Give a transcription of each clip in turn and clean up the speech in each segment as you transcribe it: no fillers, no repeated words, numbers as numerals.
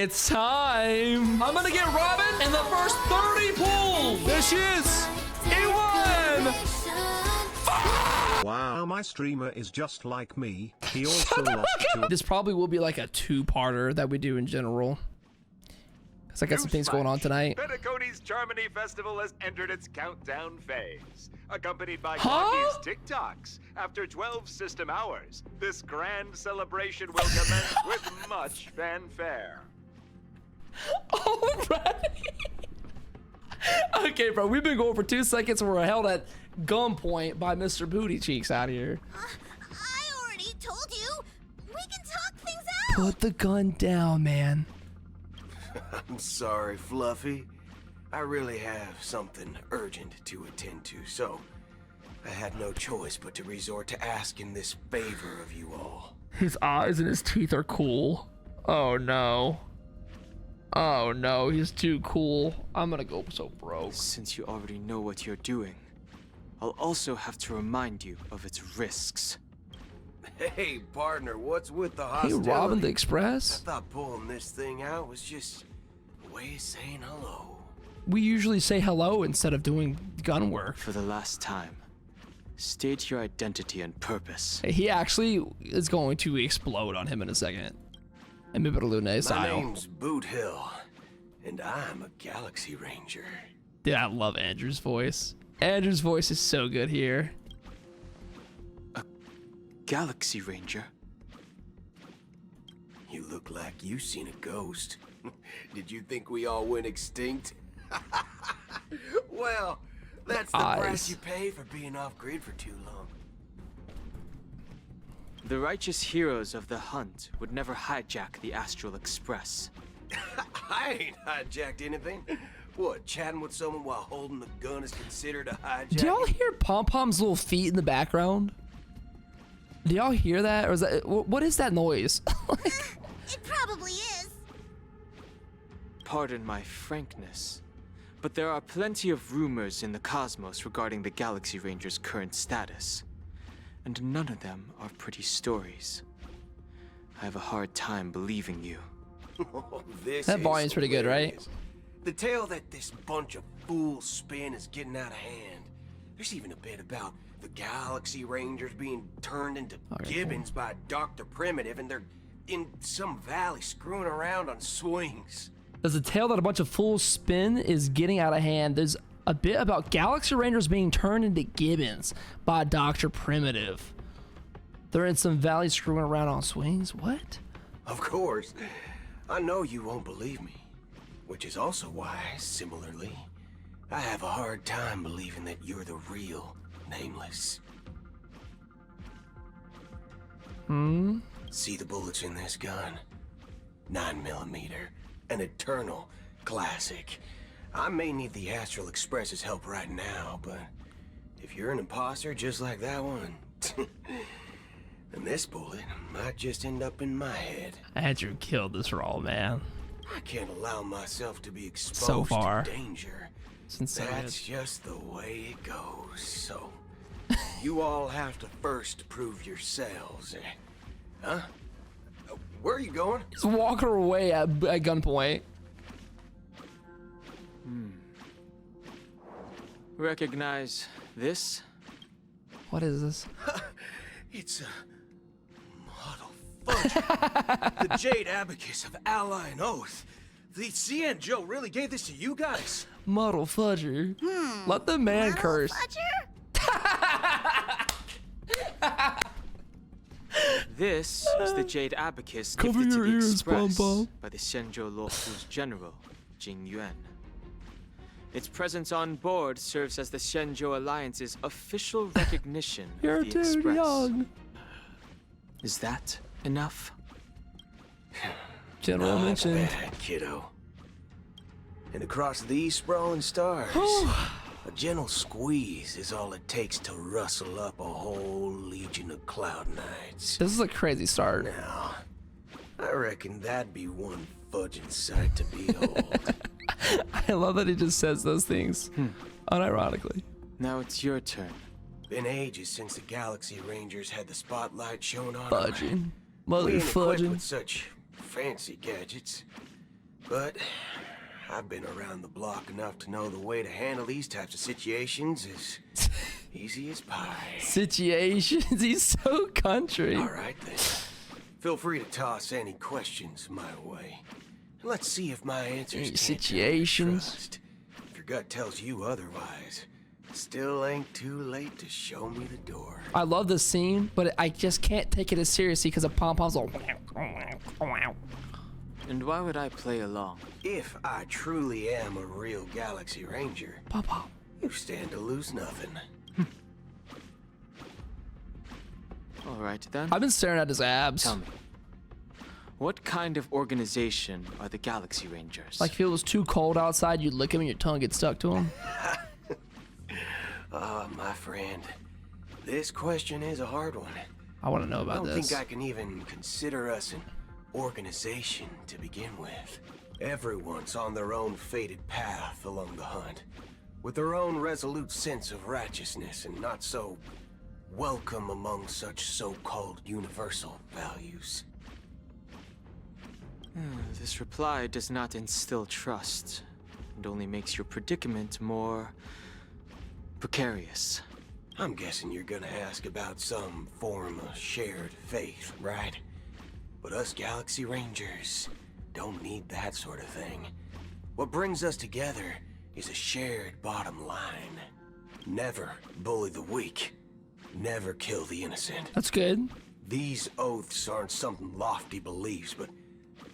It's time. I'm gonna get Robin in the first 30 pulls. There she is. He won. Wow, my streamer is just like me. He also lost to... This probably will be like a two-parter that we do in general. Because I got some things going on tonight. Penacony's Charmony Festival has entered its countdown phase. Accompanied by Clocky's TikToks. After 12 system hours, this grand celebration will commence with much fanfare. Alright. Okay, bro, we've been going for 2 seconds and we're held at gunpoint by Mr. Booty Cheeks out here. I already told you. We can talk things out. Put the gun down, man. I'm sorry, Fluffy. I really have something urgent to attend to, so I had no choice but to resort to asking this favor of you all. His eyes and his teeth are cool. Oh no. Oh no, he's too cool. I'm gonna go so broke. Since you already know what you're doing, I'll also have to remind you of its risks. Hey, partner, what's with the Hey, hostility? Robin the I Express. thought pulling this thing out was just a way of saying hello. We usually say hello instead of doing gun work. For the last time, state your identity and purpose. He actually is going to explode on him in a second. And maybe Lune My style. name's Boot Hill, and I'm a Galaxy Ranger. Dude, I love Andrew's voice. Andrew's voice is so good here. Galaxy Ranger? You look like you seen a ghost. Did you think we all went extinct? Well, that's the Eyes. price you pay for being off-grid for too long. The righteous heroes of the hunt would never hijack the Astral Express. I ain't hijacked anything. What, chatting with someone while holding the gun is considered a hijack? Do y'all hear Pom Pom's little feet in the background? Do y'all hear that? Or is that, what is that noise? It probably is. Pardon my frankness, but there are plenty of rumors in the cosmos regarding the Galaxy Ranger's current status, and none of them are pretty stories. I have a hard time believing you. This That is volume's pretty good, right? hilarious. The tale that this bunch of fools spin is getting out of hand. There's even a bit about the Galaxy Rangers being turned into gibbons by Dr. Primitive, and they're in some valley screwing around on swings. There's a tale that a bunch of fools spin is getting out of hand. There's a bit about Galaxy Rangers being turned into gibbons by Dr. Primitive. They're in some valley screwing around on swings. What? Of course. I know you won't believe me, which is also why, similarly, I have a hard time believing that you're the real Nameless. See the bullets in this gun? 9mm, an eternal classic. I may need the Astral Express's help right now, but if you're an imposter just like that one, then this bullet might just end up in my head. Andrew killed this role, man. I can't allow myself to be exposed So far. to danger. Since That's just the way it goes. So, you all have to first prove yourselves. Huh? Where are you going? he's walking away at gunpoint. Recognize this? What is this? It's a model fudge. The Jade Abacus of Ally and Oath. The CN Joe really gave this to you guys? Muddle fudger. Let the man Muddle curse. Fudger? This is the Jade Abacus Cover gifted to your the ears, Express Pom-Pom. by the Shenzhou Lawful's general, Jing Yuan. Its presence on board serves as the Shenzhou Alliance's official recognition You're of the too Express. young. Is that enough? General Not mentioned. bad, kiddo. And across these sprawling stars, a gentle squeeze is all it takes to rustle up a whole legion of cloud knights. This is a crazy start. Now, I reckon that'd be one fudging sight to behold. I love that he just says those things unironically. Now it's your turn. Been ages since the Galaxy Rangers had the spotlight shown on them. Fudging. We Mother ain't equipped fudging. with such fancy gadgets. But I've been around the block enough to know the way to handle these types of situations is easy as pie. Situations? He's so country. All right, then. Feel free to toss any questions my way. Let's see if my answers Any can't situations? trust. If your gut tells you otherwise, still ain't too late to show me the door. I love this scene, but I just can't take it as seriously because of pom-poms all... And why would I play along? If I truly am a real Galaxy Ranger, Pom-pom. you stand to lose nothing. All right then. I've been staring at his abs. Tell me, what kind of organization are the Galaxy Rangers? Like if it was too cold outside, you'd lick him and your tongue gets stuck to him. My friend, this question is a hard one. I want to know I about don't this. think I can even consider us an organization to begin with. Everyone's on their own fated path along the hunt, with their own resolute sense of righteousness and not so welcome among such so-called universal values. This reply does not instill trust, and only makes your predicament more precarious. I'm guessing you're gonna ask about some form of shared faith, right? But us Galaxy Rangers don't need that sort of thing. What brings us together is a shared bottom line. Never bully the weak. Never kill the innocent. That's good. These oaths aren't some lofty beliefs, but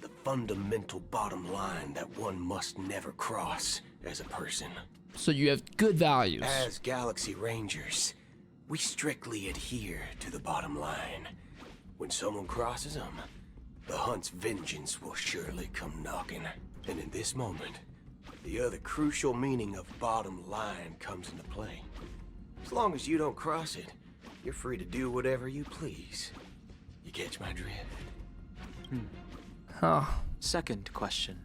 the fundamental bottom line that one must never cross as a person. So you have good values. As Galaxy Rangers, we strictly adhere to the bottom line. When someone crosses them, the hunt's vengeance will surely come knocking. And in this moment, the other crucial meaning of bottom line comes into play. As long as you don't cross it, you're free to do whatever you please. You catch my drift? Huh. Second question.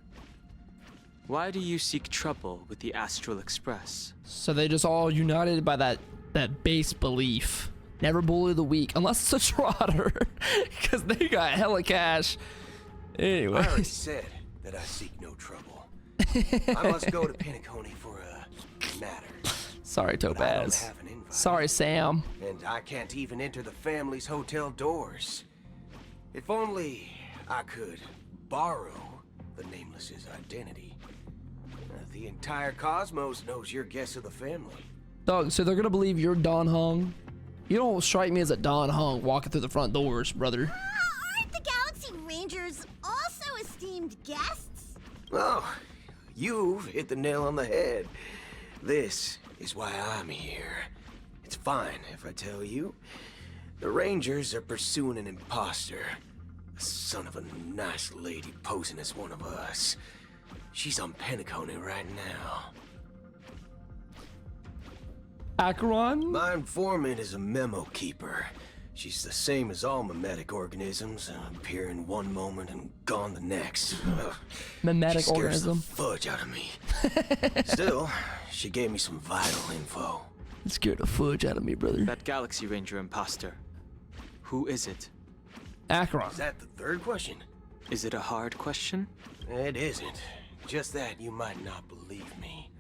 Why do you seek trouble with the Astral Express? So they just all united by that base belief. Never bully the weak, unless it's a trotter, because they got hella cash. I already Anyways, said that I seek no trouble. I must go to Penacony for a matter. sorry, But I don't Topaz. have an invite. Sorry, Sam. And I can't even enter the family's hotel doors. If only I could borrow the Nameless's identity. The entire cosmos knows you're guest of the family. Dog, so they're gonna believe you're Don Hung? You don't strike me as a Don Hung walking through the front doors, brother. Aren't the Galaxy Rangers also esteemed guests? Oh, you've hit the nail on the head. This is why I'm here. It's fine if I tell you. The Rangers are pursuing an impostor. A son of a nice lady posing as one of us. She's on Penacony right now. Acheron? My informant is a memo keeper. She's the same as all mimetic organisms, appearing one moment and gone the next. Mimetic She scares organism. the fudge out of me. Still, she gave me some vital info. It scared the fudge out of me, brother. That Galaxy Ranger imposter. Who is it? Acheron. Is that the third question? Is it a hard question? It isn't. Just that you might not believe me.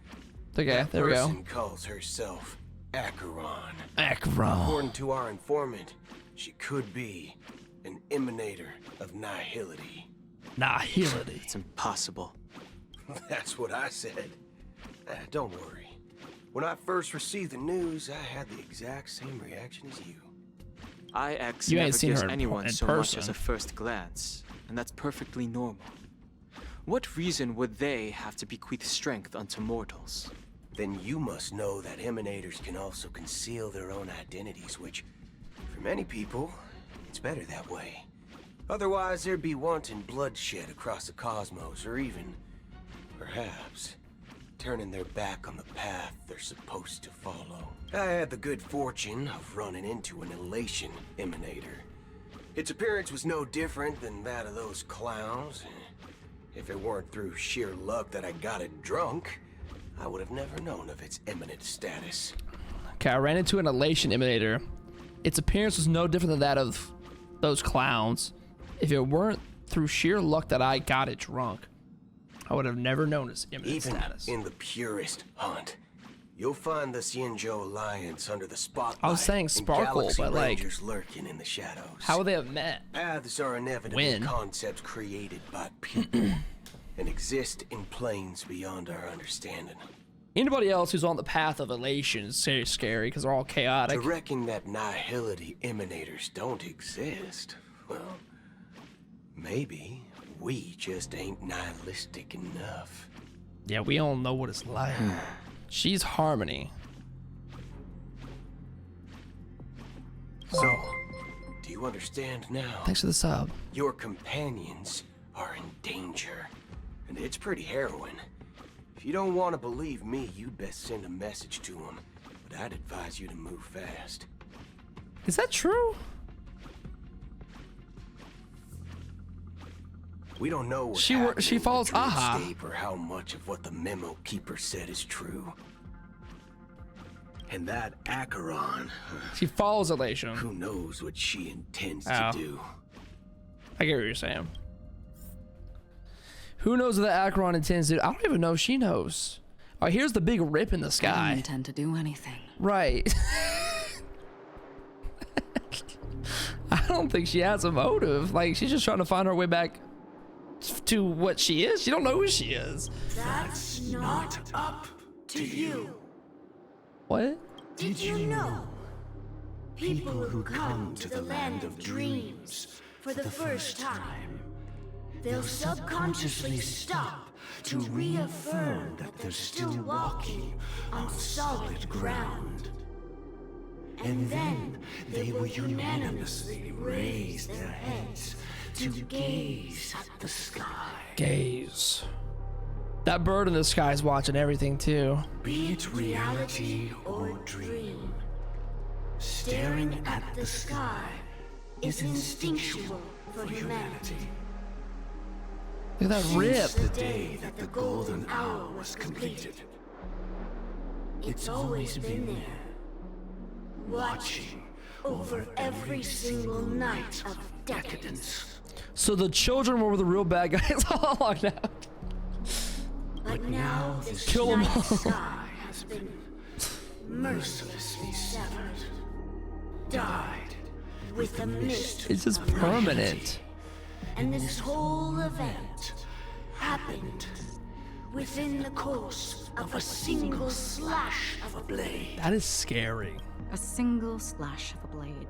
Okay, That there we go. person calls herself Acheron. Acheron. According to our informant, she could be an emanator of nihility. Nihility. It's impossible. That's what I said. Don't worry. When I first received the news, I had the exact same reaction as you. IX You ain't never seen gives her in anyone so much as person. a first glance, and that's perfectly normal. What reason would they have to bequeath strength unto mortals? Then you must know that emanators can also conceal their own identities, which, for many people, it's better that way. Otherwise, there'd be wanton bloodshed across the cosmos, or even, perhaps, turning their back on the path they're supposed to follow. I had the good fortune of running into an elation emanator. Its appearance was no different than that of those clowns. If it weren't through sheer luck that I got it drunk, I would have never known of its eminent status. Okay, I ran into an elation emanator. Its appearance was no different than that of those clowns. If it weren't through sheer luck that I got it drunk. I would have never known his imminent Even status. in the purest hunt, you'll find the Xianzhou Alliance under the spotlight. I was saying and Sparkle, Galaxy but, like, Rangers lurking in the shadows. How would they have met? Paths are inevitable When? concepts created by people and exist in planes beyond our understanding. Anybody else who's on the path of elation is very scary because they're all chaotic. To reckon that nihility emanators don't exist, well, maybe we just ain't nihilistic enough. Yeah, we all know what it's like. She's Harmony. So, do you understand now? Thanks for the sub. Your companions are in danger, and it's pretty harrowing. If you don't want to believe me, you'd best send a message to them, but I'd advise you to move fast. Is that true? We don't know what She happened she in the follows Aha. dreamscape or how much of what the memo keeper said is true. And that Acheron, She follows elation. who knows what she intends Oh. to do. I get what you're saying. Who knows what the Acheron intends to do? I don't even know if she knows. Oh, here's the big rip in the I don't sky. intend to do anything. Right. I don't think she has a motive. Like, she's just trying to find her way back to what she is. She don't know who she is. That's not up to you. What? Did you know? People who come to the land of dreams for the first time, they'll subconsciously stop to reaffirm that they're still walking on solid ground. And then they will unanimously raise their heads to gaze at the sky. Gaze. That bird in the sky is watching everything too. Be it reality or dream, staring at the sky is instinctual for humanity. Look at that rip. Since the day that the golden hour was completed, it's always been there, watching over every single night of decadence. So the children were the real bad guys all along now. But now this Kill 'em night all. sky has been mercilessly severed, dyed with the mist It's just of permanent. nihility. And this whole event happened within the course of a single slash of a blade. That is scary. A single slash of a blade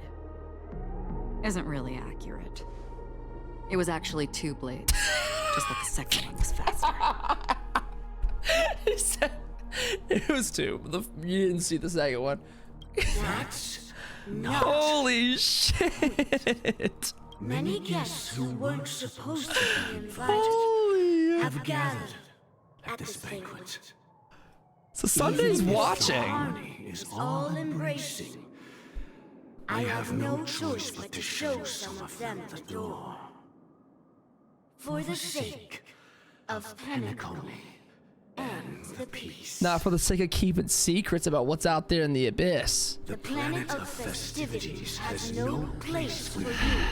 isn't really accurate. It was actually 2 blades, just that the second one was faster. He said it was 2. You didn't see the second one. That's not. Holy shit. Many guests who weren't supposed to be invited Holy. have gathered at this banquet. So Sunday's Even if watching. harmony is all embracing, I have no choice but to show some of them the door. For the sake of Penacony and the peace. Not for the sake of keeping secrets about what's out there in the abyss. The planet of festivities has no place for you,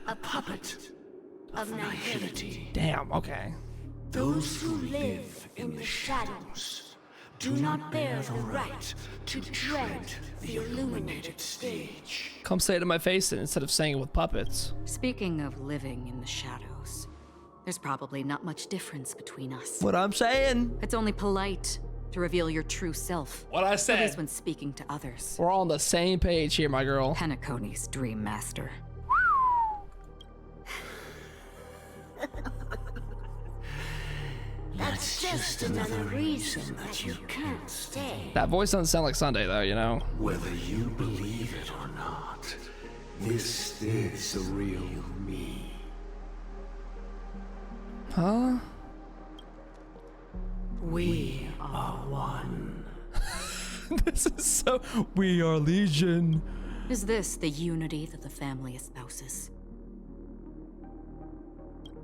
a puppet of nihility. Damn, okay. Those who live in the shadows do not bear the right to tread the illuminated stage. Come say it to my face instead of saying it with puppets. Speaking of living in the shadows, there's probably not much difference between us. What I'm saying. It's only polite to reveal your true self. What I At said. least when speaking to others. We're all on the same page here, my girl. Penacony's dream master. That's just another reason that you can't stay. That voice doesn't sound like Sunday though, you know? Whether you believe it or not, this is the real me. Huh? We are one. This is so. We are Legion. Is this the unity that the family espouses?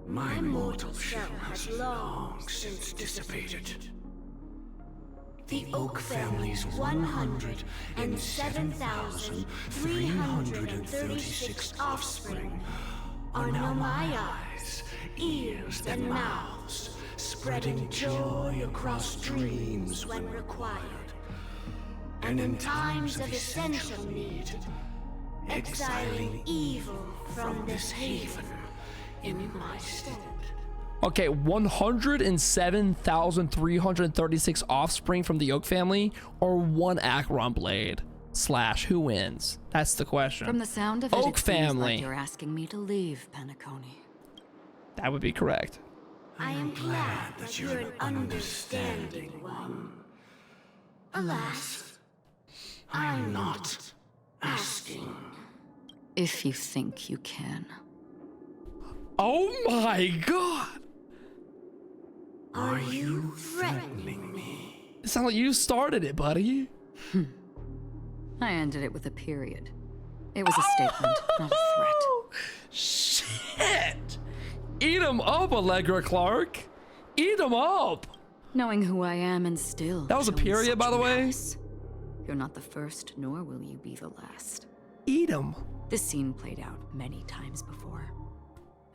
My mortal shell has long since dissipated. The Oak family's 107,336 offspring are now my eyes, ears, and mouths, spreading joy across dreams when required. And in times of essential need, exiling evil from this haven in my stead. Okay, 107,336 offspring from the Oak family, or one Acheron blade. / who wins? That's the question. From the sound of it, Oak it seems family. like you're asking me to leave, Penacony. That would be correct. I am glad that you're an understanding one. Alas, I'm not asking. If you think you can. Oh my god! Are you threatening me? It sounds like you started it, buddy. I ended it with a period. It was a statement, not a threat. Shit! Eat him up, Allegra Clark. Eat him up. Knowing who I am and still. That was a showing period, such by the way. malice. You're not the first, nor will you be the last. Eat him. This scene played out many times before.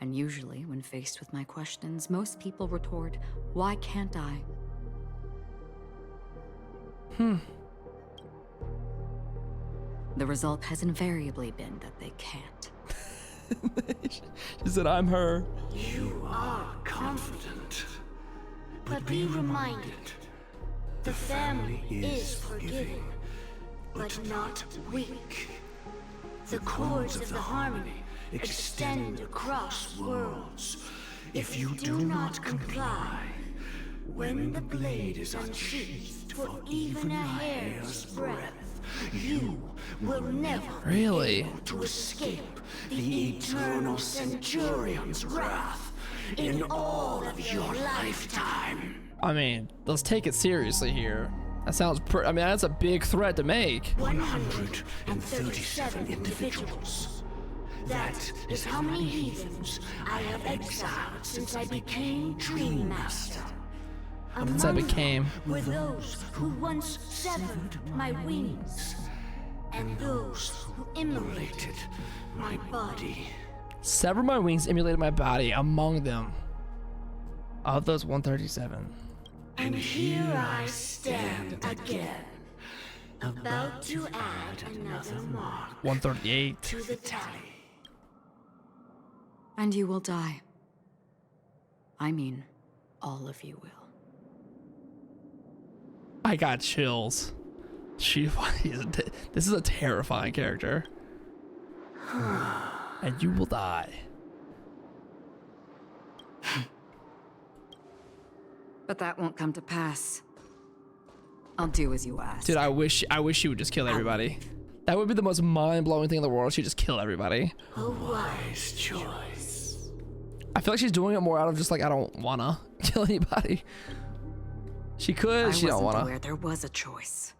And usually, when faced with my questions, most people retort, "Why can't I?" The result has invariably been that they can't. She said, I'm her. You are confident, But be reminded, the family is forgiving, but not weak. The chords of the harmony extend across worlds. If you do not comply, when the blade is unsheathed for even a hair's breadth, you will never Really? be able to escape the eternal Centurion's wrath in all of your lifetime. I mean, let's take it seriously here. That sounds I mean, that's a big threat to make. 137 individuals. That is how many heathens I have exiled since I became Dream Master. Since I became. Were those who once severed my wings, and those who immolated my body. Severed my wings, emulated my body among them. Of those 137. And here I stand again, about to add another mark 138. to the tally. And you will die. I mean, all of you will. I got chills. This is a terrifying character. And you will die. But that won't come to pass. I'll do as you ask. Dude, I wish she would just kill everybody. That would be the most mind-blowing thing in the world. She'd just kill everybody. A wise choice. I feel like she's doing it more out of just like, I don't wanna kill anybody. She could, she don't I wasn't wanna. aware there was a choice.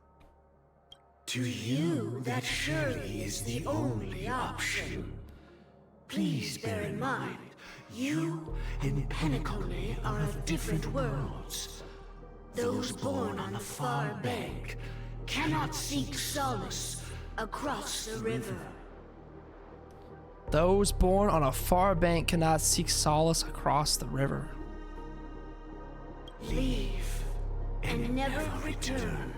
To you, that surely is the only option. Please bear in mind, you and Penacony are of different worlds. Those born on the far bank cannot seek solace across the river. Those born on a far bank cannot seek solace across the river. Leave and never return.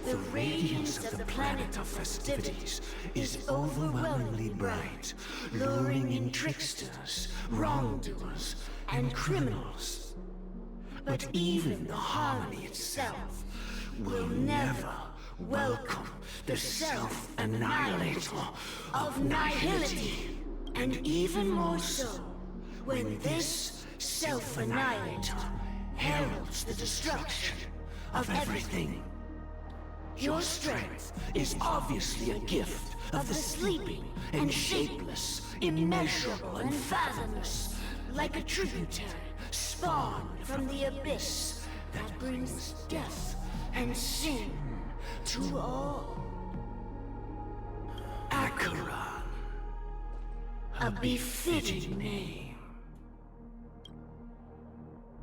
The radiance of the planet of festivities is overwhelmingly bright, luring in tricksters, wrongdoers, and criminals. But even the harmony itself will never welcome the self-annihilator of nihility. And even more so, when this self-annihilator heralds the destruction of everything. Your strength is obviously a gift of the sleeping and shapeless, immeasurable and fathomless, like a tributary spawned from the abyss that brings death and sin to all. Acheron. A befitting name.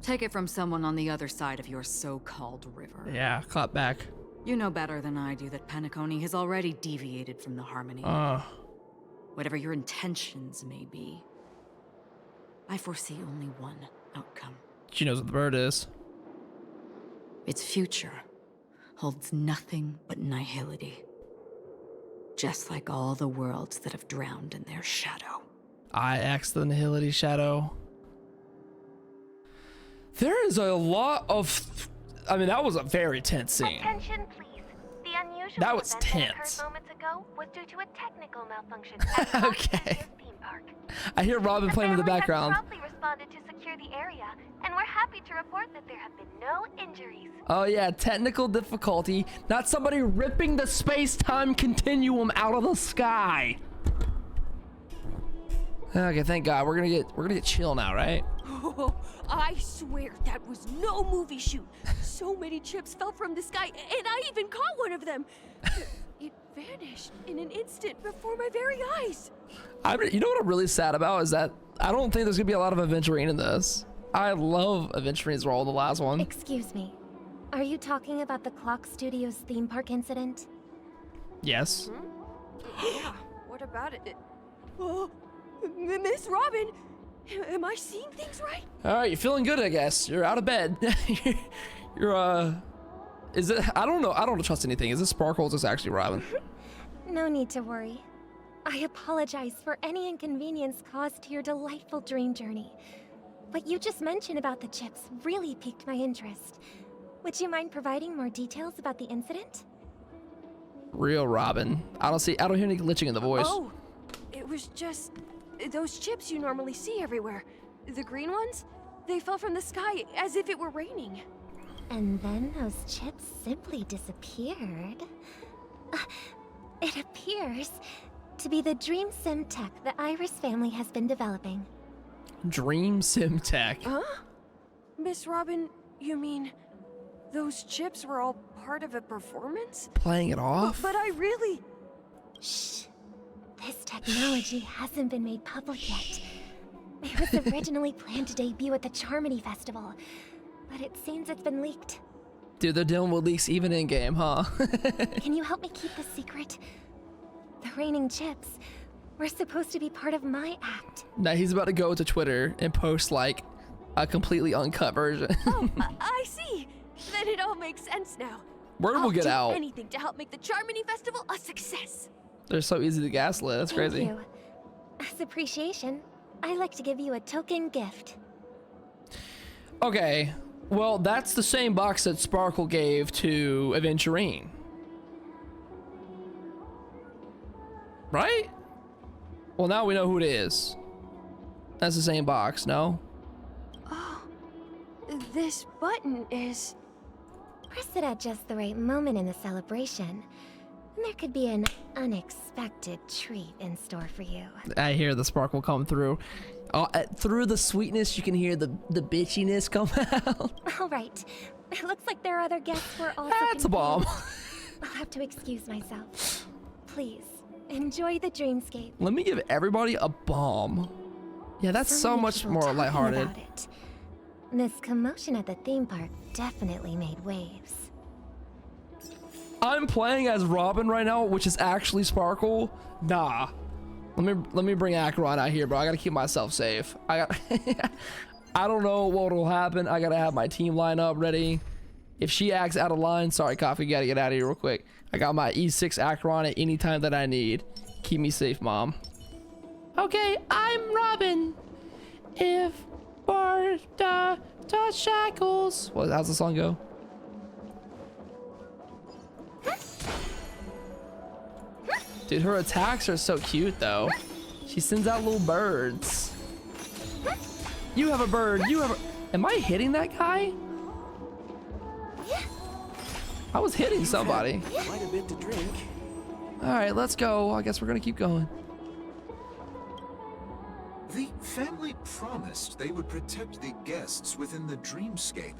Take it from someone on the other side of your so-called river. Yeah, clap back. You know better than I do that Penacony has already deviated from the harmony. Whatever your intentions may be, I foresee only one outcome. She knows what the bird is. Its future holds nothing but nihility. Just like all the worlds that have drowned in their shadow. IX the Nihility Shadow. There is a lot of... I mean, that was a very tense scene. Attention, please. The unusual That was event that tense. occurred moments ago was due to a technical malfunction. Okay. I hear Robin playing in the background. The family has promptly responded to secure the area, and we're happy to report that there have been no injuries. Oh yeah, technical difficulty. Not somebody ripping the space-time continuum out of the sky. Okay, thank God. We're gonna get chill now, right? Oh, I swear that was no movie shoot. So many chips fell from the sky, and I even caught one of them. It vanished in an instant before my very eyes. You know what I'm really sad about is that I don't think there's gonna be a lot of Aventurine in this. I love Aventurine's role in the last one. Excuse me. Are you talking about the Clock Studios theme park incident? Yes. Yeah, what about it? Oh, Miss Robin, am I seeing things right? All right, you're feeling good, I guess. You're out of bed. Is it? I don't know. I don't trust anything. Is this Sparkle or is this actually Robin? No need to worry. I apologize for any inconvenience caused to your delightful dream journey. What you just mentioned about the chips really piqued my interest. Would you mind providing more details about the incident? Real Robin. I don't hear any glitching in the voice. Oh, it was just those chips you normally see everywhere. The green ones? They fell from the sky as if it were raining. And then those chips simply disappeared. It appears to be the Dream Sim tech the Iris family has been developing. Dream Sim tech. Huh? Miss Robin, you mean those chips were all part of a performance? Playing it off? But I really... Shh. This technology hasn't been made public yet. It was originally planned to debut at the Charmony Festival, but it seems it's been leaked. Dude, they're dealing with leaks even in game, huh? Can you help me keep this secret? The raining chips were supposed to be part of my act. Now he's about to go to Twitter and post like a completely uncut version. Oh, I see. Then it all makes sense now. Word will get I'll out. do anything to help make the Charmony Festival a success. They're so easy to gaslit. That's crazy. Thank you. As appreciation, I'd like to give you a token gift. Okay, well, that's the same box that Sparkle gave to Aventurine. Right? Well, now we know who it is. That's the same box, no? Oh, this button is... Press it at just the right moment in the celebration, and there could be an unexpected treat in store for you. I hear the sparkle come through. Through the sweetness, you can hear the bitchiness come out. All right. It looks like there are other guests who are also That's a bomb. I'll have to excuse myself. Please, enjoy the dreamscape. Let me give everybody a bomb. Yeah, that's so many much people more talking lighthearted. about it. This commotion at the theme park definitely made waves. I'm playing as Robin right now, which is actually Sparkle. Nah. Let me bring Acheron out here, bro. I gotta keep myself safe. I don't know what will happen. I gotta have my team line up ready. If she acts out of line, sorry, Coffee, gotta get out of here real quick. I got my E6 Acheron at any time that I need. Keep me safe, Mom. Okay, I'm Robin. If Barda shackles. What? How's the song go? Dude, her attacks are so cute, though. She sends out little birds. You have a bird. You have a... Am I hitting that guy? I was hitting somebody. Quite a bit to drink. All right, let's go. I guess we're gonna keep going. The family promised they would protect the guests within the dreamscape,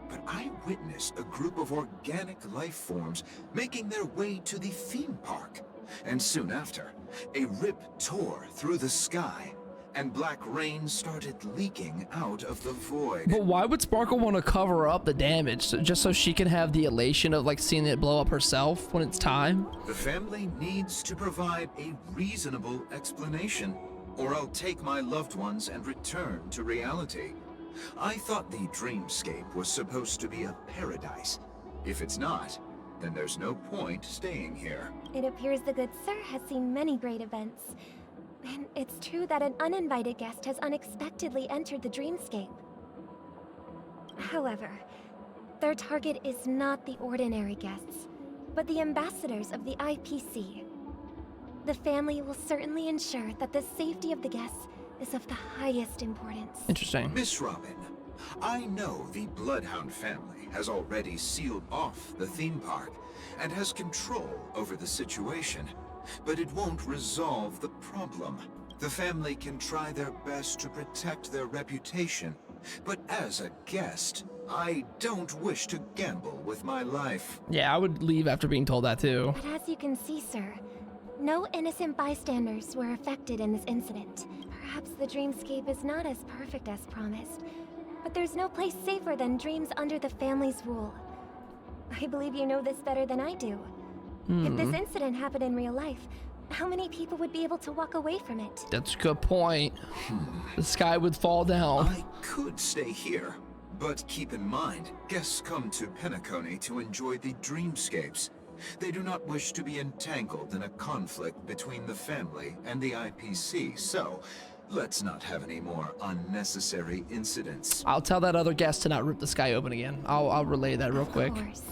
but I witnessed a group of organic life forms making their way to the theme park. And soon after, a rip tore through the sky, and black rain started leaking out of the void. But why would Sparkle want to cover up the damage? Just so she can have the elation of like seeing it blow up herself when it's time? The family needs to provide a reasonable explanation, or I'll take my loved ones and return to reality. I thought the Dreamscape was supposed to be a paradise. If it's not, then there's no point staying here. It appears the good sir has seen many great events. And it's true that an uninvited guest has unexpectedly entered the Dreamscape. However, their target is not the ordinary guests, but the ambassadors of the IPC. The family will certainly ensure that the safety of the guests is of the highest importance. Interesting. Miss Robin, I know the Bloodhound family has already sealed off the theme park and has control over the situation, but it won't resolve the problem. The family can try their best to protect their reputation, but as a guest, I don't wish to gamble with my life. Yeah, I would leave after being told that too. But as you can see, sir, no innocent bystanders were affected in this incident. Perhaps the Dreamscape is not as perfect as promised, but there's no place safer than dreams under the family's rule. I believe you know this better than I do. If this incident happened in real life, how many people would be able to walk away from it? That's a good point. The sky would fall down. I could stay here, but keep in mind, guests come to Penacony to enjoy the Dreamscapes. They do not wish to be entangled in a conflict between the family and the IPC, so let's not have any more unnecessary incidents. I'll tell that other guest to not rip the sky open again. I'll relay that real quick. Of course.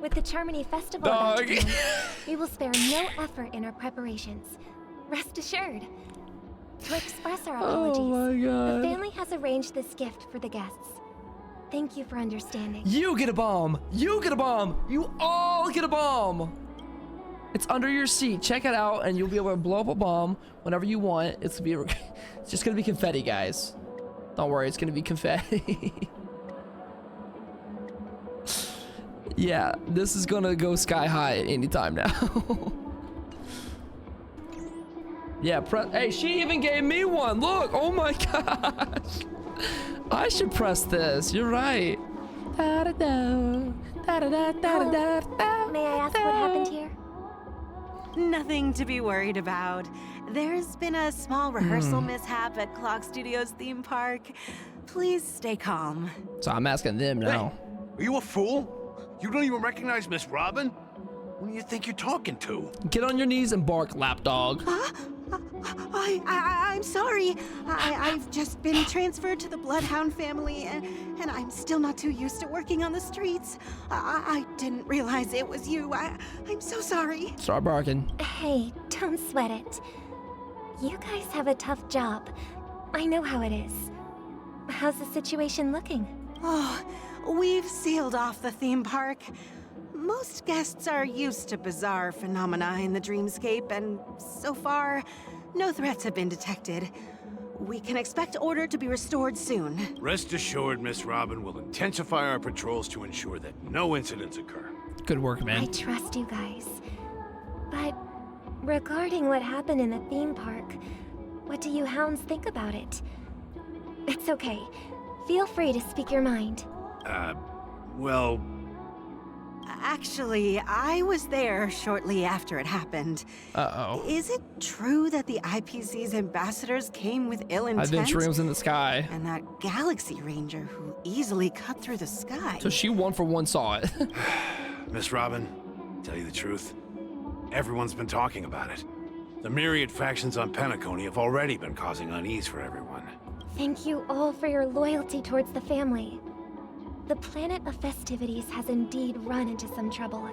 With the Charmony Festival Dog. about to begin, we will spare no effort in our preparations. Rest assured. To express our apologies, Oh my god. the family has arranged this gift for the guests. Thank you for understanding. You get a bomb. You get a bomb. You all get a bomb. It's under your seat. Check it out, and you'll be able to blow up a bomb whenever you want. It's just gonna be confetti, guys. Don't worry, it's gonna be confetti. Yeah, this is gonna go sky high at any time now. Yeah, hey, she even gave me one. Look, oh my gosh. I should press this. You're right. Hello. May I ask what happened here? Nothing to be worried about. There's been a small rehearsal mishap at Clock Studios theme park. Please stay calm. So I'm asking them now. Are you a fool? You don't even recognize Miss Robin? Who do you think you're talking to? Get on your knees and bark, lapdog. I'm sorry. I've just been transferred to the Bloodhound family, and I'm still not too used to working on the streets. I didn't realize it was you. I'm so sorry. Start barking. Hey, don't sweat it. You guys have a tough job. I know how it is. How's the situation looking? Oh, we've sealed off the theme park. Most guests are used to bizarre phenomena in the Dreamscape, and so far, no threats have been detected. We can expect order to be restored soon. Rest assured, Miss Robin will intensify our patrols to ensure that no incidents occur. Good work, man. I trust you guys. But regarding what happened in the theme park, what do you hounds think about it? It's okay. Feel free to speak your mind. Well... Actually, I was there shortly after it happened. Uh-oh. Is it true that the IPC's ambassadors came with ill intent? Adventure Rooms in the sky. And that Galaxy Ranger who easily cut through the sky. So she 1-for-1 saw it. Miss Robin, tell you the truth, everyone's been talking about it. The myriad factions on Penacony have already been causing unease for everyone. Thank you all for your loyalty towards the family. The planet of festivities has indeed run into some trouble.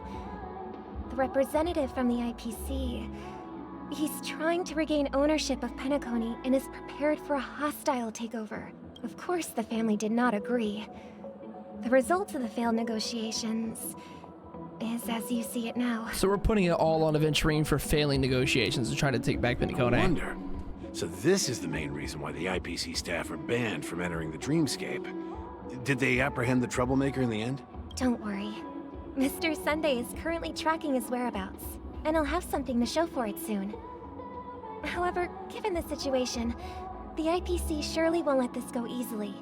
The representative from the IPC, he's trying to regain ownership of Penacony and is prepared for a hostile takeover. Of course, the family did not agree. The result of the failed negotiations is as you see it now. So we're putting it all on Aventurine for failing negotiations and trying to take back Penacony. I wonder. So this is the main reason why the IPC staff are banned from entering the Dreamscape. Did they apprehend the troublemaker in the end? Don't worry. Mr. Sunday is currently tracking his whereabouts, and he'll have something to show for it soon. However, given the situation, the IPC surely won't let this go easily.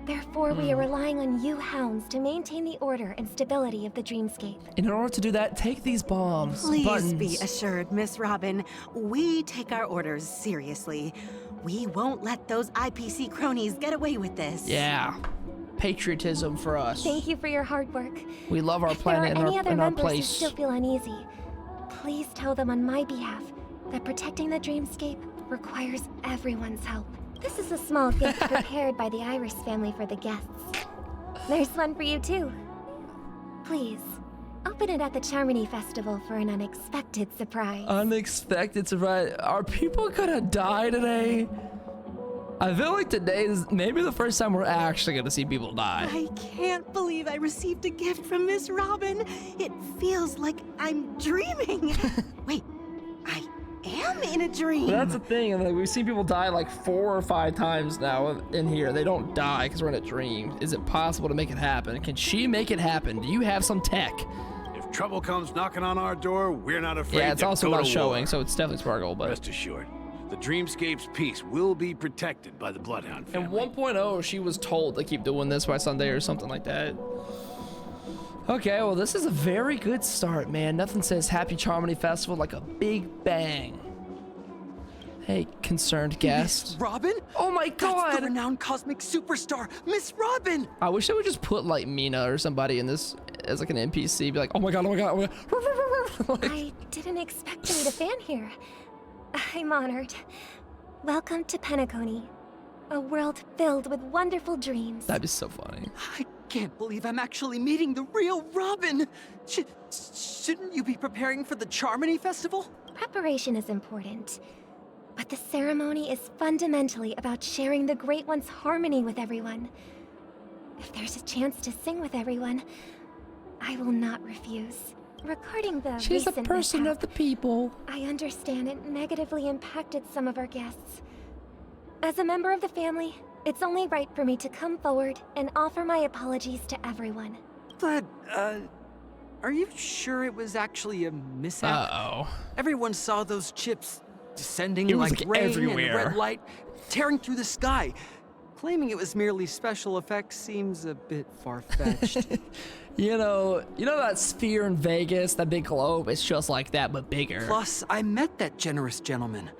Therefore, we are relying on you hounds to maintain the order and stability of the Dreamscape. In order to do that, take these bombs. Please buttons. be assured, Miss Robin, we take our orders seriously. We won't let those IPC cronies get away with this. Yeah. Patriotism for us. Thank you for your hard work. We love our planet If there are any other and our members who place. still feel uneasy, please tell them on my behalf that protecting the dreamscape requires everyone's help. This is a small gift prepared by the Iris family for the guests. There's one for you too. Please, open it at the Charmony Festival for an unexpected surprise. Unexpected surprise. Are people gonna die today? I feel like today is maybe the first time we're actually gonna see people die. I can't believe I received a gift from Miss Robin. It feels like I'm dreaming. Wait, I am in a dream. That's the thing, and like, we've seen people die like 4 or 5 times now in here. They don't die because we're in a dream. Is it possible to make it happen? Can she make it happen? Do you have some tech? If trouble comes knocking on our door, we're not afraid Yeah, it's to also go not to showing, war. so it's definitely Sparkle, but... Rest assured, the Dreamscape's peace will be protected by the Bloodhound family. In 1.0, she was told to keep doing this by Sunday or something like that. Okay, well, this is a very good start, man. Nothing says Happy Charmony Festival like a big bang. Hey, concerned guest. Miss Robin? Oh my That's god! the renowned cosmic superstar, Miss Robin! I wish they would just put like Mina or somebody in this as like an NPC. Be like, oh my god, oh my god, oh my god. Like, I didn't expect to meet a fan here. I'm honored. Welcome to Penacony, a world filled with wonderful dreams. that'd be so funny. I can't believe I'm actually meeting the real Robin! Shouldn't you be preparing for the Charmony Festival? Preparation is important, but the ceremony is fundamentally about sharing the Great One's harmony with everyone. If there's a chance to sing with everyone, I will not refuse. Regarding the She's a recent person mishap, of the people. I understand it negatively impacted some of our guests. As a member of the family, it's only right for me to come forward and offer my apologies to everyone. But, are you sure it was actually a mishap? Uh-oh. Everyone saw those chips descending It was, like like, rain everywhere. and red light, tearing through the sky. Claiming it was merely special effects seems a bit far-fetched. You know that sphere in Vegas, that big globe? It's just like that, but bigger. Plus, I met that generous gentleman.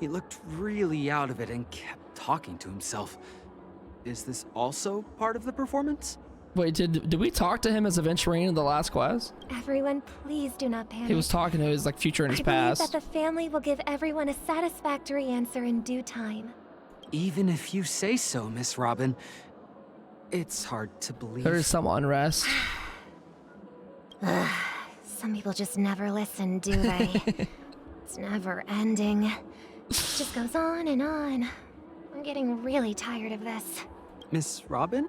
He looked really out of it and kept talking to himself. Is this also part of the performance? Wait, did we talk to him as Aventurine in the last quest? Everyone, please do not panic. He was talking to his like future and his I believe past. that the family will give everyone a satisfactory answer in due time. Even if you say so, Miss Robin, it's hard to believe. There is some unrest. Some people just never listen, do they? It's never ending. It just goes on and on. I'm getting really tired of this. Miss Robin?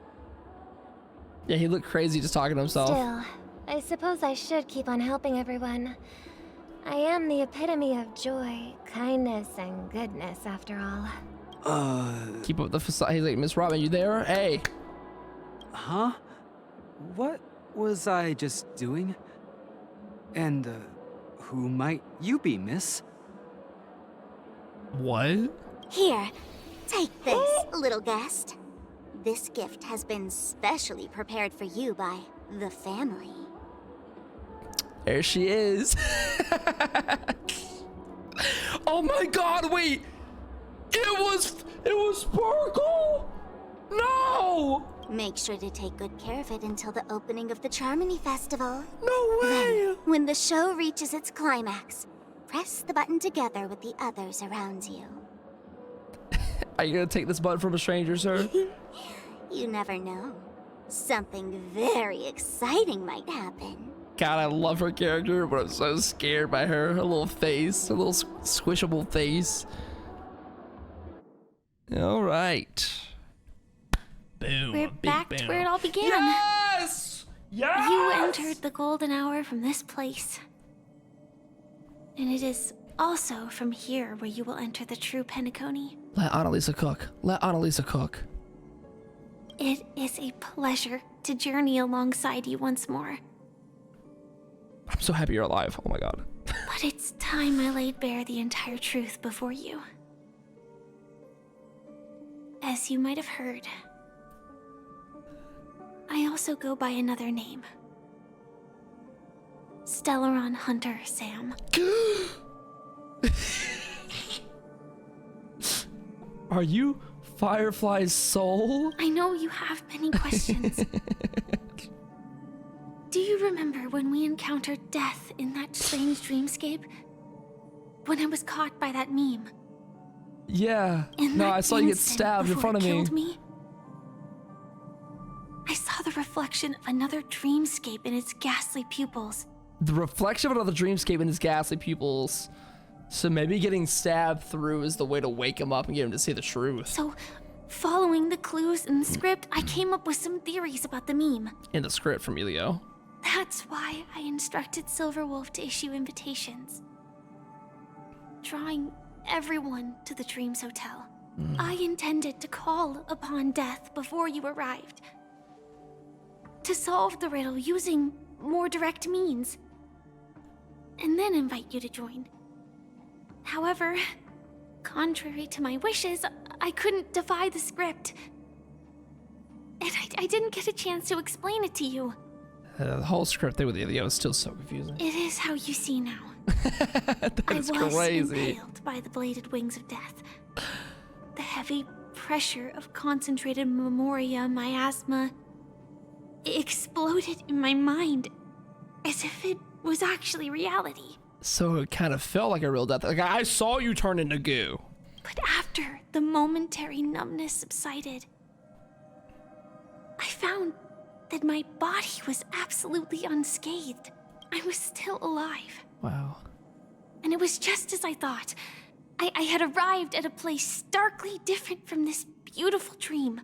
Yeah, he looked crazy just talking to himself. Still, I suppose I should keep on helping everyone. I am the epitome of joy, kindness, and goodness, after all. Keep up the facade. He's like, Miss Robin, you there? Hey. Huh? What was I just doing? And, who might you be, miss? What? Here, take this, little guest. This gift has been specially prepared for you by the family. There she is. Oh my god, wait. It was Sparkle? No! Make sure to take good care of it until the opening of the Charmony Festival. No way! Then, when the show reaches its climax, press the button together with the others around you. Are you gonna take this button from a stranger, sir? You never know. Something very exciting might happen. God, I love her character, but I'm so scared by her little face, her little squishable face. All right. Boom. We're big back boom. to where it all began. Yes! Yes! You entered the golden hour from this place. And it is also from here where you will enter the true Penacony. Let Annalisa cook. Let Annalisa cook. It is a pleasure to journey alongside you once more. I'm so happy you're alive. Oh my god. But it's time I laid bare the entire truth before you. As you might have heard, I also go by another name. Stellaron Hunter Sam. Are you Firefly's soul? I know you have many questions. Do you remember when we encountered death in that strange dreamscape? When I was caught by that meme? Yeah. No, I saw you get stabbed in front of me. I saw the reflection of another dreamscape in its ghastly pupils. The reflection of another dreamscape in his ghastly pupils. So maybe getting stabbed through is the way to wake him up and get him to see the truth. So, following the clues in the script, I came up with some theories about the meme. In the script from Elio. That's why I instructed Silverwolf to issue invitations, drawing everyone to the Dreams Hotel. I intended to call upon death before you arrived, to solve the riddle using more direct means, and then invite you to join. However, contrary to my wishes, I couldn't defy the script, and I didn't get a chance to explain it to you. The whole script thing with Elio is still so confusing. It is how you see now. That's I was crazy. impaled by the bladed wings of death. The heavy pressure of concentrated memoria miasma exploded in my mind as if it was actually reality. So it kind of felt like a real death. Like, I saw you turn into goo. But after the momentary numbness subsided, I found that my body was absolutely unscathed. I was still alive. Wow. And it was just as I thought. I had arrived at a place starkly different from this beautiful dream.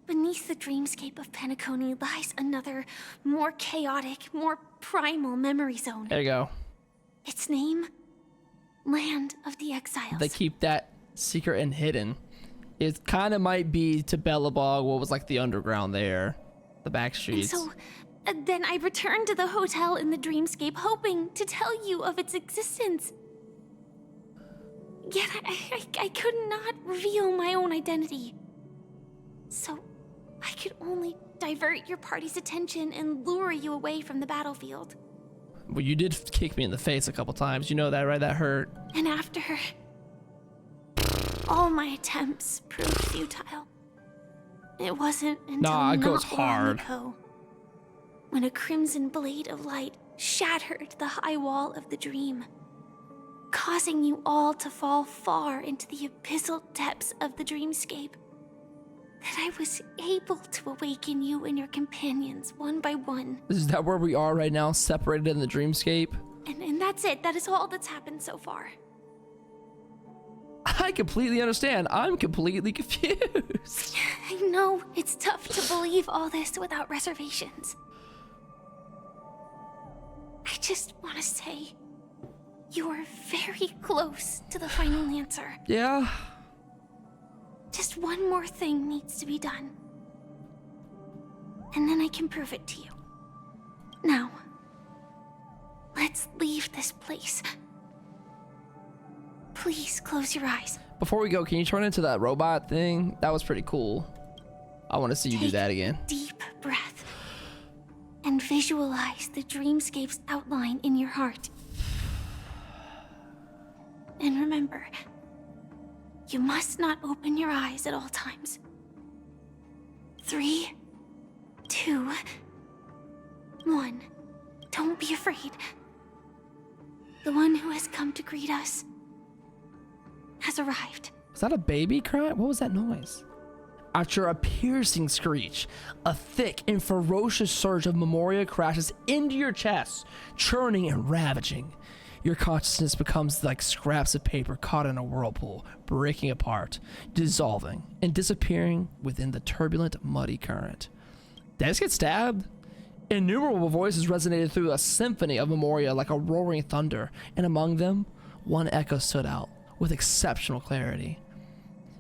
Beneath the dreamscape of Penacony lies another, more chaotic, more primal memory zone. There you go. Its name? Land of the Exiles. They keep that secret and hidden. It kind of might be to Bellabog what was like the underground there. The back streets. And so, then I returned to the hotel in the dreamscape, hoping to tell you of its existence. Yet I could not reveal my own identity. So, I could only divert your party's attention and lure you away from the battlefield. Well, you did kick me in the face a couple times. You know that, right? That hurt. And after, all my attempts proved futile. It wasn't until it goes not long hard. ago when a crimson blade of light shattered the high wall of the dream, causing you all to fall far into the abyssal depths of the dreamscape, that I was able to awaken you and your companions one by one. Is that where we are right now, separated in the dreamscape? And that's it. That is all that's happened so far. I completely understand. I'm completely confused. I know it's tough to believe all this without reservations. I just want to say, you are very close to the final answer. Yeah. Just one more thing needs to be done. And then I can prove it to you. Now, let's leave this place. Please close your eyes. Before we go, can you turn into that robot thing? That was pretty cool. I want to see you do that again. Deep breath. And visualize the dreamscape's outline in your heart. And remember, you must not open your eyes at all times. 3, 2, 1. Don't be afraid. The one who has come to greet us has arrived. Was that a baby cry? What was that noise? After a piercing screech, a thick and ferocious surge of memoria crashes into your chest, churning and ravaging. Your consciousness becomes like scraps of paper caught in a whirlpool, breaking apart, dissolving, and disappearing within the turbulent, muddy current. Did I just get stabbed? Innumerable voices resonated through a symphony of memoria like a roaring thunder, and among them, one echo stood out with exceptional clarity.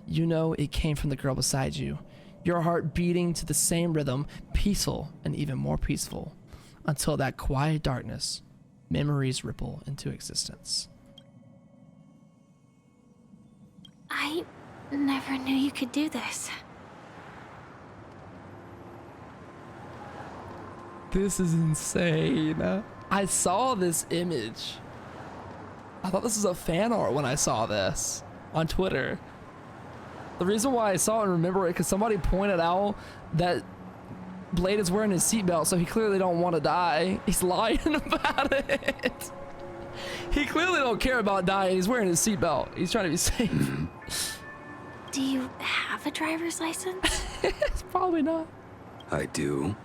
You know it came from the girl beside you, your heart beating to the same rhythm, peaceful and even more peaceful, until that quiet darkness, memories ripple into existence. I never knew you could do this. This is insane. I saw this image. I thought this was a fan art when I saw this on Twitter. The reason why I saw it and remember it because somebody pointed out that Blade is wearing his seatbelt, so he clearly don't want to die. He's lying about it. He clearly don't care about dying. He's wearing his seatbelt. He's trying to be safe. Do you have a driver's license? It's probably not. I do.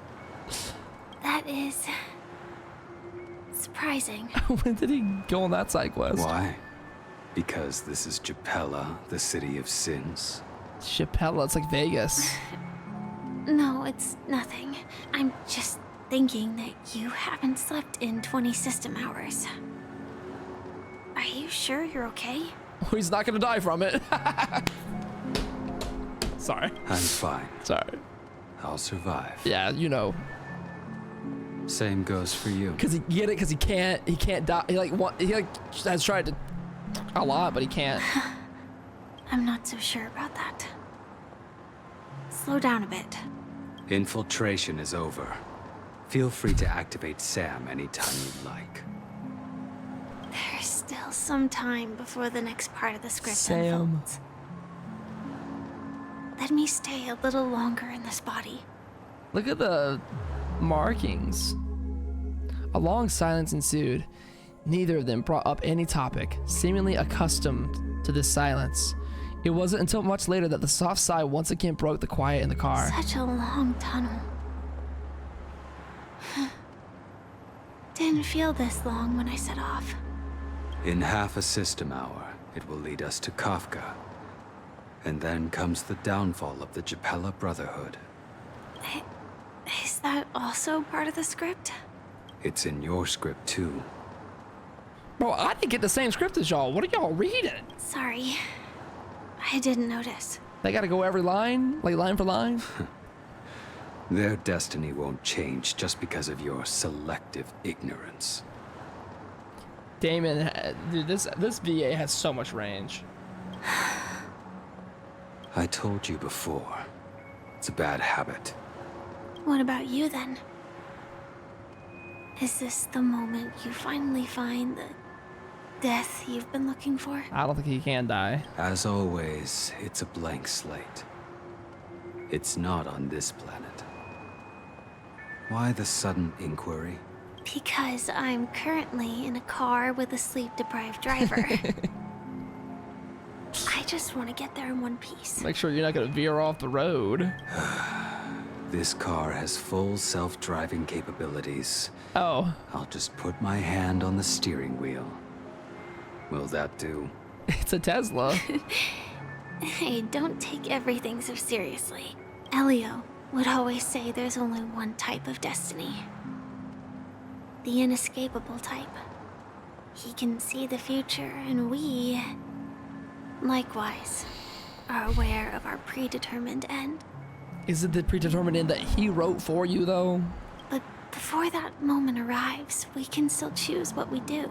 That is surprising. When did he go on that side quest? Why? Because this is Japella, the city of sins. Japella, it's like Vegas. No, it's nothing. I'm just thinking that you haven't slept in 20 system hours. Are you sure you're okay? He's not gonna die from it. Sorry. I'm fine. Sorry. I'll survive. Yeah, you know. Same goes for you. Cause he get it, cause he can't die. He has tried to a lot, but he can't. I'm not so sure about that. Slow down a bit. Infiltration is over. Feel free to activate Sam anytime you like. There's still some time before the next part of the script Sam. unfolds. Let me stay a little longer in this body. Look at the markings. A long silence ensued. Neither of them brought up any topic, seemingly accustomed to this silence. It wasn't until much later that the soft sigh once again broke the quiet in the car. Such a long tunnel. Didn't feel this long when I set off. In half a system hour, it will lead us to Kafka. And then comes the downfall of the Japella Brotherhood. Is that also part of the script? It's in your script too. Bro, I didn't get the same script as y'all. What are y'all reading? Sorry. I didn't notice. They gotta go every line? Like line for line? Their destiny won't change just because of your selective ignorance. Damon, dude, this VA has so much range. I told you before. It's a bad habit. What about you then? Is this the moment you finally find the death you've been looking for? I don't think he can die. As always, it's a blank slate. It's not on this planet. Why the sudden inquiry? Because I'm currently in a car with a sleep-deprived driver. I just want to get there in one piece. Make sure you're not gonna veer off the road. This car has full self-driving capabilities. Oh. I'll just put my hand on the steering wheel. Will that do? It's a Tesla. Hey, don't take everything so seriously. Elio would always say there's only one type of destiny. The inescapable type. He can see the future, and we, likewise, are aware of our predetermined end. Is it the predetermined end that he wrote for you, though? But before that moment arrives, we can still choose what we do.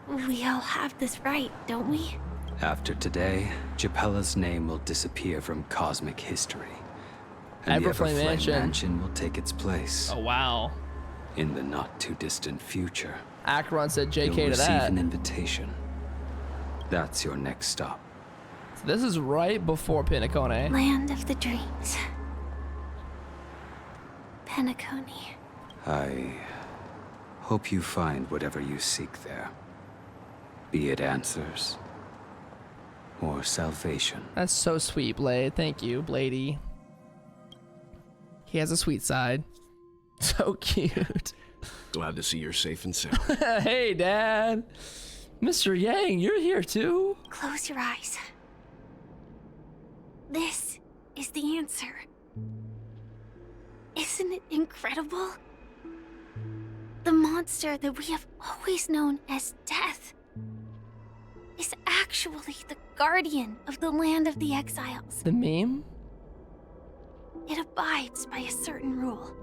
We all have this right, don't we? After today, Japella's name will disappear from cosmic history. And the Everflame Mansion will take its place. Oh, wow. In the not-too-distant future. Acheron said JK You'll to receive that. an invitation. That's your next stop. So this is right before Penacone. Land of the dreams. Penacone. I hope you find whatever you seek there. Be it answers or salvation. That's so sweet, Blade. Thank you, Bladey. He has a sweet side. So cute. Glad to see you're safe and sound. Hey, Dad. Mr. Yang, you're here too? Close your eyes. This is the answer. Isn't it incredible? The monster that we have always known as Death is actually the guardian of the land of the Exiles. The meme? It abides by a certain rule.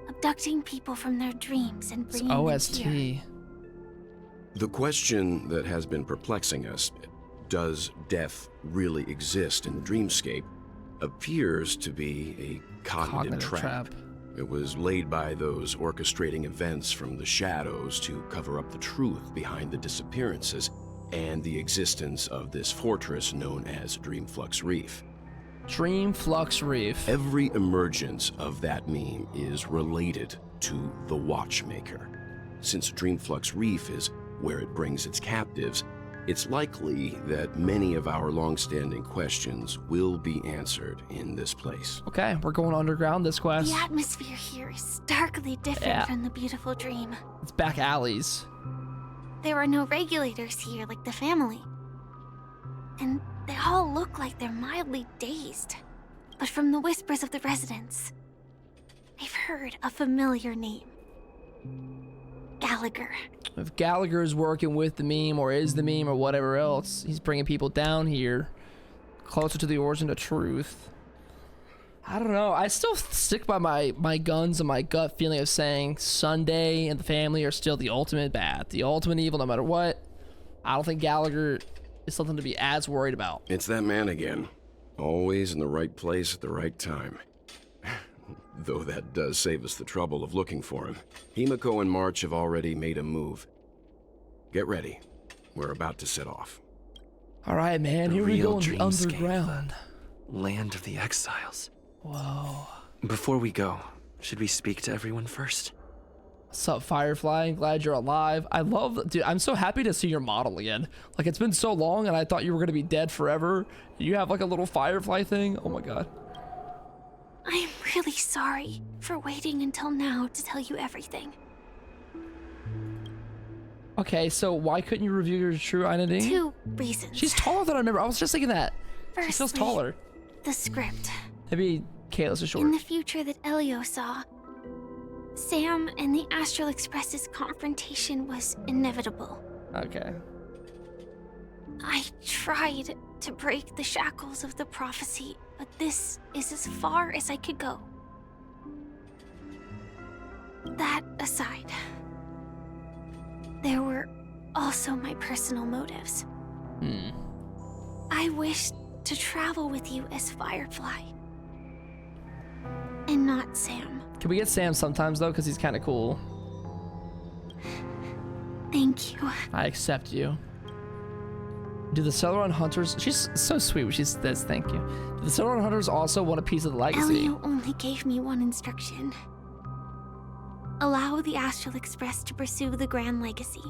Abducting people from their dreams and bringing them OST. here. The question that has been perplexing us, does death really exist in the dreamscape, appears to be a cognitive trap. It was laid by those orchestrating events from the shadows to cover up the truth behind the disappearances, and the existence of this fortress known as Dreamflux Reef. Dreamflux Reef. Every emergence of that meme is related to the Watchmaker. Since Dreamflux Reef is where it brings its captives, it's likely that many of our long-standing questions will be answered in this place. Okay, we're going underground this quest. The atmosphere here is starkly different from the beautiful dream. It's back alleys. There are no regulators here like the family. And they all look like they're mildly dazed. But from the whispers of the residents, I've heard a familiar name. Gallagher. If Gallagher is working with the meme or is the meme or whatever else, he's bringing people down here closer to the origin of truth. I don't know. I still stick by my guns and my gut feeling of saying Sunday and the family are still the ultimate bad, the ultimate evil no matter what. I don't think Gallagher is something to be as worried about. It's that man again. Always in the right place at the right time. Though that does save us the trouble of looking for him. Himiko and March have already made a move. Get ready. We're about to set off. All right, man. Here we go in the underground. Land of the Exiles. Whoa. Before we go, should we speak to everyone first? What's up, Firefly? Glad you're alive. I love, dude, I'm so happy to see your model again. Like, it's been so long and I thought you were gonna be dead forever. You have like a little Firefly thing. Oh my God. I'm really sorry for waiting until now to tell you everything. Okay, so why couldn't you reveal your true identity? 2 reasons. She's taller than I remember. I was just thinking that. Firstly, she feels taller. The script. Maybe Kayla's is short. In the future that Elio saw, Sam and the Astral Express's confrontation was inevitable. Okay. I tried to break the shackles of the prophecy, but this is as far as I could go. That aside, there were also my personal motives. I wished to travel with you as Firefly, and not Sam. Can we get Sam sometimes though, because he's kind of cool? Thank you. I accept you. Do the Stellaron hunters? She's so sweet when she says thank you. Do the Stellaron hunters also want a piece of the legacy? Elio only gave me one instruction. Allow the Astral Express to pursue the Grand Legacy.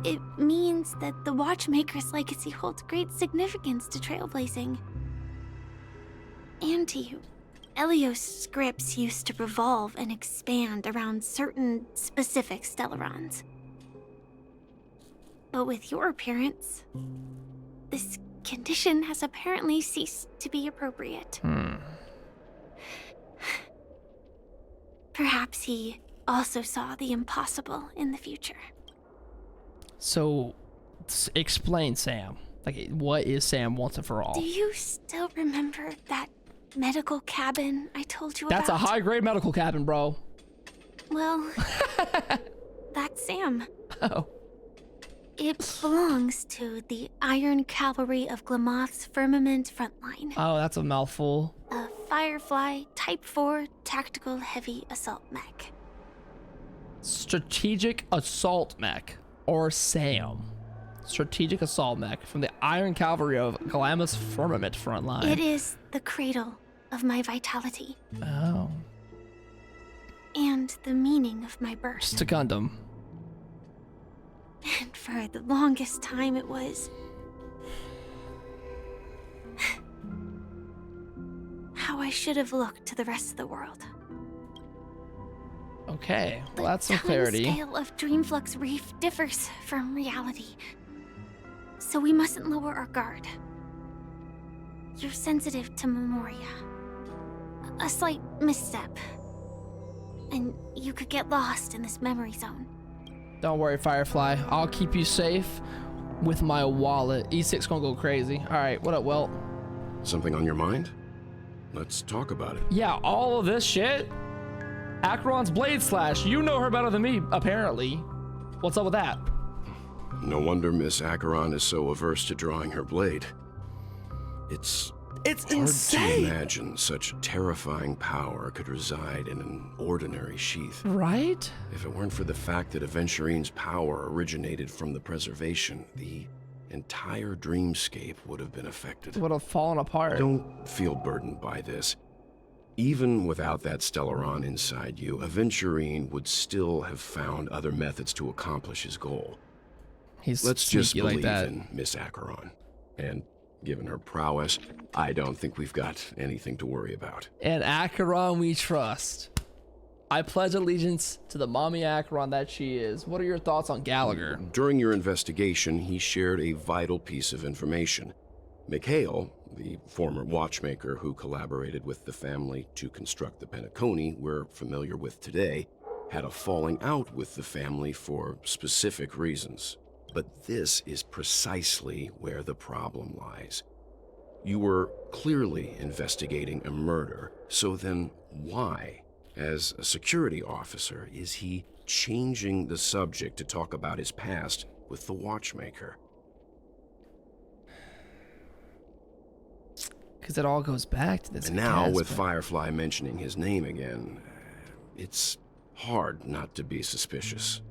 It means that the Watchmaker's legacy holds great significance to trailblazing. And to you. Elio's scripts used to revolve and expand around certain specific Stellarons. But with your appearance, this condition has apparently ceased to be appropriate. Perhaps he also saw the impossible in the future. So, explain Sam. Like, what is Sam once and for all? Do you still remember that medical cabin I told you about? That's a high-grade medical cabin, bro. Well, that's Sam. Oh. It belongs to the Iron Cavalry of Glamoth's Firmament Frontline. Oh, that's a mouthful. A Firefly Type 4 Tactical Heavy Assault Mech. Strategic Assault Mech, or SAM. Strategic Assault Mech from the Iron Cavalry of Glamoth's Firmament Frontline. It is the cradle of my vitality. Oh. And the meaning of my birth. Just a Gundam. And for the longest time it was how I should have looked to the rest of the world. Okay, well that's some clarity. The scale of Dreamflux Reef differs from reality, so we mustn't lower our guard. You're sensitive to Memoria. A slight misstep, and you could get lost in this memory zone. Don't worry, Firefly. I'll keep you safe with my wallet. E6 gonna go crazy. All right, what up, Welt? Something on your mind? Let's talk about it. Yeah, all of this shit? Acheron's Blade Slash. You know her better than me, apparently. What's up with that? No wonder Miss Acheron is so averse to drawing her blade. It's It's Hard insane. to imagine such terrifying power could reside in an ordinary sheath. Right? If it weren't for the fact that Aventurine's power originated from the preservation, the entire dreamscape would have been affected. It would have fallen apart. Don't feel burdened by this. Even without that Stellaron inside you, Aventurine would still have found other methods to accomplish his goal. Let's just sneaky believe like that. in Miss Acheron. And given her prowess, I don't think we've got anything to worry about. And Acheron we trust. I pledge allegiance to the mommy Acheron that she is. What are your thoughts on Gallagher? During your investigation, he shared a vital piece of information. Mikhail, the former watchmaker who collaborated with the family to construct the Penacony we're familiar with today, had a falling out with the family for specific reasons. But this is precisely where the problem lies. You were clearly investigating a murder, so then why, as a security officer, is he changing the subject to talk about his past with the Watchmaker? Because it all goes back to this. And now, with Firefly mentioning his name again, it's hard not to be suspicious.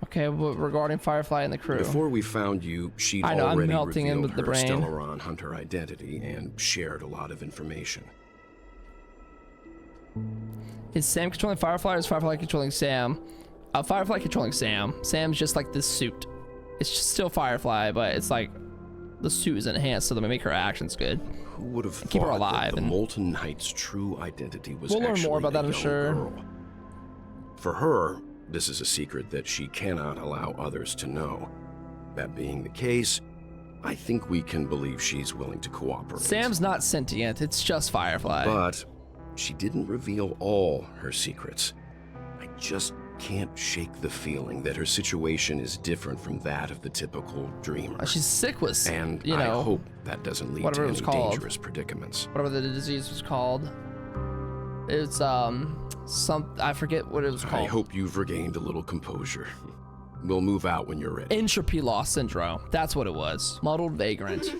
Okay, well, regarding Firefly and the crew. Before we found you, she'd I know, I'm already melting in revealed with the her brain. Stellaron hunter identity and shared a lot of information. Is Sam controlling Firefly or is Firefly controlling Sam? Firefly controlling Sam. Sam's just like this suit. It's just still Firefly, but it's like the suit is enhanced so that we make her actions good. Who would have keep her thought alive? that the And Molten Knight's true identity was we'll learn actually more about that, a I'm young sure. girl? For her, this is a secret that she cannot allow others to know. That being the case, I think we can believe she's willing to cooperate. Sam's not sentient. It's just Firefly. But she didn't reveal all her secrets. I just can't shake the feeling that her situation is different from that of the typical dreamer. She's sick with, and you know, I hope that doesn't lead whatever to it was any called. dangerous predicaments. Whatever the disease was called. It's I forget what it was called. I hope you've regained a little composure. We'll move out when you're ready. Entropy loss syndrome. That's what it was. Muddled vagrant.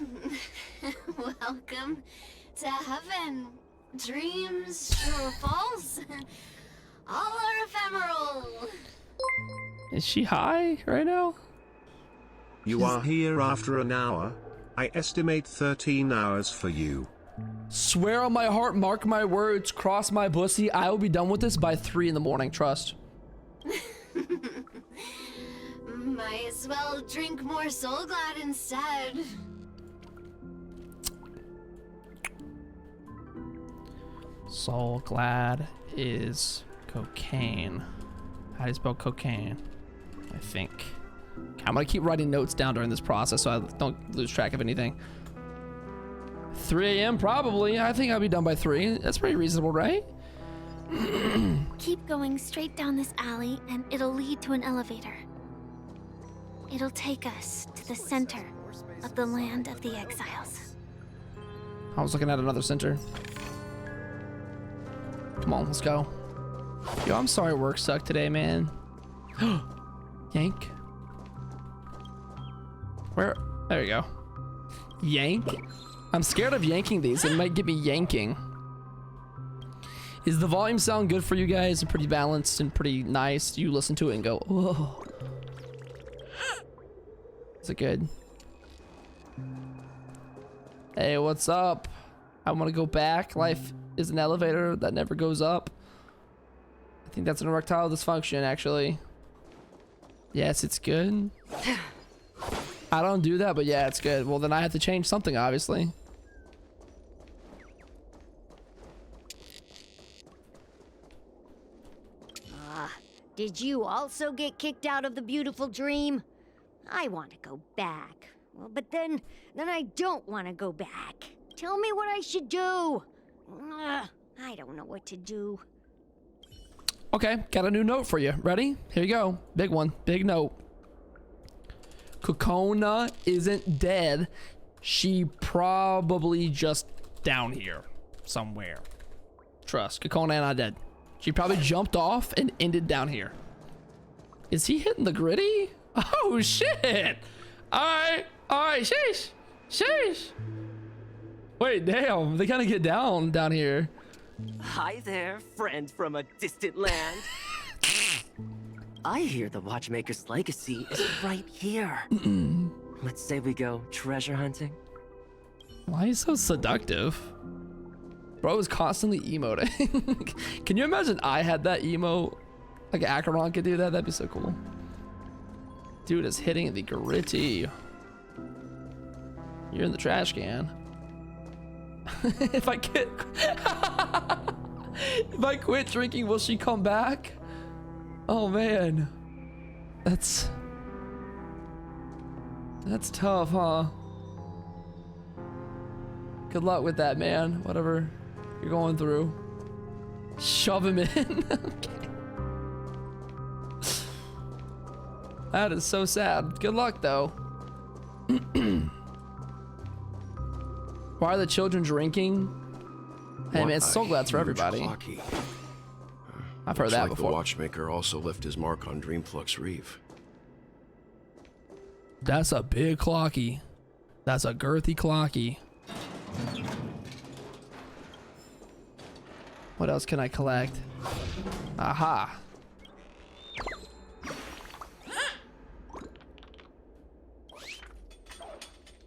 Welcome to heaven. Dreams sure false. All are ephemeral. Is she high right now? You are here after an hour. I estimate 13 hours for you. Swear on my heart, mark my words, cross my pussy. I will be done with this by 3 in the morning. Trust. Might as well drink more Soul Glad instead. Soul Glad is cocaine. How do you spell cocaine? I think. Okay, I'm gonna keep writing notes down during this process so I don't lose track of anything. 3 a.m. probably. I think I'll be done by 3. That's pretty reasonable, right? Keep going straight down this alley and it'll lead to an elevator. It'll take us to the center of the land of the Exiles. I was looking at another center. Come on, let's go. Yo, I'm sorry work sucked today, man. Yank. Where? There you go. Yank? I'm scared of yanking these. It might get me yanking. Is the volume sound good for you guys? Pretty balanced and pretty nice. You listen to it and go, whoa. Is it good? Hey, what's up? I want to go back. Life is an elevator that never goes up. I think that's an erectile dysfunction, actually. Yes, it's good. I don't do that, but yeah, it's good. Well, then I have to change something, obviously. Did you also get kicked out of the beautiful dream? I want to go back. Well, but then I don't want to go back. Tell me what I should do. I don't know what to do. Okay, got a new note for you. Ready? Here you go. Big one. Big note. Kokona isn't dead. She probably just down here somewhere. Trust. Kokona not dead. She probably jumped off and ended down here. Is he hitting the gritty? Oh shit! Alright, sheesh. Wait, damn, they kind of get down here. Hi there, friend from a distant land. I hear the Watchmaker's legacy is right here. Let's say we go treasure hunting. Why are you so seductive? Bro is constantly emoting. Can you imagine I had that emo? Like Acheron could do that? That'd be so cool. Dude is hitting the gritty. You're in the trash can. If I quit drinking, will she come back? Oh man. That's tough, huh? Good luck with that, man. Whatever you're going through. Shove him in. Okay. That is so sad. Good luck, though. Why are the children drinking? Hey, man, it's so glad for everybody. Clocky. I've heard that before. The Watchmaker also left his mark on Dreamflux Reef. That's a big Clocky. That's a girthy Clocky. What else can I collect? Aha.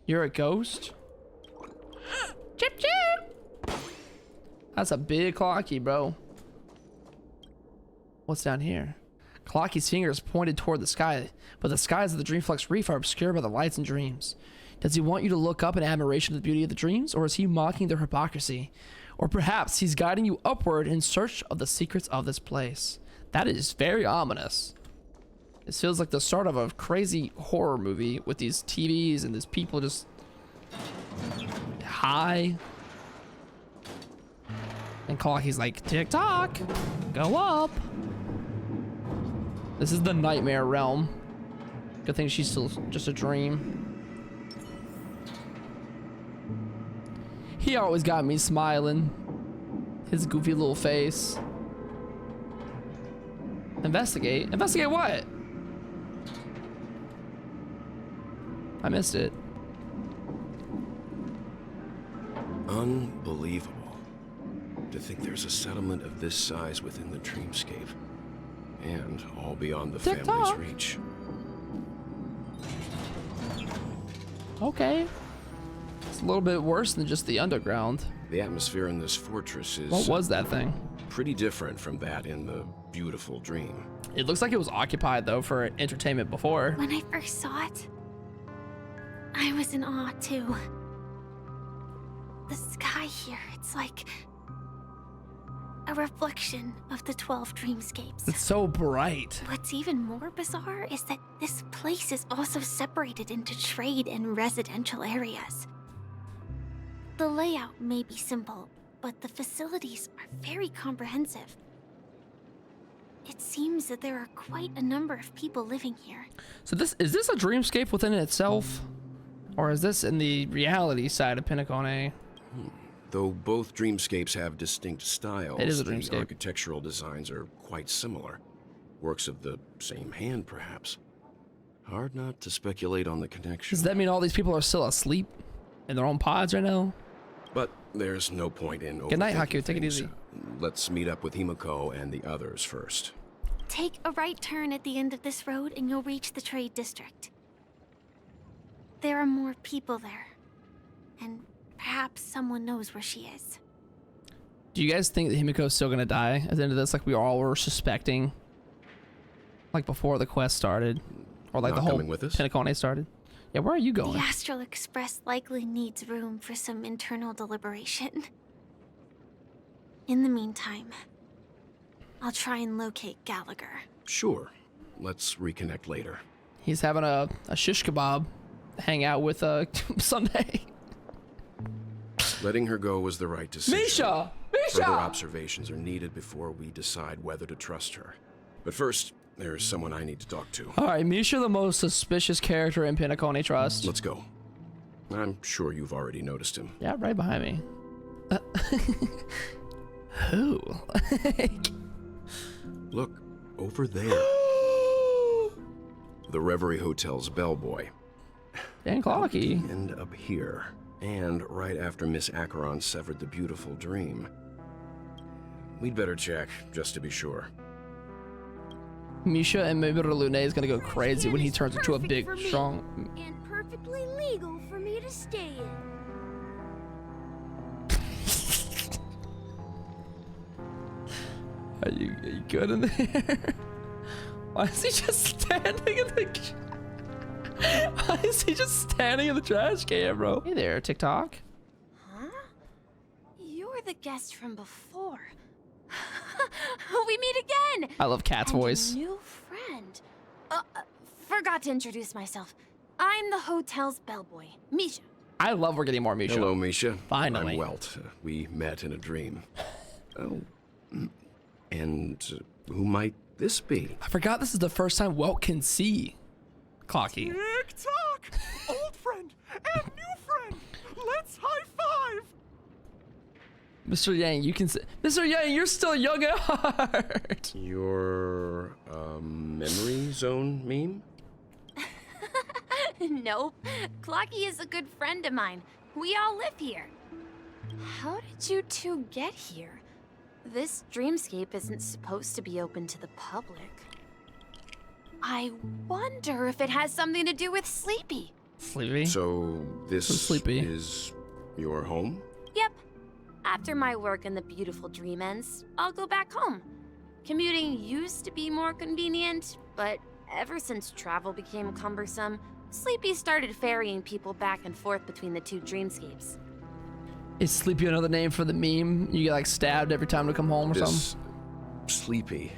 You're a ghost? Chip chip! That's a big Clocky, bro. What's down here? Clocky's finger is pointed toward the sky, but the skies of the Dreamflux Reef are obscured by the lights and dreams. Does he want you to look up in admiration of the beauty of the dreams, or is he mocking their hypocrisy? Or perhaps he's guiding you upward in search of the secrets of this place. That is very ominous. This feels like the start of a crazy horror movie with these TVs and these people just high. And Clocky's like, tick-tock, go up. This is the nightmare realm. Good thing she's still just a dream. He always got me smiling. His goofy little face. Investigate? Investigate what? I missed it. Unbelievable. To think there's a settlement of this size within the dreamscape. And all beyond the family's reach. Okay. It's a little bit worse than just the underground. The atmosphere in this fortress is... What was that thing? Pretty different from that in the beautiful dream. It looks like it was occupied, though, for entertainment before. When I first saw it, I was in awe, too. The sky here, it's like a reflection of the 12 dreamscapes. It's so bright. What's even more bizarre is that this place is also separated into trade and residential areas. The layout may be simple, but the facilities are very comprehensive. It seems that there are quite a number of people living here. So is this a dreamscape within itself? Or is this in the reality side of Penacone? Though both dreamscapes have distinct styles, It is a the dreamscape. architectural designs are quite similar. Works of the same hand, perhaps. Hard not to speculate on the connection. Does that mean all these people are still asleep in their own pods right now? But there's no point in Good night, overthinking Haku. Take it things. easy. Let's meet up with Himiko and the others first. Take a right turn at the end of this road and you'll reach the trade district. There are more people there. And perhaps someone knows where she is. Do you guys think that Himiko's still gonna die at the end of this, like we all were suspecting? Like before the quest started? Or like Not the whole coming with us? Penacone started? Yeah, where are you going? The Astral Express likely needs room for some internal deliberation. In the meantime, I'll try and locate Gallagher. Sure. Let's reconnect later. He's having a shish kebab hangout with Sunday. Letting her go was the right decision. Misha! Further observations are needed before we decide whether to trust her. But first, there's someone I need to talk to. All right, Misha, the most suspicious character in Penacone Trust. Let's go. I'm sure you've already noticed him. Yeah, right behind me. Who? Look, over there. The Reverie Hotel's bellboy. And Clocky. And up here. and right after Miss Acheron severed the beautiful dream. We'd better check, just to be sure. Misha and maybe Lune is gonna go crazy when he turns into a big, strong... And perfectly legal for me to stay in. Are you good in there? Why is he just standing in the... Why is he just standing in the trash can, bro? Hey there, TikTok. Huh? You're the guest from before. We meet again! I love Cat's voice. A new friend. Forgot to introduce myself. I'm the hotel's bellboy, Misha. I love we're getting more Misha. Hello, Misha. Finally. I'm Welt. We met in a dream. Oh. And who might this be? I forgot this is the first time Welt can see Clocky. Tick-tock! Old friend and new friend! Let's high-five! Mr. Yang, you can say, Mr. Yang, you're still young at heart. Your memory zone meme? Nope. Clocky is a good friend of mine. We all live here. How did you two get here? This dreamscape isn't supposed to be open to the public. I wonder if it has something to do with Sleepy. Sleepy? So this Sleepy is your home? Yep. After my work in the beautiful dream ends, I'll go back home. Commuting used to be more convenient, but ever since travel became cumbersome, Sleepy started ferrying people back and forth between the two dreamscapes. Is Sleepy another name for the meme? You get like stabbed every time to come home or something? Sleepy.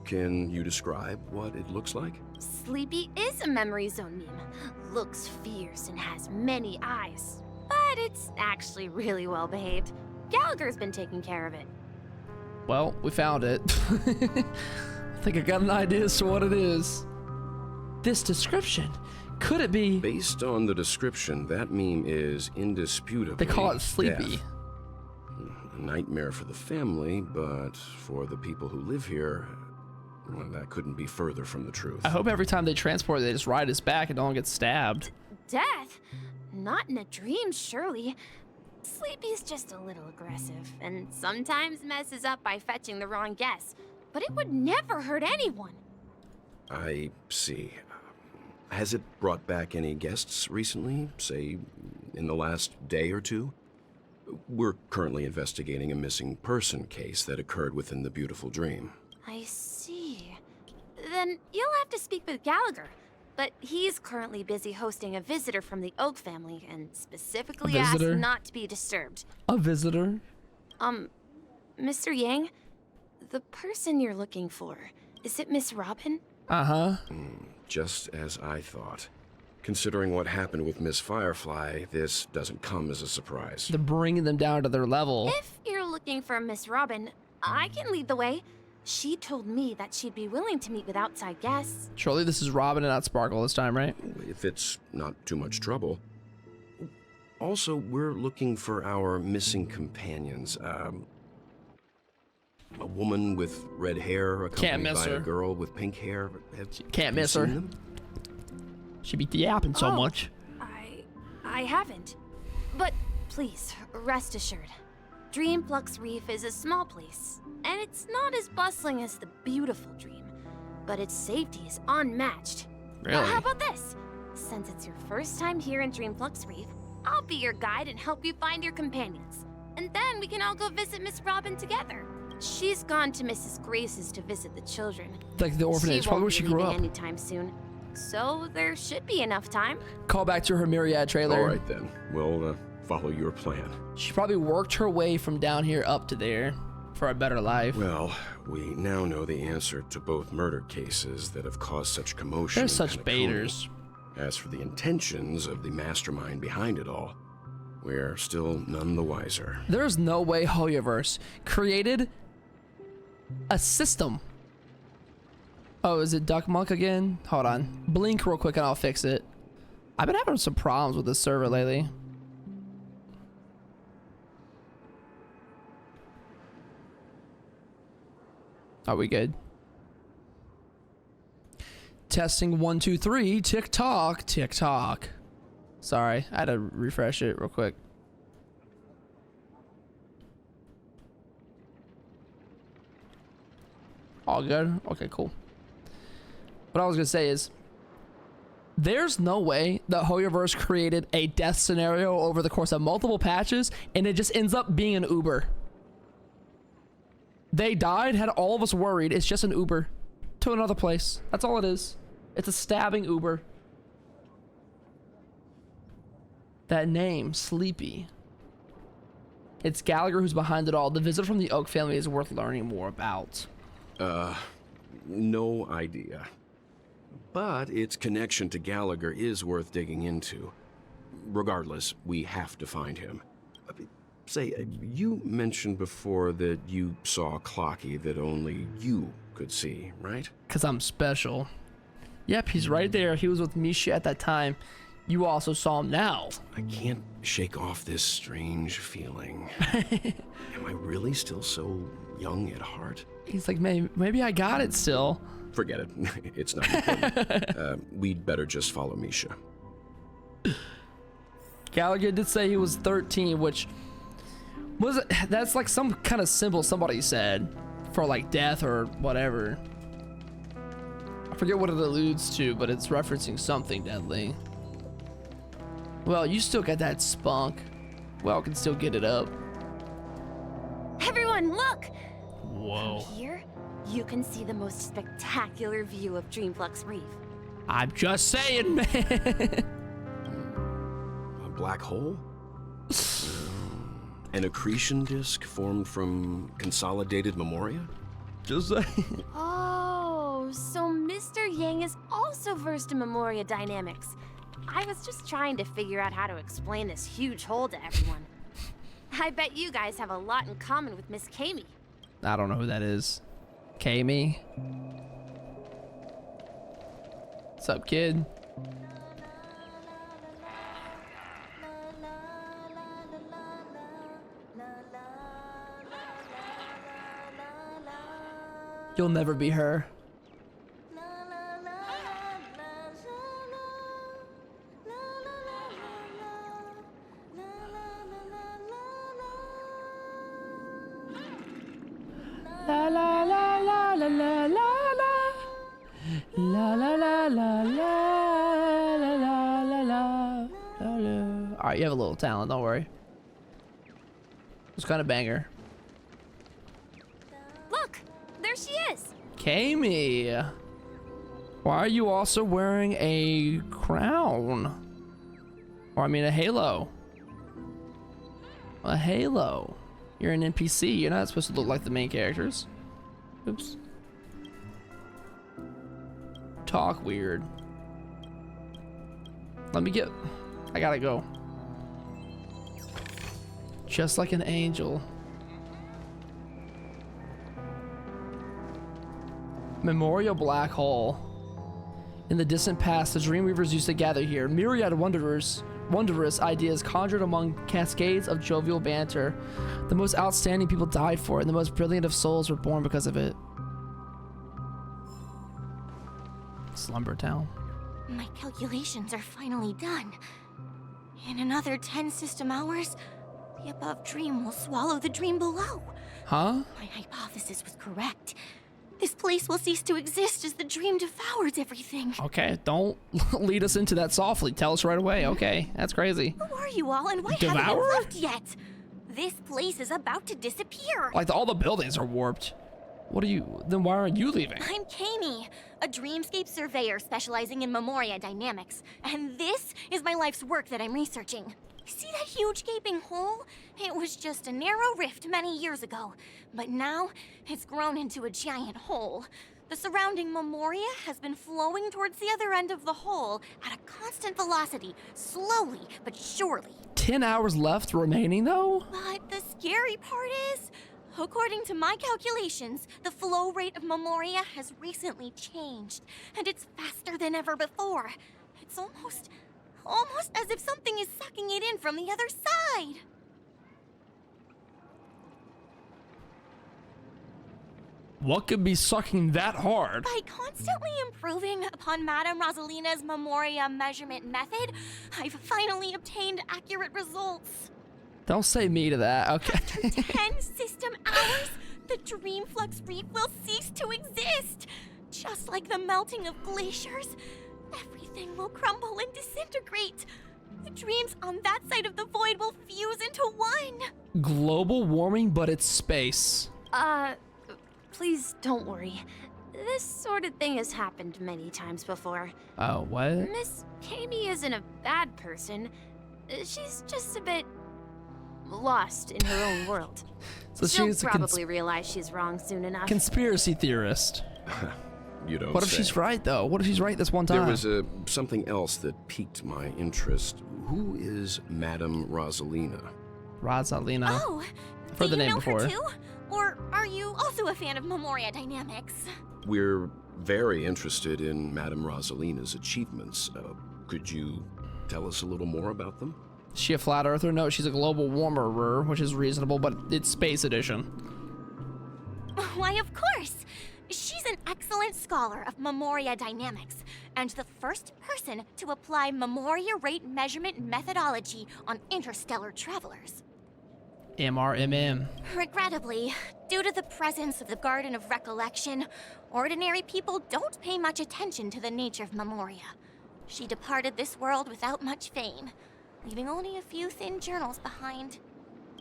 Can you describe what it looks like? Sleepy is a memory zone meme. Looks fierce and has many eyes. But it's actually really well behaved. Gallagher's been taking care of it. Well, we found it. I think I got an idea as to what it is. This description, could it be? Based on the description, that meme is indisputably They call it Sleepy. death. A nightmare for the family, but for the people who live here, well, that couldn't be further from the truth. I hope every time they transport, they just ride his back and don't get stabbed. Death? Not in a dream, surely. Sleepy's just a little aggressive, and sometimes messes up by fetching the wrong guess. But it would never hurt anyone. I see. Has it brought back any guests recently, say, in the last day or two? We're currently investigating a missing person case that occurred within the beautiful dream. I see. Then you'll have to speak with Gallagher. But he's currently busy hosting a visitor from the Oak family and specifically asked not to be disturbed. A visitor? Mr. Yang, the person you're looking for, is it Miss Robin? Uh-huh. Just as I thought. Considering what happened with Miss Firefly, this doesn't come as a surprise. They're bringing them down to their level. If you're looking for Miss Robin, I can lead the way. She told me that she'd be willing to meet with outside guests. Surely this is Robin and not Sparkle this time, right? If it's not too much trouble. Also, we're looking for our missing companions. A woman with red hair accompanied by a girl with pink hair. Can't miss her. Them? She be yapping so much. I haven't. But please, rest assured. Dreamflux Reef is a small place, and it's not as bustling as the beautiful dream, but its safety is unmatched. Really? How about this? Since it's your first time here in Dreamflux Reef, I'll be your guide and help you find your companions. And then we can all go visit Miss Robin together. She's gone to Mrs. Grace's to visit the children. Like the orphanage, probably where she grew up. Anytime soon. So there should be enough time. Call back to her Myriad trailer. All right then, we'll follow your plan. She probably worked her way from down here up to there for a better life. Well, we now know the answer to both murder cases that have caused such commotion. They're such baiters. As for the intentions of the mastermind behind it all, we're still none the wiser. There's no way Hoyoverse created a system. Oh, is it Duck Monk again? Hold on. Blink real quick and I'll fix it. I've been having some problems with this server lately. Are we good? Testing 1, 2, 3. Tick tock, tick tock. Sorry, I had to refresh it real quick. All good? Okay, cool. What I was gonna say is, there's no way that Hoyoverse created a death scenario over the course of multiple patches and it just ends up being an Uber. They died, had all of us worried. It's just an Uber to another place. That's all it is. It's a stabbing Uber. That name, Sleepy. It's Gallagher who's behind it all. The visit from the Oak family is worth learning more about. No idea. But its connection to Gallagher is worth digging into. Regardless, we have to find him. Say, you mentioned before that you saw Clocky that only you could see, right? 'Cause I'm special. Yep, he's right there. He was with Misha at that time. You also saw him now. I can't shake off this strange feeling. Am I really still so young at heart? He's like, maybe I got it still. Forget it. It's not important. We'd better just follow Misha. Gallagher did say he was 13, which was that's like some kind of symbol somebody said for like death or whatever. I forget what it alludes to, but it's referencing something deadly. Well, you still got that spunk. Well, can still get it up. Everyone, look! Whoa. From here, you can see the most spectacular view of Dreamflux Reef. I'm just saying, man. A black hole? An accretion disk formed from consolidated memoria? Just saying. Oh, so Mr. Yang is also versed in memoria dynamics. I was just trying to figure out how to explain this huge hole to everyone. I bet you guys have a lot in common with Miss Kami. I don't know who that is. Kami? What's up, kid? You'll never be her. La la la la la la la la la la la la la la la. All right, you have a little talent. Don't worry. It's kind of banger. Look, there she is. Kami, why are you also wearing a crown? Or I mean a halo. A halo. You're an NPC. You're not supposed to look like the main characters. Oops. Talk weird. Let me get... I gotta go. Just like an angel. Memorial Black Hole. In the distant past, the Dreamweavers used to gather here. Myriad wondrous ideas conjured among cascades of jovial banter. The most outstanding people died for it, and the most brilliant of souls were born because of it. Slumber Town. My calculations are finally done. In another 10 system hours, the above dream will swallow the dream below. Huh? My hypothesis was correct. This place will cease to exist as the dream devours everything. Okay, don't lead us into that softly. Tell us right away. Okay, that's crazy. Who are you all, and why haven't you left yet? This place is about to disappear. Like all the buildings are warped. What are you? Then why aren't you leaving? I'm Kami, a dreamscape surveyor specializing in memoria dynamics, and this is my life's work that I'm researching. See that huge gaping hole? It was just a narrow rift many years ago, but now it's grown into a giant hole. The surrounding memoria has been flowing towards the other end of the hole at a constant velocity, slowly but surely. 10 hours left remaining though? But the scary part is, according to my calculations, the flow rate of memoria has recently changed, and it's faster than ever before. It's almost as if something is sucking it in from the other side. What could be sucking that hard? By constantly improving upon Madame Rosalina's Memoria measurement method, I've finally obtained accurate results. Don't say me to that, okay. After 10 system hours, the Dreamflux Reef will cease to exist. Just like the melting of glaciers, everything will crumble and disintegrate. The dreams on that side of the void will fuse into one. Global warming, but it's space. Please don't worry. This sort of thing has happened many times before. Oh, what? Miss Katie isn't a bad person. She's just a bit lost in her own world. So she'll she's probably realize she's wrong soon enough. Conspiracy theorist. You don't What if say. she's right, though? What if she's right this one time? There was something else that piqued my interest. Who is Madame Rosalina? Rosalina. Oh, I've heard the name before. Her too? Or are you also a fan of Memoria Dynamics? We're very interested in Madame Rosalina's achievements. Could you tell us a little more about them? Is she a flat earther? No, she's a global warmer, which is reasonable, but it's space edition. Why, of course. She's an excellent scholar of Memoria Dynamics, and the first person to apply Memoria rate measurement methodology on interstellar travelers. MRMM. Regrettably, due to the presence of the Garden of Recollection, ordinary people don't pay much attention to the nature of Memoria. She departed this world without much fame, leaving only a few thin journals behind.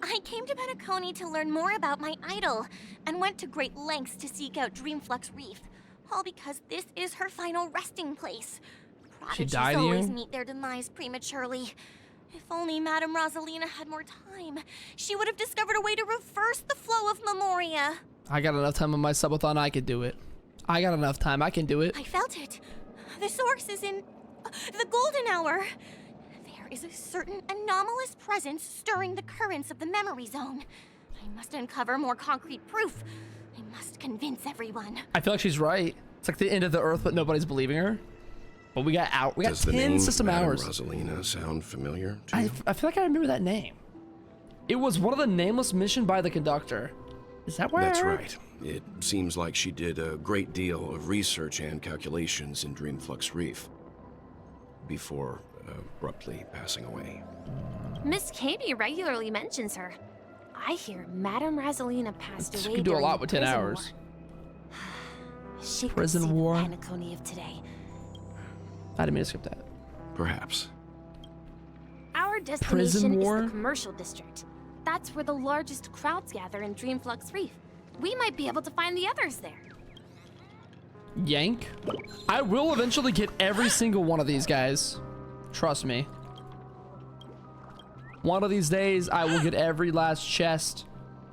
I came to Penacony to learn more about my idol, and went to great lengths to seek out Dreamflux Reef, all because this is her final resting place. Prodigies died always here? meet their demise prematurely. If only Madame Rosalina had more time, she would have discovered a way to reverse the flow of Memoria. I got enough time on my subathon, I could do it. I got enough time, I can do it. I felt it. The source is in the golden hour. There is a certain anomalous presence stirring the currents of the memory zone. I must uncover more concrete proof. I must convince everyone. I feel like she's right. It's like the end of the earth, but nobody's believing her. But we got 10 system hours. Does the name Madame Rosalina sound familiar to you? I feel like I remember that name. It was one of the nameless mission by the conductor. Is that where? That's right. It seems like she did a great deal of research and calculations in Dreamflux Reef before abruptly passing away. Miss Katie regularly mentions her. I hear Madame Rosalina passed away. You can do a during lot the with 10 prison hours. War. She Prison could see war. the Penacony of today. I didn't mean to skip that. Perhaps. Our Prison destination is war? the commercial district. That's where the largest crowds gather in Dreamflux Reef. We might be able to find the others there. Yank. I will eventually get every single one of these guys. Trust me. One of these days, I will get every last chest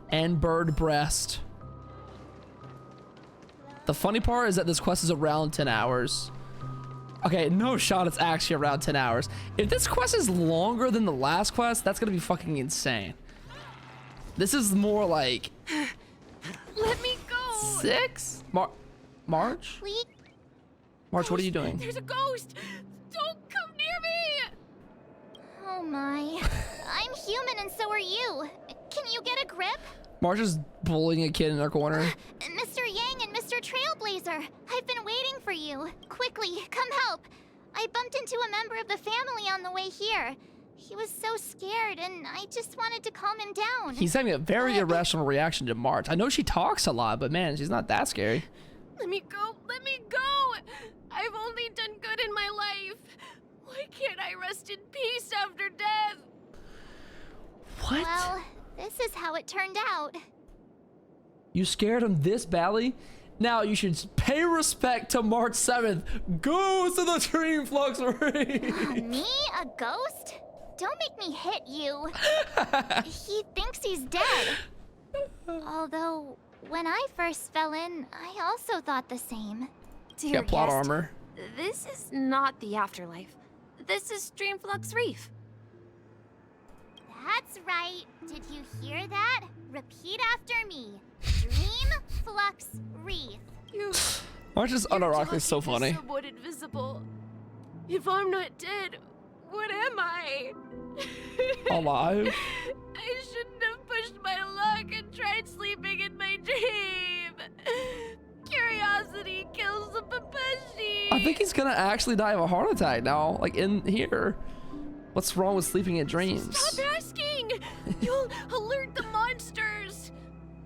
and bird breast. The funny part is that this quest is around 10 hours. Okay, no shot it's actually around 10 hours. If this quest is longer than the last quest, that's gonna be fucking insane. This is more like... Let me go! 6? March? Please? March, what are you doing? There's a ghost! Don't come near me! Oh my. I'm human and so are you. Can you get a grip? March is bullying a kid in their corner. Mr. Yang and Mr. Trailblazer, I've been waiting for you. Quickly, come help. I bumped into a member of the family on the way here. He was so scared and I just wanted to calm him down. He's having a very irrational reaction to March. I know she talks a lot, but man, she's not that scary. Let me go! Let me go! I've only done good in my life. Why can't I rest in peace after death? What? Well, this is how it turned out. You scared him this badly? Now you should pay respect to March 7th. Go to the Dreamflux Reef. Me? A ghost? Don't make me hit you. He thinks he's dead. Although, when I first fell in, I also thought the same. Dear Got plot guest, armor. This is not the afterlife. This is Dreamflux Reef. That's right. Did you hear that? Repeat after me. Dreamflux Reef. March is unironically so funny. Somewhat invisible. If I'm not dead, what am I? Alive? I shouldn't have pushed my luck and tried sleeping in my dream. I think he's gonna actually die of a heart attack now, like in here. What's wrong with sleeping in dreams? Stop asking! You'll alert the monsters!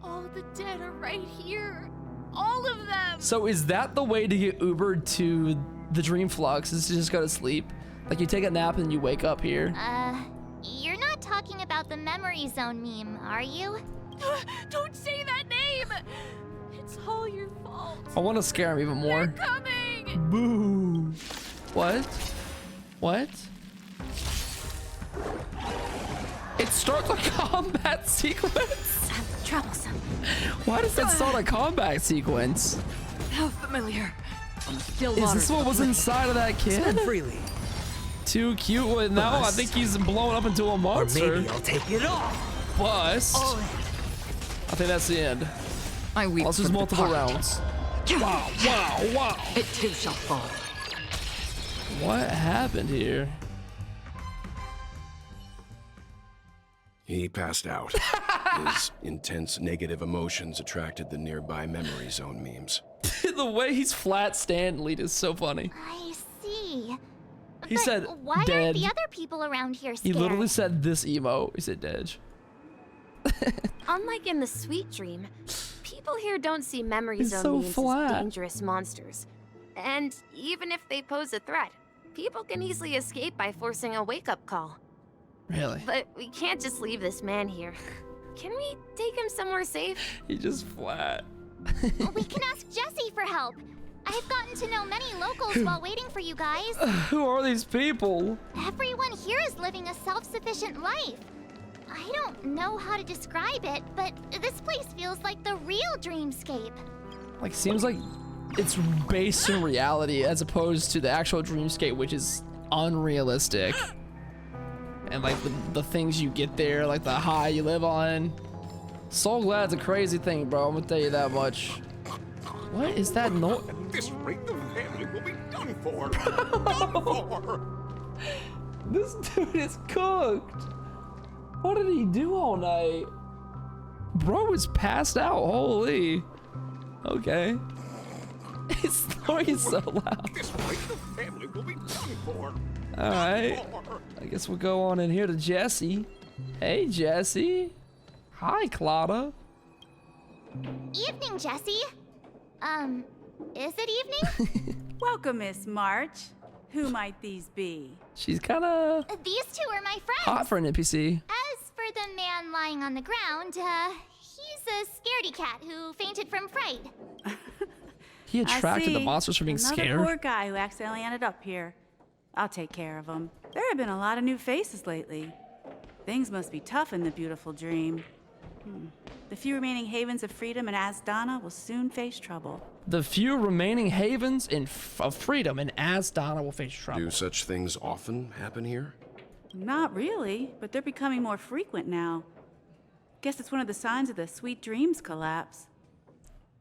All the dead are right here. All of them! So is that the way to get Ubered to the Dreamflux, is to just go to sleep? Like you take a nap and you wake up here? You're not talking about the memory zone meme, are you? Don't say that name! It's all your fault. I want to scare him even more. They're coming! Boo! What? What? It starts a combat sequence? Troublesome. Why does that start a combat sequence? How familiar. Is this what was inside of that kid? Freely. Too cute. Well, now I think he's blown up into a monster. Or maybe I'll take it off. Bust. Oh. I think that's the end. I weep Also, there's for the multiple departed. rounds. Wow, wow, wow. It too shall fall. What happened here? He passed out. His intense negative emotions attracted the nearby memory zone memes. The way he's flat Stanley is so funny. I see. He But said why dead. aren't the other people around here He scared? literally said this emo. He said dead. Unlike in the Sweet Dream, people here don't see memory He's zone so memes flat. as dangerous monsters. And even if they pose a threat, people can easily escape by forcing a wake-up call. Really? But we can't just leave this man here. Can we take him somewhere safe? He's just flat. We can ask Jesse for help. I've gotten to know many locals while waiting for you guys. Who are these people? Everyone here is living a self-sufficient life. I don't know how to describe it, but this place feels like the real dreamscape. Like, seems like it's based in reality as opposed to the actual dreamscape, which is unrealistic. And like the things you get there, like the high you live on. So glad it's a crazy thing, bro. I'm gonna tell you that much. What is that noise? At this rate, the family will be done for. Done for. This dude is cooked. What did he do all night? Bro is passed out. Holy. Okay. He's snoring so loud. At this rate, the family will be done for. All right. I guess we'll go on in here to Jesse. Hey, Jesse. Hi, Claudia. Evening, Jesse. Is it evening? Welcome, Miss March. Who might these be? She's kind of These two are my friends. hot for an NPC. As for the man lying on the ground, he's a scaredy cat who fainted from fright. He attracted the monsters from being Another scared. poor guy who accidentally ended up here. I'll take care of him. There have been a lot of new faces lately. Things must be tough in the beautiful dream. The few remaining havens of freedom in Asdana will soon face trouble. The few remaining havens of freedom in Asdana will face trouble. Do such things often happen here? Not really, but they're becoming more frequent now. Guess it's one of the signs of the Sweet Dreams collapse.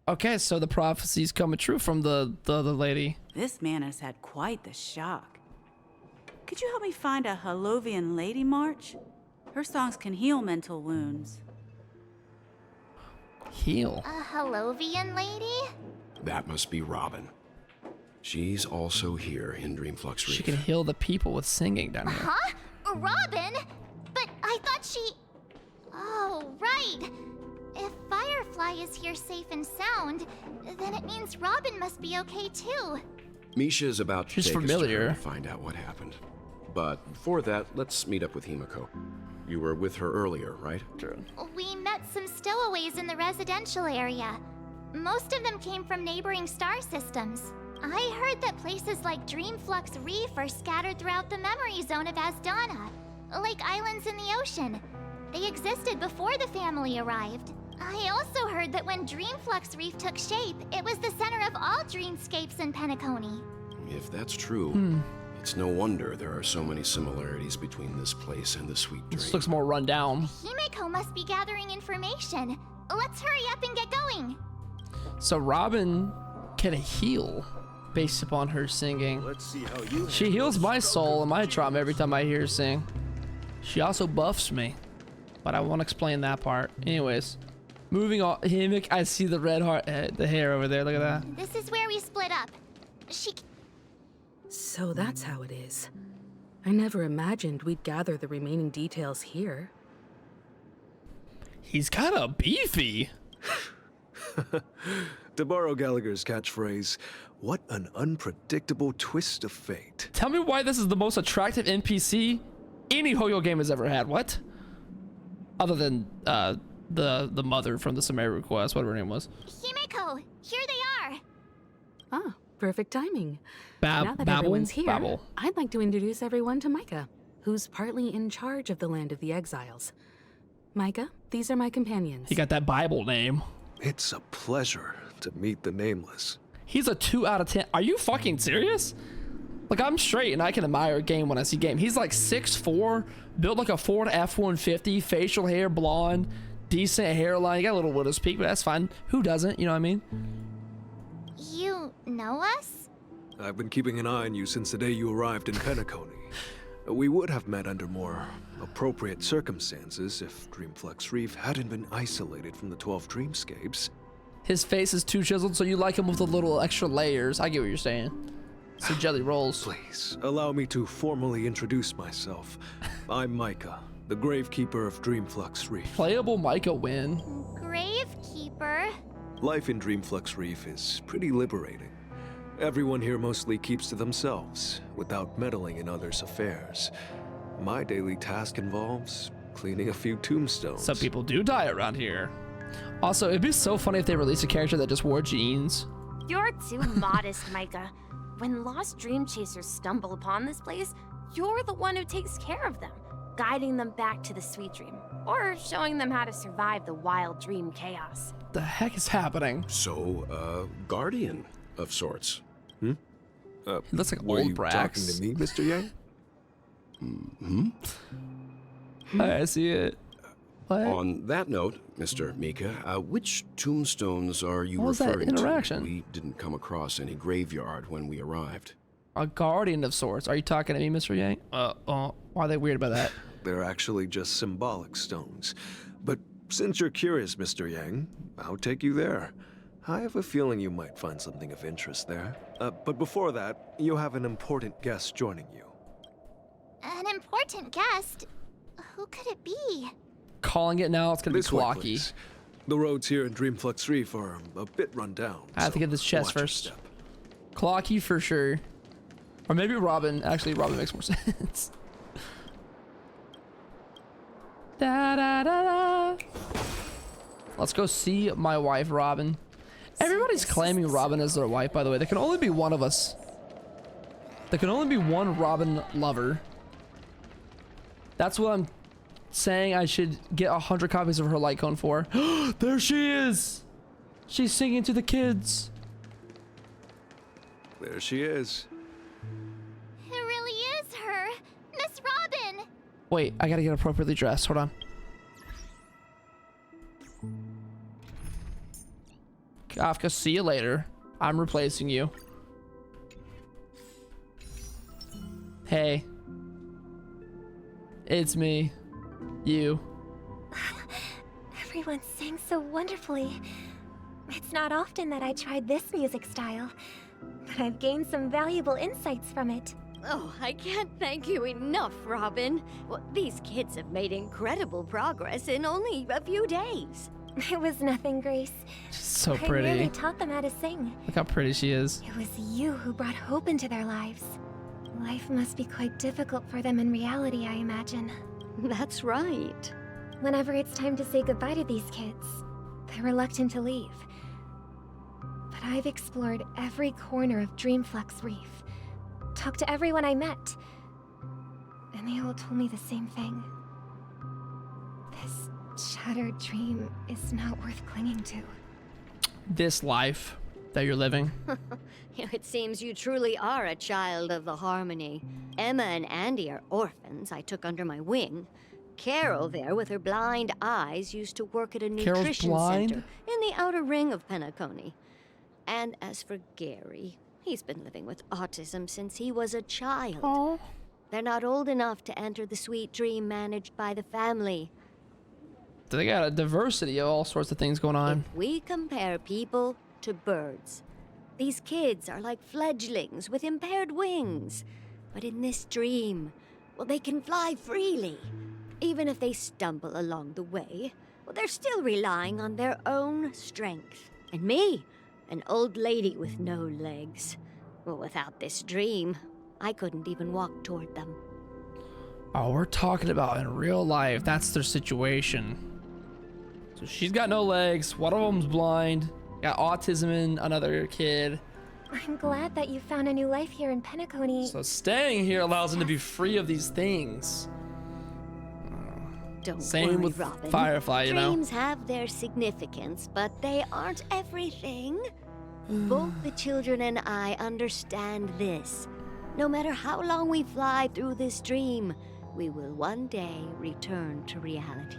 Okay, so the prophecy's coming true from the other lady. This man has had quite the shock. Could you help me find a Halovian lady, March? Her songs can heal mental wounds. Heal? A Halovian lady? That must be Robin. She's also here in Dreamflux Reef. She can heal the people with singing down here. Huh? Robin? But I thought she... Oh, right. If Firefly is here safe and sound, then it means Robin must be okay too. Misha is about to She's take familiar. us to find out what happened. But before that, let's meet up with Himiko. You were with her earlier, right? True. We met some stowaways in the residential area. Most of them came from neighboring star systems. I heard that places like Dreamflux Reef are scattered throughout the memory zone of Asdana, like islands in the ocean. They existed before the family arrived. I also heard that when Dreamflux Reef took shape, it was the center of all dreamscapes in Penacony. If that's true, it's no wonder there are so many similarities between this place and the Sweet Dream. This looks more run down. Himiko must be gathering information. Let's hurry up and get going. So Robin can heal based upon her singing. Let's see how you She heals my soul and my trauma every time I hear her sing. She also buffs me, but I won't explain that part. Anyways, moving on. I see the red heart, the hair over there. Look at that. This is where we split up. So that's how it is. I never imagined we'd gather the remaining details here. He's kind of beefy. To borrow Gallagher's catchphrase, what an unpredictable twist of fate. Tell me why this is the most attractive NPC any Hoyo game has ever had. What? Other than the mother from the summary request, whatever her name was. Himeko, here they are. Ah, perfect timing. Now that everyone's here, I'd like to introduce everyone to Micah, who's partly in charge of the land of the Exiles. Micah, these are my companions. He got that Bible name. It's a pleasure to meet the nameless. He's a 2 out of 10. Are you fucking serious? Like, I'm straight and I can admire a game when I see game. He's like 6'4", built like a Ford F-150, facial hair, blonde, decent hairline. He got a little widow's peak, but that's fine. Who doesn't? You know what I mean? You know us? I've been keeping an eye on you since the day you arrived in Penacony. We would have met under more appropriate circumstances if Dreamflux Reef hadn't been isolated from the 12 dreamscapes. His face is too chiseled, so you like him with a little extra layers. I get what you're saying. So jelly rolls. Please, allow me to formally introduce myself. I'm Micah, the Gravekeeper of Dreamflux Reef. Playable Micah win. Gravekeeper? Life in Dreamflux Reef is pretty liberating. Everyone here mostly keeps to themselves, without meddling in others' affairs. My daily task involves cleaning a few tombstones. Some people do die around here. Also, it'd be so funny if they released a character that just wore jeans. You're too modest, Micah. When lost dream chasers stumble upon this place, you're the one who takes care of them, guiding them back to the sweet dream, or showing them how to survive the wild dream chaos. The heck is happening? So, guardian of sorts. Hmm? He looks like were old you Brax. talking to me, Mr. Yang? I see it. What? On that note, Mr. Micah, which tombstones are you What was that referring interaction? to? We didn't come across any graveyard when we arrived. A guardian of sorts. Are you talking to me, Mr. Yang? Why are they weird about that? They're actually just symbolic stones. But since you're curious, Mr. Yang, I'll take you there. I have a feeling you might find something of interest there. But before that, you have an important guest joining you. An important guest? Who could it be? Calling it now, it's gonna This be way, Clocky. please. The roads here in Dreamflux Reef are a bit run down. I have to get this chest watch your first. step. Clocky for sure. Or maybe Robin. Actually, Robin makes more sense. Da, da, da, da. Let's go see my wife, Robin. Everybody's claiming Robin as their wife, by the way. There can only be one of us. There can only be one Robin lover. That's what I'm saying I should get 100 copies of her light cone for. There she is! She's singing to the kids. There she is. It really is her! Miss Robin! Wait, I gotta get appropriately dressed. Hold on. Kafka, see you later. I'm replacing you. Hey. It's me. You. Everyone sang so wonderfully. It's not often that I tried this music style, but I've gained some valuable insights from it. Oh, I can't thank you enough, Robin. Well, these kids have made incredible progress in only a few days. It was nothing, Grace. She's so I pretty. really taught them how to sing. Look how pretty she is. It was you who brought hope into their lives. Life must be quite difficult for them in reality, I imagine. That's right. Whenever it's time to say goodbye to these kids, they're reluctant to leave. But I've explored every corner of Dreamflux Reef, talked to everyone I met, and they all told me the same thing. This shattered dream is not worth clinging to. This life that you're living. It seems you truly are a child of the Harmony. Emma and Andy are orphans I took under my wing. Carol there, with her blind eyes, used to work at a nutrition center in the outer ring of Penacony. And as for Gary, he's been living with autism since he was a child. Aww. They're not old enough to enter the sweet dream managed by the family. They got a diversity of all sorts of things going on. If we compare people to birds, These kids are like fledglings with impaired wings. But in this dream, well, they can fly freely. Even if they stumble along the way, well, they're still relying on their own strength. And me, an old lady with no legs. Well, without this dream, I couldn't even walk toward them. Oh, we're talking about in real life. That's their situation. So she's got no legs. One of them's blind. Got autism in another kid. I'm glad that you found a new life here in Penacony. So staying here allows them to be free of these things. Don't Same worry, with Robin. Firefly, you know? Dreams have their significance, but they aren't everything. Both the children and I understand this. No matter how long we fly through this dream, we will one day return to reality.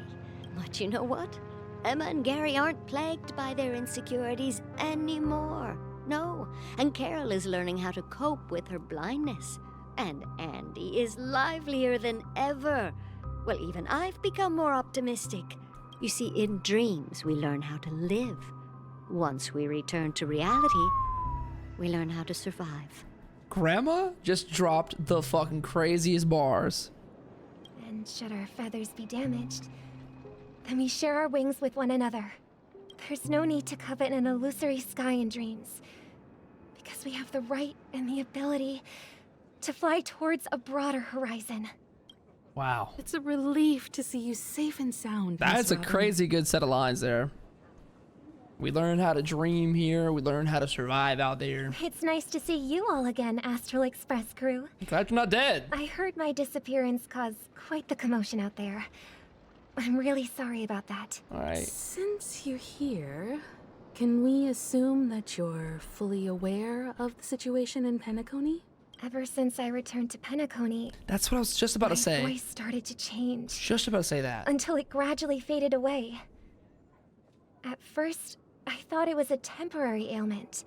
But you know what? Emma and Gary aren't plagued by their insecurities anymore. No, and Carol is learning how to cope with her blindness. And Andy is livelier than ever. Well, even I've become more optimistic. You see, in dreams, we learn how to live. Once we return to reality, we learn how to survive. Grandma just dropped the fucking craziest bars. And should our feathers be damaged, then we share our wings with one another. There's no need to covet an illusory sky in dreams, because we have the right and the ability to fly towards a broader horizon. Wow. It's a relief to see you safe and sound. That's a Robin. crazy good set of lines there. We learn how to dream here. We learn how to survive out there. It's nice to see you all again, Astral Express crew. Glad you're not dead. I heard my disappearance caused quite the commotion out there. I'm really sorry about that. All right. Since you're here, can we assume that you're fully aware of the situation in Penacony? Ever since I returned to Penacony, That's what I was just about to say. my voice started to change. Just about to say that. Until it gradually faded away. At first, I thought it was a temporary ailment.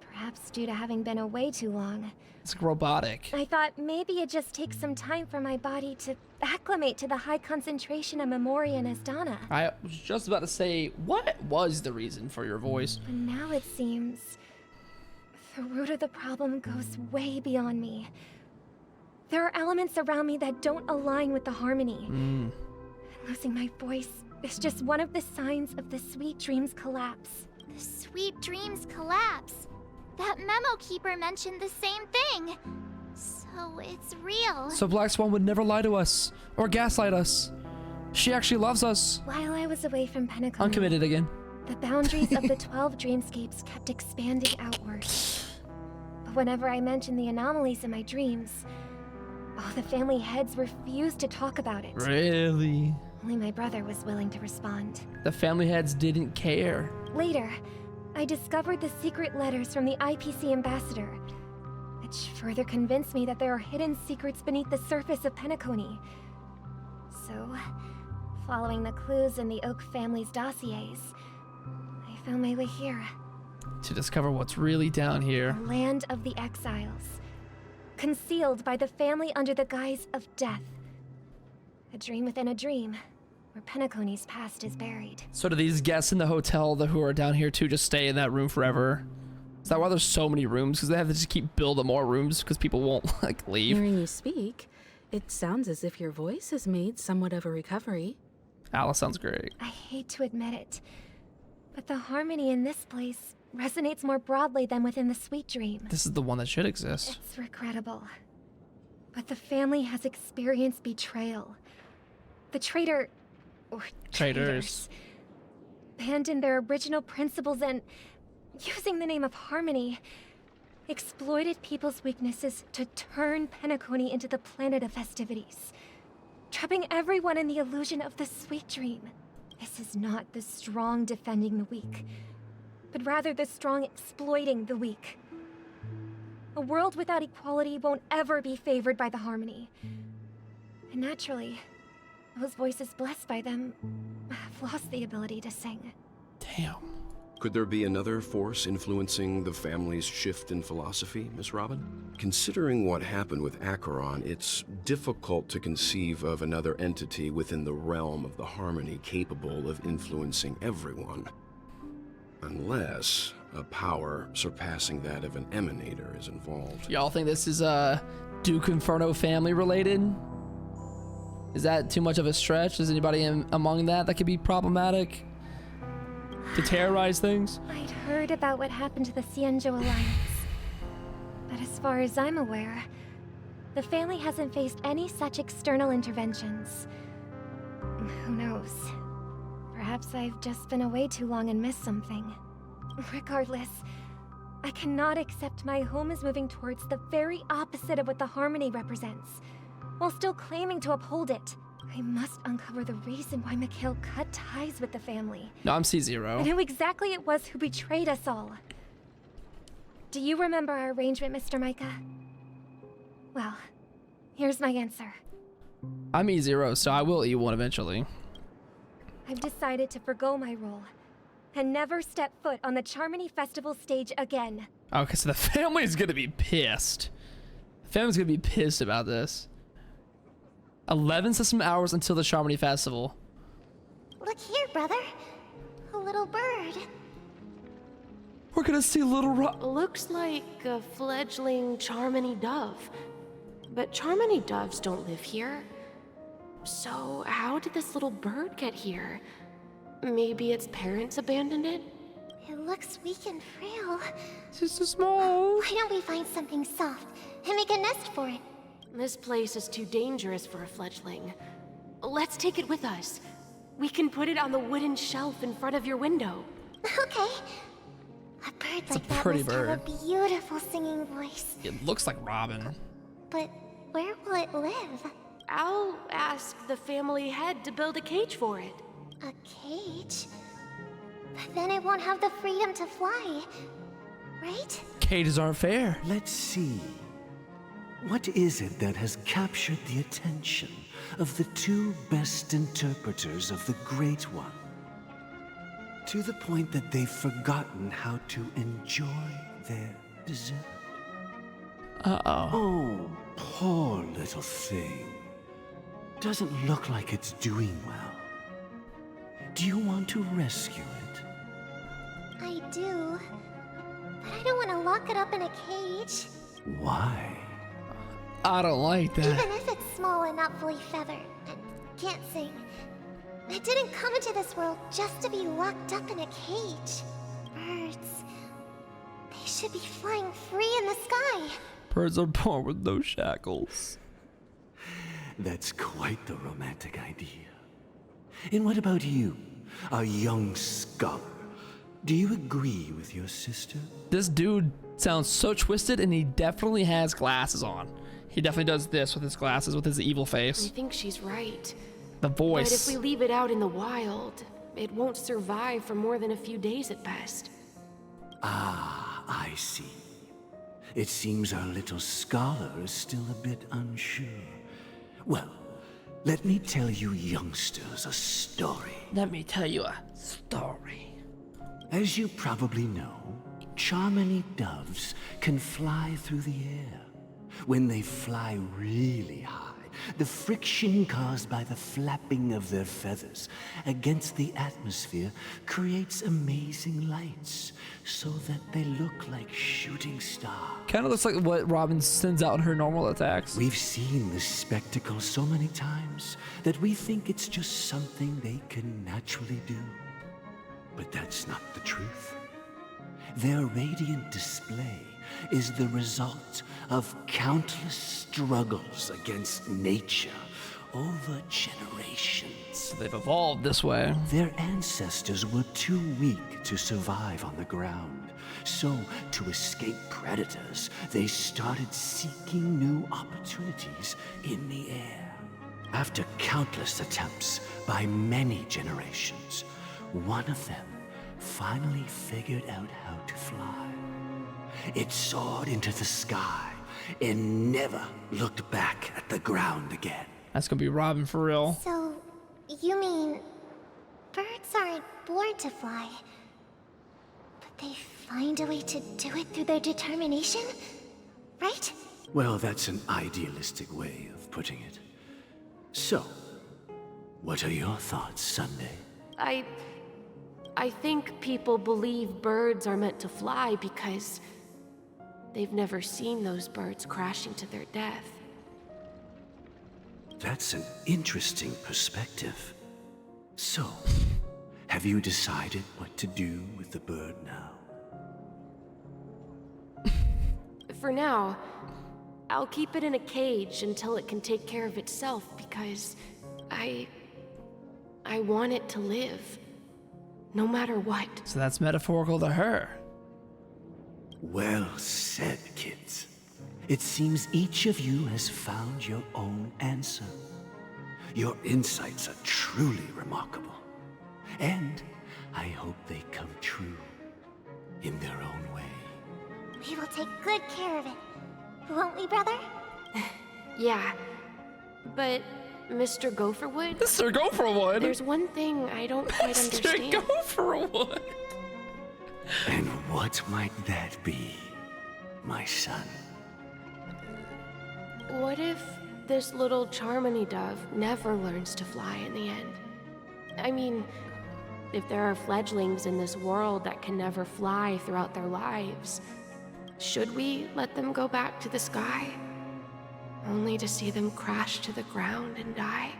Perhaps due to having been away too long. It's robotic. I thought maybe it just takes some time for my body to acclimate to the high concentration of Memoria and Asdana. I was just about to say, what was the reason for your voice? But now it seems the root of the problem goes way beyond me. There are elements around me that don't align with the harmony. Losing my voice is just one of the signs of the Sweet Dreams collapse. The Sweet Dreams collapse. That memo keeper mentioned the same thing. So it's real. So Black Swan would never lie to us or gaslight us. She actually loves us. While I was away from Penacony, Uncommitted again. the boundaries of the 12 dreamscapes kept expanding outward. But whenever I mentioned the anomalies in my dreams, all the family heads refused to talk about it. Really? Only my brother was willing to respond. The family heads didn't care. Later, I discovered the secret letters from the IPC ambassador, which further convinced me that there are hidden secrets beneath the surface of Penacony. So, following the clues in the Oak family's dossiers, I found my way here. To discover what's really down here. The land of the Exiles, concealed by the family under the guise of death. A dream within a dream, where Penacony's past is buried. So do these guests in the hotel who are down here too just stay in that room forever? Is that why there's so many rooms? Because they have to just keep building more rooms because people won't like leave. Hearing you speak, it sounds as if your voice has made somewhat of a recovery. Alice sounds great. I hate to admit it, but the harmony in this place resonates more broadly than within the Sweet Dream. This is the one that should exist. It's regrettable, but the family has experienced betrayal. The traitor, or traitors, abandoned their original principles and, using the name of harmony, exploited people's weaknesses to turn Penacony into the planet of festivities, trapping everyone in the illusion of the Sweet Dream. This is not the strong defending the weak, but rather the strong exploiting the weak. A world without equality won't ever be favored by the harmony. And naturally, those voices blessed by them have lost the ability to sing. Damn. Could there be another force influencing the family's shift in philosophy, Miss Robin? Considering what happened with Acheron, it's difficult to conceive of another entity within the realm of the harmony capable of influencing everyone. Unless a power surpassing that of an emanator is involved. Y'all think this is Duke Inferno family related? Is that too much of a stretch? Is anybody among that could be problematic to terrorize things? I'd heard about what happened to the Xianzhou Alliance, but as far as I'm aware, the family hasn't faced any such external interventions. Who knows? Perhaps I've just been away too long and missed something. Regardless, I cannot accept my home is moving towards the very opposite of what the Harmony represents, while still claiming to uphold it. I must uncover the reason why Mikhail cut ties with the family. No, I'm C0. And who exactly it was who betrayed us all. Do you remember our arrangement, Mr. Micah? Well, here's my answer. I'm E0, so I will E1 eventually. I've decided to forgo my role and never step foot on the Charmony Festival stage again. Okay, so the family's gonna be pissed. The family's gonna be pissed about this. 11 system hours until the Charmony Festival. Look here, brother. A little bird. We're gonna see little Looks like a fledgling Charmony dove. But Charmony doves don't live here. So how did this little bird get here? Maybe its parents abandoned it? It looks weak and frail. It's just so small. Why don't we find something soft and make a nest for it? This place is too dangerous for a fledgling. Let's take it with us. We can put it on the wooden shelf in front of your window. Okay. A bird It's like a that pretty must bird. have a beautiful singing voice. It looks like Robin. But where will it live? I'll ask the family head to build a cage for it. A cage? But then it won't have the freedom to fly, right? Cages aren't fair. Let's see. What is it that has captured the attention of the two best interpreters of the Great One? To the point that they've forgotten how to enjoy their dessert. Uh-oh. Oh, poor little thing. Doesn't look like it's doing well. Do you want to rescue it? I do. But I don't want to lock it up in a cage. Why? I don't like that. Even if it's small and not fully feathered and can't sing. It didn't come into this world just to be locked up in a cage. Birds. They should be flying free in the sky. Birds are born with no shackles. That's quite the romantic idea. And what about you, a young scholar? Do you agree with your sister? This dude sounds so twisted, and he definitely has glasses on. He definitely does this with his glasses, with his evil face. I think she's right. The voice. But if we leave it out in the wild, it won't survive for more than a few days at best. Ah, I see. It seems our little scholar is still a bit unsure. Well, let me tell you youngsters a story. Let me tell you a story. As you probably know, Charmony doves can fly through the air. When they fly really high, the friction caused by the flapping of their feathers against the atmosphere creates amazing lights, so that they look like shooting stars. Kind of looks like what Robin sends out in her normal attacks. We've seen this spectacle so many times that we think it's just something they can naturally do. But that's not the truth. Their radiant display is the result of countless struggles against nature over generations. They've evolved this way. Their ancestors were too weak to survive on the ground. So, to escape predators, they started seeking new opportunities in the air. After countless attempts by many generations, one of them finally figured out how to fly. It soared into the sky and never looked back at the ground again. That's gonna be Robin for real. So, you mean birds aren't born to fly, but they find a way to do it through their determination, right? Well, that's an idealistic way of putting it. So, what are your thoughts, Sunday? I think people believe birds are meant to fly because they've never seen those birds crashing to their death. That's an interesting perspective. So, have you decided what to do with the bird now? For now, I'll keep it in a cage until it can take care of itself because I want it to live. No matter what. So that's metaphorical to her. Well said, kids. It seems each of you has found your own answer. Your insights are truly remarkable. And I hope they come true in their own way. We will take good care of it. Won't we, brother? Yeah. But, Mr. Gopherwood? Mr. Gopherwood? There's one thing I don't quite understand. Mr. Gopherwood! And what might that be, my son? What if this little Charmony dove never learns to fly in the end? I mean, if there are fledglings in this world that can never fly throughout their lives, should we let them go back to the sky? Only to see them crash to the ground and die?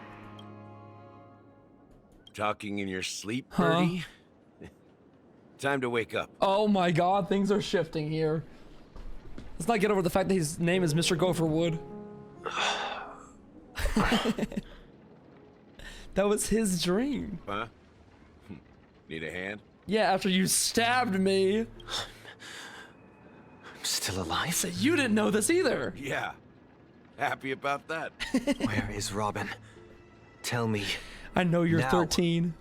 Talking in your sleep, birdie? Time to wake up. Oh my god, things are shifting here. Let's not get over the fact that his name is Mr. Gopherwood. That was his dream. Huh? Need a hand? Yeah, after you stabbed me. I'm still alive? So you didn't know this either. Yeah. Happy about that. Where is Robin? Tell me. I know you're now. 13.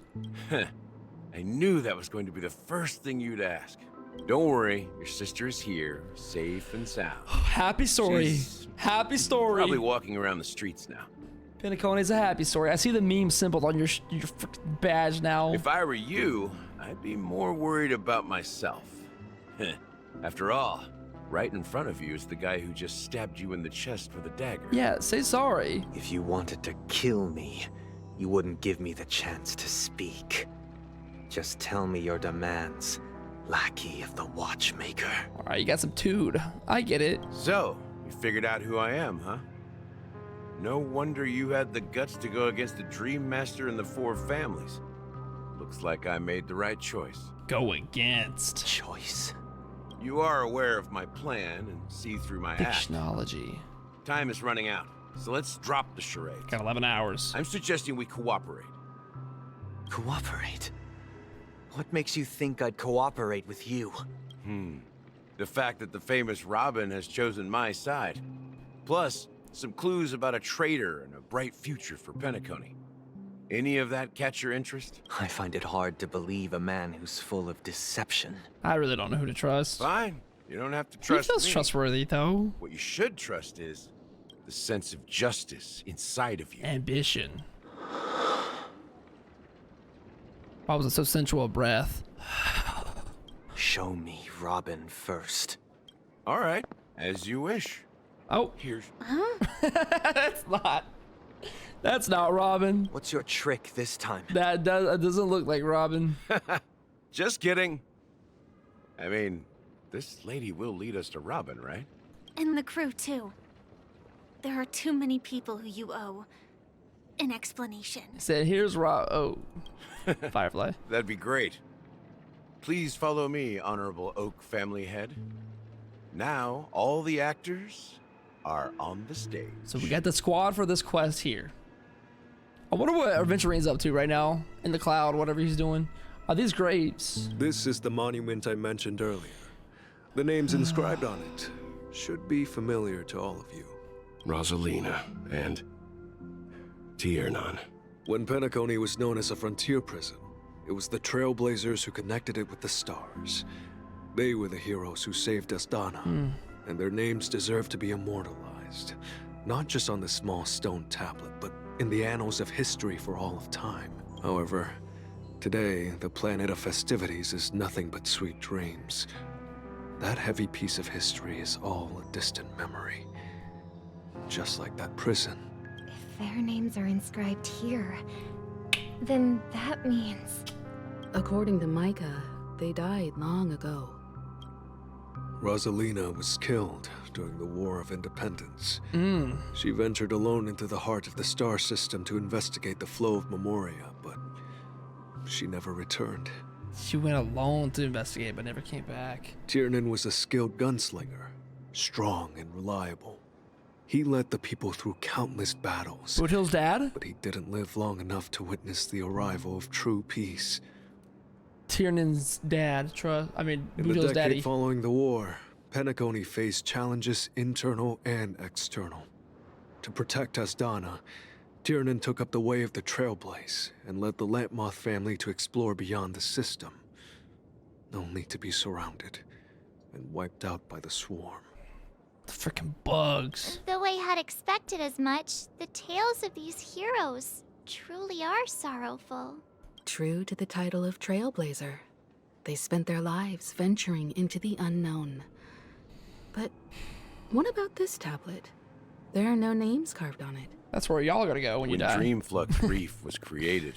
I knew that was going to be the first thing you'd ask. Don't worry, your sister is here, safe and sound. Happy story. Happy story. Probably walking around the streets now. Pennacone's a happy story. I see the meme symbol on your badge now. If I were you, I'd be more worried about myself. After all, right in front of you is the guy who just stabbed you in the chest with a dagger. Yeah, say sorry. If you wanted to kill me, you wouldn't give me the chance to speak. Just tell me your demands, lackey of the Watchmaker. Alright, you got some tood. I get it. So, you figured out who I am, huh? No wonder you had the guts to go against the Dream Master and the four families. Looks like I made the right choice. Go against. Choice? You are aware of my plan and see through my act. Dictionology. Time is running out, so let's drop the charade. Got 11 hours. I'm suggesting we cooperate. Cooperate? What makes you think I'd cooperate with you? The fact that the famous Robin has chosen my side. Plus, some clues about a traitor and a bright future for Pennacote. Any of that catch your interest? I find it hard to believe a man who's full of deception. I really don't know who to trust. Fine. You don't have to trust He feels me. trustworthy, though. What you should trust is the sense of justice inside of you. Ambition. Why was it so sensual a breath? Show me Robin first. All right, as you wish. Oh, here's. That's not Robin. What's your trick this time? That doesn't look like Robin. Just kidding. I mean, this lady will lead us to Robin, right? And the crew, too. There are too many people who you owe an explanation. Said, here's Rob. Oh, Firefly. That'd be great. Please follow me, Honorable Oak family head. Now, all the actors are on the stage. So we got the squad for this quest here. I wonder what Adventurine's up to right now in the cloud, whatever he's doing. Are these grapes? This is the monument I mentioned earlier. The names inscribed on it should be familiar to all of you. Rosalina and Tiernan. When Pennacote was known as a frontier prison, it was the Trailblazers who connected it with the stars. They were the heroes who saved Astana, and their names deserve to be immortalized, not just on the small stone tablet, but in the annals of history for all of time. However, today, the planet of festivities is nothing but sweet dreams. That heavy piece of history is all a distant memory. Just like that prison. If their names are inscribed here, then that means... According to Micah, they died long ago. Rosalina was killed during the War of Independence. Mm. She ventured alone into the heart of the star system to investigate the flow of Memoria, but she never returned. She went alone to investigate, but never came back. Tiernan was a skilled gunslinger, strong and reliable. He led the people through countless battles. Boothill's dad? But he didn't live long enough to witness the arrival of true peace. Tiernan's dad, In the Boothill's decade daddy. following the war, Penacony faced challenges internal and external. To protect Asdana, Tiernan took up the way of the Trailblaze and led the Lampmoth family to explore beyond the system, only to be surrounded and wiped out by the swarm. The frickin' bugs. Though I had expected as much, the tales of these heroes truly are sorrowful. True to the title of Trailblazer, they spent their lives venturing into the unknown. But what about this tablet? There are no names carved on it. That's where y'all gotta go when you die. When Dreamflux Reef was created,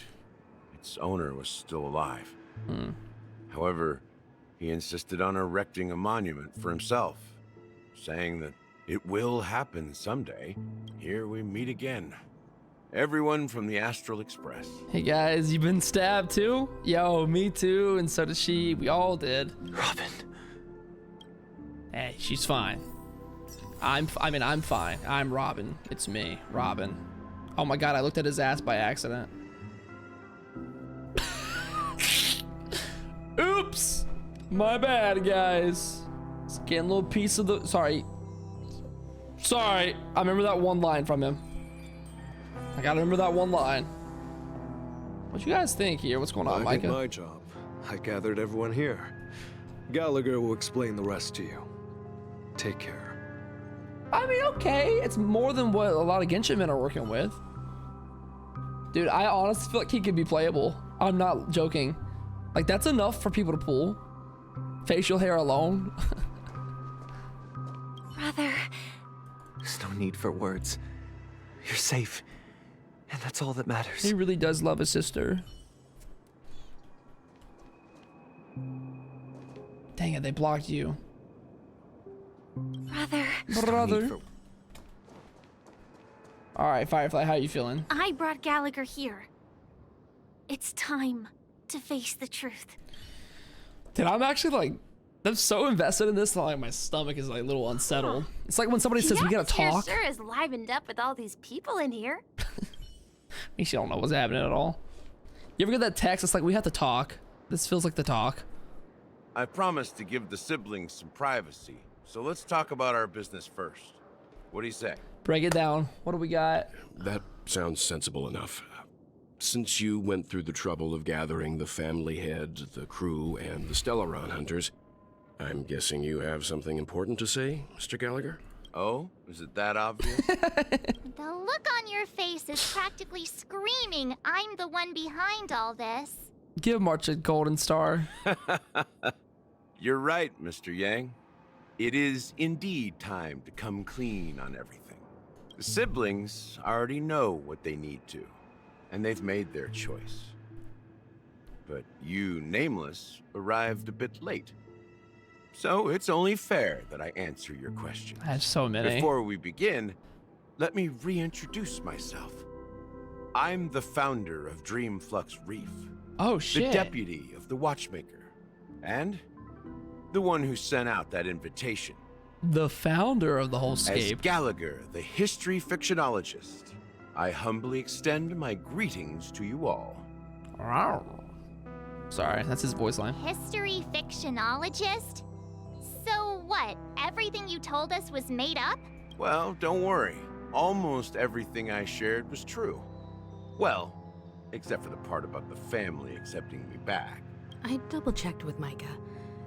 its owner was still alive. However, he insisted on erecting a monument for himself, saying that it will happen someday. Here we meet again. Everyone from the Astral Express. Hey guys, you been stabbed too? Yo, me too, and so did she. We all did. Robin. Hey, she's fine. I'm fine. I'm Robin. It's me, Robin. Oh my god, I looked at his ass by accident. Oops! My bad, guys. Just getting a little piece of the... Sorry. I remember that one line from him. I gotta remember that one line. What you guys think here? What's going on, Micah? I did my job. I gathered everyone here. Gallagher will explain the rest to you. Take care. I mean, okay. It's more than what a lot of Genshin men are working with. Dude, I honestly feel like he could be playable. I'm not joking. Like, that's enough for people to pull. Facial hair alone. Brother. There's no need for words. You're safe. And that's all that matters. He really does love his sister. Dang it, they blocked you. Brother. All right, Firefly, how you feeling? I brought Gallagher here. It's time to face the truth. Dude, I'm actually like, I'm so invested in this that like my stomach is like a little unsettled. It's like when somebody says we gotta talk. Sure is livened up with all these people in here. Misha don't know what's happening at all. You ever get that text? It's like we have to talk. This feels like the talk. I promised to give the siblings some privacy, so let's talk about our business first. What do you say? Break it down. What do we got? That sounds sensible enough. Since you went through the trouble of gathering the family head, the crew, and the Stellaron hunters, I'm guessing you have something important to say, Mr. Gallagher? Oh, is it that obvious? The look on your face is practically screaming, I'm the one behind all this. Give March a golden star. You're right, Mr. Yang. It is indeed time to come clean on everything. The siblings already know what they need to, and they've made their choice. But you, Nameless, arrived a bit late. So it's only fair that I answer your questions. I have so many. Before we begin, let me reintroduce myself. I'm the founder of Dreamflux Reef. Oh, shit. The deputy of the Watchmaker. And the one who sent out that invitation. The founder of the whole scape. As Gallagher, the history fictionologist, I humbly extend my greetings to you all. Sorry, that's his voice line. History fictionologist? So what, everything you told us was made up? Well, don't worry. Almost everything I shared was true. Well, except for the part about the family accepting me back. I double-checked with Micah,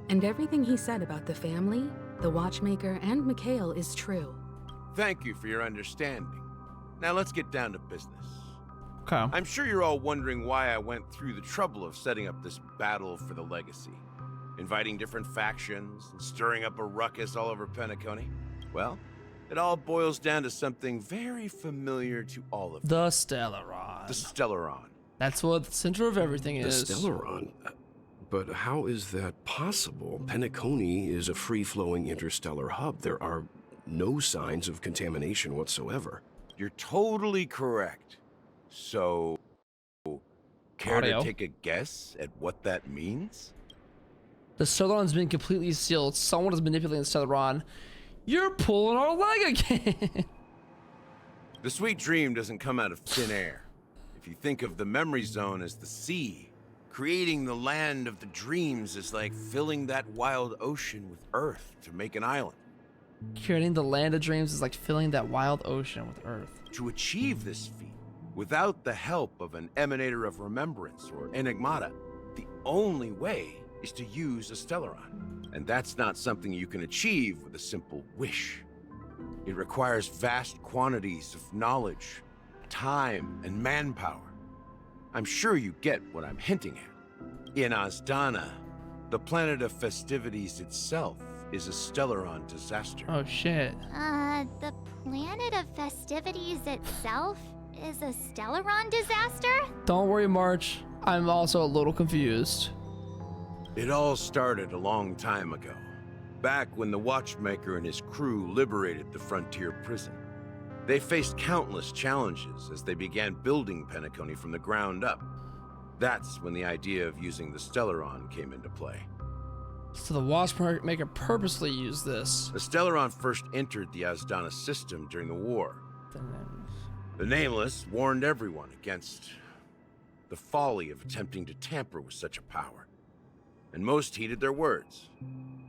and everything he said about the family, the Watchmaker, and Mikhail is true. Thank you for your understanding. Now let's get down to business. Okay. I'm sure you're all wondering why I went through the trouble of setting up this battle for the legacy. Inviting different factions and stirring up a ruckus all over Penacony. Well, it all boils down to something very familiar to all of you. The Stellaron. The Stellaron. That's what the center of everything The is. Stellaron? But how is that possible? Penacony is a free-flowing interstellar hub. There are no signs of contamination whatsoever. You're totally correct. So, care Audio. to take a guess at what that means? The Stellaron's been completely sealed. Someone is manipulating the Stellaron. You're pulling our leg again. The sweet dream doesn't come out of thin air. If you think of the memory zone as the sea, creating the land of the dreams is like filling that wild ocean with earth to make an island. Creating the land of dreams is like filling that wild ocean with earth. To achieve this feat, without the help of an emanator of remembrance or enigmata, the only way is to use a Stellaron. And that's not something you can achieve with a simple wish. It requires vast quantities of knowledge, time, and manpower. I'm sure you get what I'm hinting at. In Azdana, the planet of festivities itself is a Stellaron disaster. Oh shit. The planet of festivities itself is a Stellaron disaster? Don't worry, March. I'm also a little confused. It all started a long time ago, back when the Watchmaker and his crew liberated the frontier prison. They faced countless challenges as they began building Penacony from the ground up. That's when the idea of using the Stellaron came into play. So the Watchmaker purposely used this. The Stellaron first entered the Azdana system during the war. The Nameless warned everyone against the folly of attempting to tamper with such a power, and most heeded their words.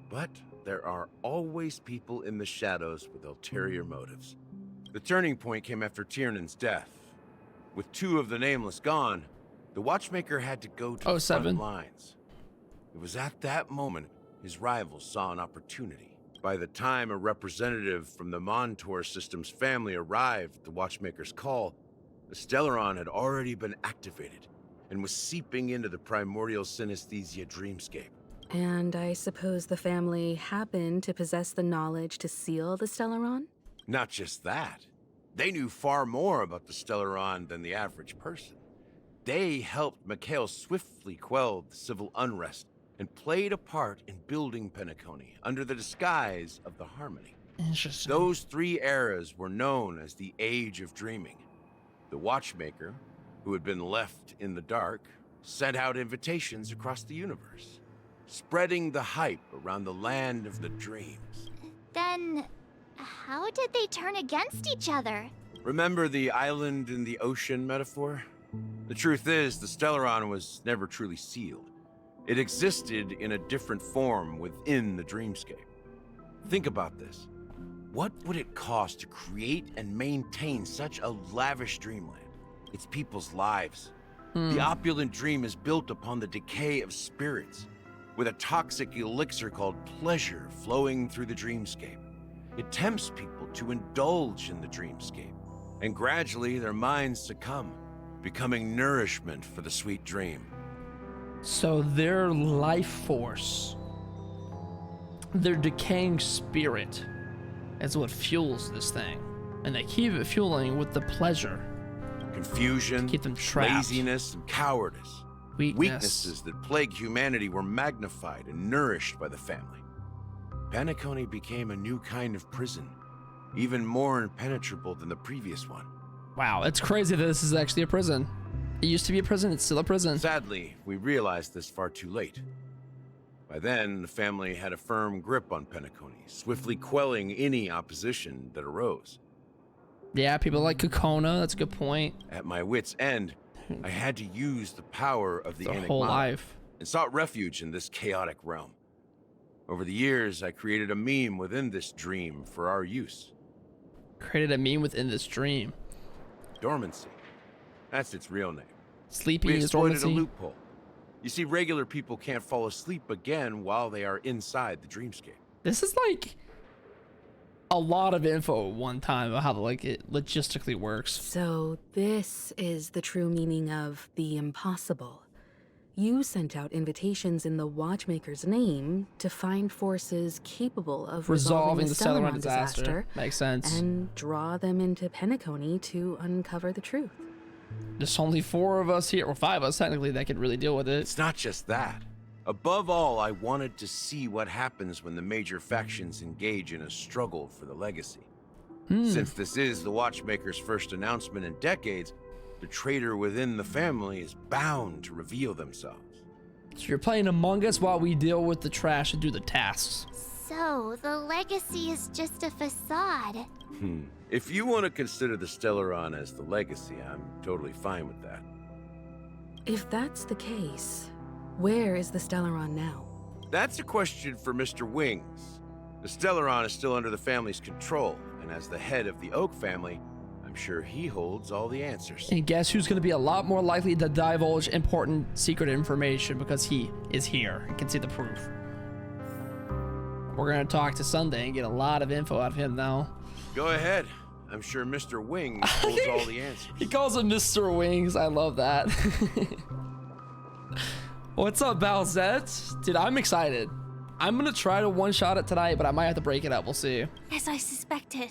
But there are always people in the shadows with ulterior motives. The turning point came after Tiernan's death. With 2 of the Nameless gone, the Watchmaker had to go to the front lines. It was at that moment his rivals saw an opportunity. By the time a representative from the Montour Systems family arrived at the Watchmaker's call, the Stellaron had already been activated and was seeping into the primordial synesthesia dreamscape. And I suppose the family happened to possess the knowledge to seal the Stellaron? Not just that. They knew far more about the Stellaron than the average person. They helped Mikhail swiftly quell the civil unrest and played a part in building Penacony under the disguise of the Harmony. Interesting. Those 3 eras were known as the Age of Dreaming. The Watchmaker, who had been left in the dark, sent out invitations across the universe, spreading the hype around the land of the dreams. Then, how did they turn against each other? Remember the island in the ocean metaphor? The truth is, the Stellaron was never truly sealed. It existed in a different form within the dreamscape. Think about this. What would it cost to create and maintain such a lavish dreamland? It's people's lives. The opulent dream is built upon the decay of spirits, with a toxic elixir called pleasure flowing through the dreamscape. It tempts people to indulge in the dreamscape, and gradually their minds succumb, becoming nourishment for the sweet dream. So their life force, their decaying spirit, is what fuels this thing. And they keep it fueling with the pleasure. Confusion, keep them trapped. Laziness, and cowardice. Weaknesses that plague humanity were magnified and nourished by the family. Penacony became a new kind of prison, even more impenetrable than the previous one. Wow, it's crazy that this is actually a prison. It used to be a prison, it's still a prison. Sadly, we realized this far too late. By then, the family had a firm grip on Penacony, swiftly quelling any opposition that arose. Yeah, people like Kokona, that's a good point. At my wit's end, I had to use the power of the enigma whole life. and sought refuge in this chaotic realm. Over the years, I created a meme within this dream for our use. Created a meme within this dream. Dormancy. That's its real name. Sleeping We is exploited a dormancy. loophole. You see, regular people can't fall asleep again while they are inside the dreamscape. This is like a lot of info at one time about how like it logistically works. So this is the true meaning of the impossible. You sent out invitations in the Watchmaker's name to find forces capable of resolving the Stellaron disaster. Makes sense. And draw them into Penacony to uncover the truth. There's only 4 of us here, or 5 of us technically, that could really deal with it. It's not just that. Above all, I wanted to see what happens when the major factions engage in a struggle for the legacy. Since this is the Watchmaker's first announcement in decades, the traitor within the family is bound to reveal themselves. So you're playing Among Us while we deal with the trash and do the tasks. So, the legacy is just a facade. If you want to consider the Stellaron as the legacy, I'm totally fine with that. If that's the case, where is the Stellaron now? That's a question for Mr. Wings. The Stellaron is still under the family's control, and as the head of the Oak family, I'm sure he holds all the answers. And guess who's going to be a lot more likely to divulge important secret information because he is here and can see the proof. We're going to talk to Sunday and get a lot of info out of him now. Go ahead. I'm sure Mr. Wings holds all the answers. He calls him Mr. Wings. I love that. What's up, Balzette? Dude, I'm excited. I'm going to try to one-shot it tonight, but I might have to break it up. We'll see. As I suspected,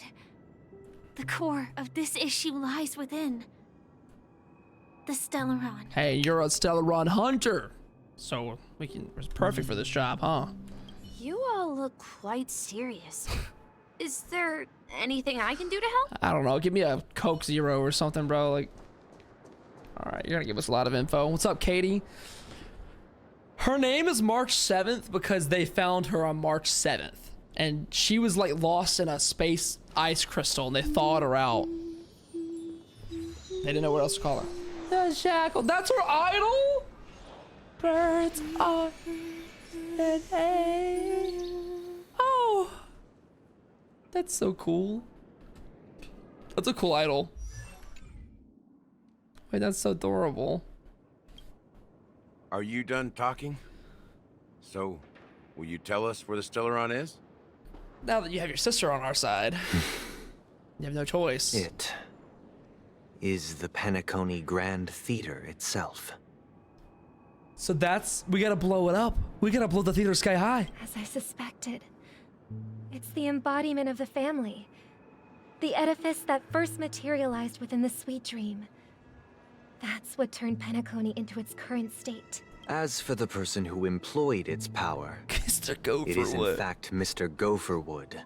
the core of this issue lies within the Stellaron. Hey, you're a Stellaron hunter. So it's perfect for this job, huh? You all look quite serious. Is there anything I can do to help? I don't know. Give me a Coke Zero or something, bro. Like, all right, you're going to give us a lot of info. What's up, Katie? Her name is March 7th because they found her on March 7th. And she was like lost in a space ice crystal and they thawed her out. They didn't know what else to call her. The shackle. That's her idol? Birds are an A. Oh. That's so cool. That's a cool idol. Wait, that's so adorable. Are you done talking? So, will you tell us where the Stellaron is? Now that you have your sister on our side, you have no choice. It is the Penacony Grand Theater itself. So we gotta blow it up. We gotta blow the theater sky high. As I suspected, it's the embodiment of the family. The edifice that first materialized within the Sweet Dream. That's what turned Penacony into its current state. As for the person who employed its power, Mr. Gopherwood. It is in fact Mr. Gopherwood,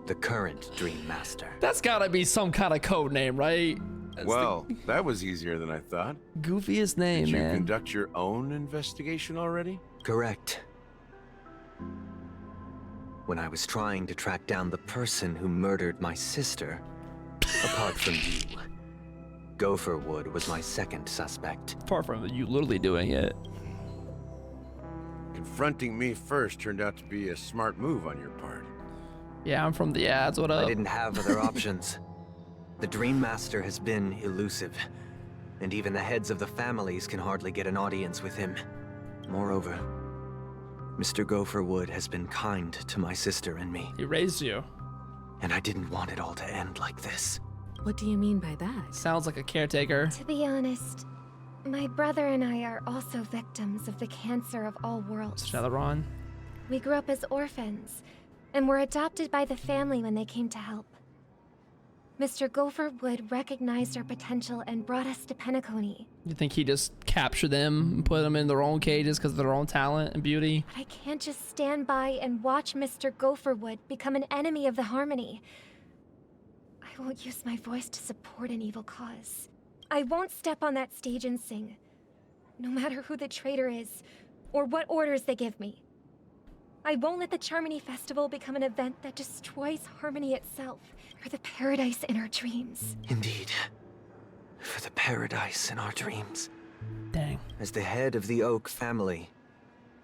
the current Dream Master. That's gotta be some kind of code name, right? That was easier than I thought. Goofiest name, Did you man. conduct your own investigation already? Correct. When I was trying to track down the person who murdered my sister, apart from you, Gopherwood was my second suspect. Apart from you literally doing it. Confronting me first turned out to be a smart move on your part. Yeah, I'm from the ads. What up? I didn't have other options. The Dream Master has been elusive, and even the heads of the families can hardly get an audience with him. Moreover, Mr. Gopherwood has been kind to my sister and me. He raised you. And I didn't want it all to end like this. What do you mean by that? Sounds like a caretaker. To be honest, my brother and I are also victims of the cancer of all worlds. Stellaron. We grew up as orphans, and were adopted by the family when they came to help. Mr. Gopherwood recognized our potential and brought us to Penacony. You think he just captured them and put them in their own cages because of their own talent and beauty? But I can't just stand by and watch Mr. Gopherwood become an enemy of the Harmony. I won't use my voice to support an evil cause. I won't step on that stage and sing, no matter who the traitor is, or what orders they give me. I won't let the Charmony Festival become an event that destroys Harmony itself, or the paradise in our dreams. Indeed. For the paradise in our dreams. Dang. As the head of the Oak family,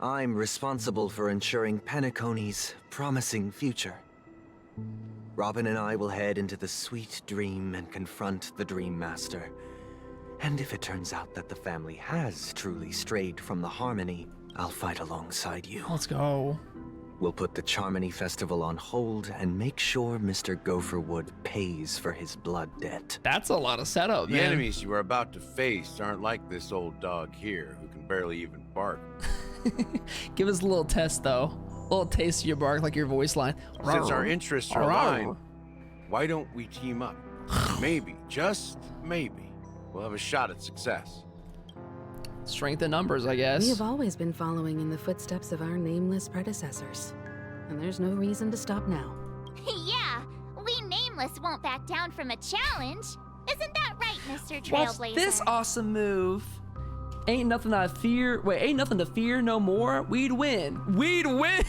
I'm responsible for ensuring Penacony's promising future. Robin and I will head into the Sweet Dream and confront the Dream Master. And if it turns out that the family has truly strayed from the Harmony, I'll fight alongside you. Let's go. We'll put the Charmony Festival on hold and make sure Mr. Gopherwood pays for his blood debt. That's a lot of setup, The man. enemies you are about to face aren't like this old dog here, who can barely even bark. Give us a little test, though. A little taste of your bark, like your voice line. Since our interests are aligned, why don't we team up? Maybe, just maybe, we'll have a shot at success. Strength in numbers, I guess. We have always been following in the footsteps of our nameless predecessors, and there's no reason to stop now. Yeah, we nameless won't back down from a challenge. Isn't that right, Mr. Trailblazer? Watch this awesome move. Ain't nothing I fear. Wait, ain't nothing to fear no more. We'd win. We'd win.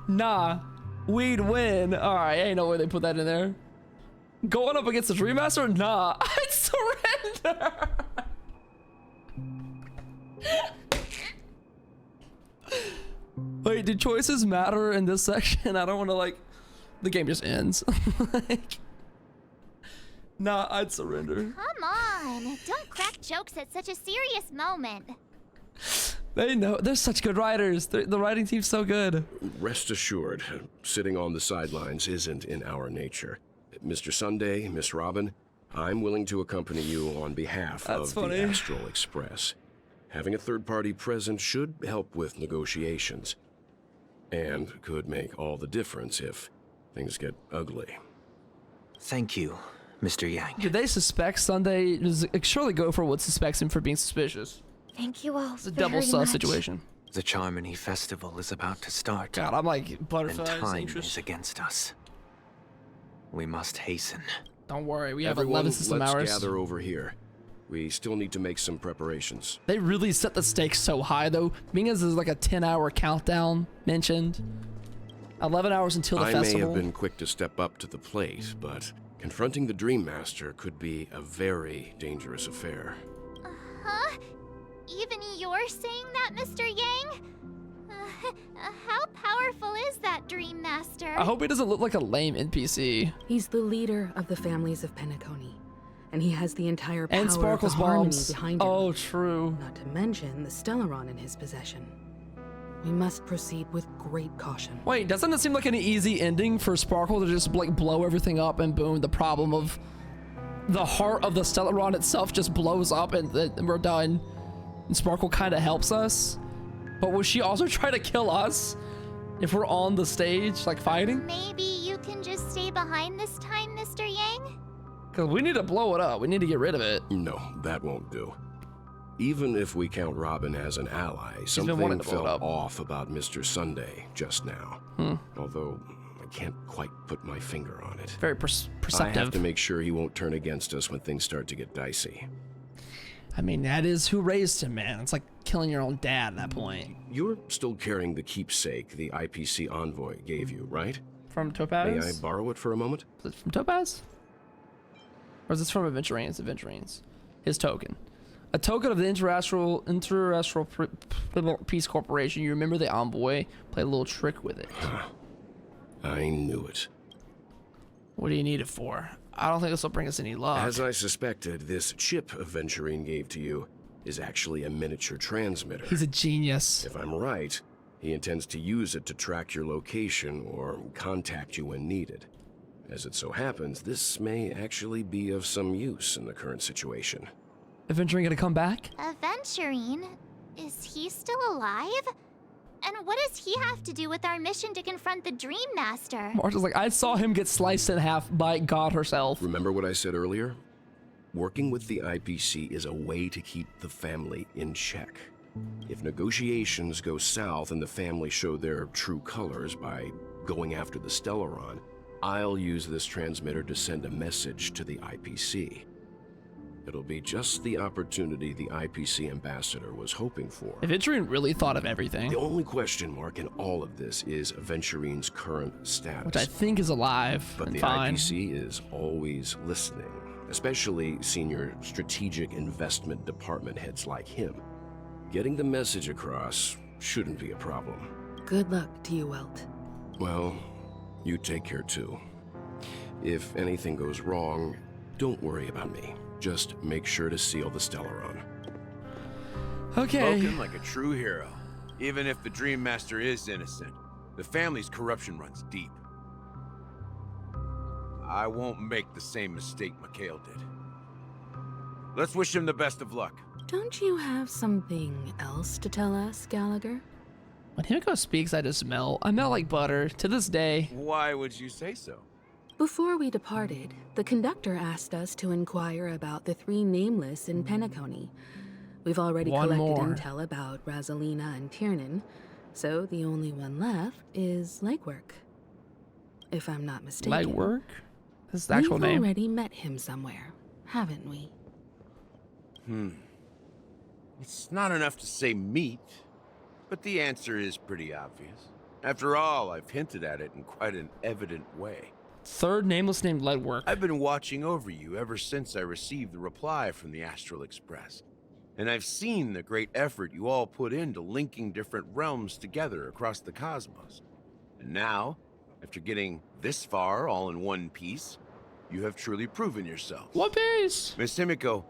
Nah, we'd win. All right, ain't no way they put that in there. Going up against the Dream Master? Nah, I'd surrender. Wait, do choices matter in this section? I don't want to like. The game just ends. Like, nah, I'd surrender. Come on, don't crack jokes at such a serious moment. They know. They're such good writers. The writing team's so good. Rest assured, sitting on the sidelines isn't in our nature. Mr. Sunday, Miss Robin, I'm willing to accompany you on behalf of the Astral Express. Having a third party present should help with negotiations. And could make all the difference if things get ugly. Thank you, Mr. Yang. Do they suspect Sunday? Surely Gopherwood suspects him for being suspicious. Thank you all. It's a double sus situation. The Charmony Festival is about to start. God, I'm like butterflies. And time is against us. We must hasten. Don't worry, we have Everyone, 11 system let's hours. gather over here. We still need to make some preparations. They really set the stakes so high, though. Being as there's like a 10-hour countdown mentioned. 11 hours until the festival. I may have been quick to step up to the plate, but confronting the Dream Master could be a very dangerous affair. Huh? Even you're saying that, Mr. Yang? How powerful is that Dream Master? I hope he doesn't look like a lame NPC. He's the leader of the families of Penacony, and he has the entire power And Sparkle's of the harmony bombs. behind him. Oh, true. Not to mention the Stellaron in his possession. We must proceed with great caution. Wait, doesn't it seem like an easy ending for Sparkle to just like blow everything up and boom, the problem of the heart of the Stellaron itself just blows up and we're done. And Sparkle kind of helps us. But will she also try to kill us if we're on the stage, like fighting? Maybe you can just stay behind this time, Mr. Yang? Because we need to blow it up. We need to get rid of it. No, that won't do. Even if we count Robin as an ally, something felt off about Mr. Sunday just now. Although I can't quite put my finger on it. Very perceptive. I have to make sure he won't turn against us when things start to get dicey. I mean, that is who raised him, man. It's like killing your own dad at that point. You're still carrying the keepsake the IPC envoy gave you, right? From Topaz? May I borrow it for a moment? Is it from Topaz? Or is this from Aventurines? His token. A token of the Interastral Peace Corporation. You remember the envoy played a little trick with it. I knew it. What do you need it for? I don't think this will bring us any luck. As I suspected, this chip Aventurine gave to you is actually a miniature transmitter. He's a genius. If I'm right, he intends to use it to track your location or contact you when needed. As it so happens, this may actually be of some use in the current situation. Aventurine gonna come back? Aventurine? Is he still alive? And what does he have to do with our mission to confront the Dream Master? Marshall's like, I saw him get sliced in half by God herself. Remember what I said earlier? Working with the IPC is a way to keep the family in check. If negotiations go south and the family show their true colors by going after the Stellaron, I'll use this transmitter to send a message to the IPC. It'll be just the opportunity the IPC ambassador was hoping for. Aventurine really thought of everything. The only question mark in all of this is Aventurine's current status. Which I think is alive but and the fine. IPC is always listening, especially senior strategic investment department heads like him. Getting the message across shouldn't be a problem. Good luck to you, Welt. Well, you take care too. If anything goes wrong, don't worry about me. Just make sure to seal the Stellaron. Okay. Spoken like a true hero. Even if the Dream Master is innocent, the family's corruption runs deep. I won't make the same mistake Mikhail did. Let's wish him the best of luck. Don't you have something else to tell us, Gallagher? When Himiko speaks, I just melt. I melt like butter to this day. Why would you say so? Before we departed, the conductor asked us to inquire about the 3 nameless in Penacony. We've already collected intel about Rosalina and Tiernan, so the only one left is Legwork. If I'm not mistaken. Legwork? This is the actual name? We've already met him somewhere, haven't we? It's not enough to say meet, but the answer is pretty obvious. After all, I've hinted at it in quite an evident way. 3rd nameless named Legwork. I've been watching over you ever since I received the reply from the Astral Express. And I've seen the great effort you all put into linking different realms together across the cosmos. And now, after getting this far all in one piece, you have truly proven yourself. One piece! Miss Himiko,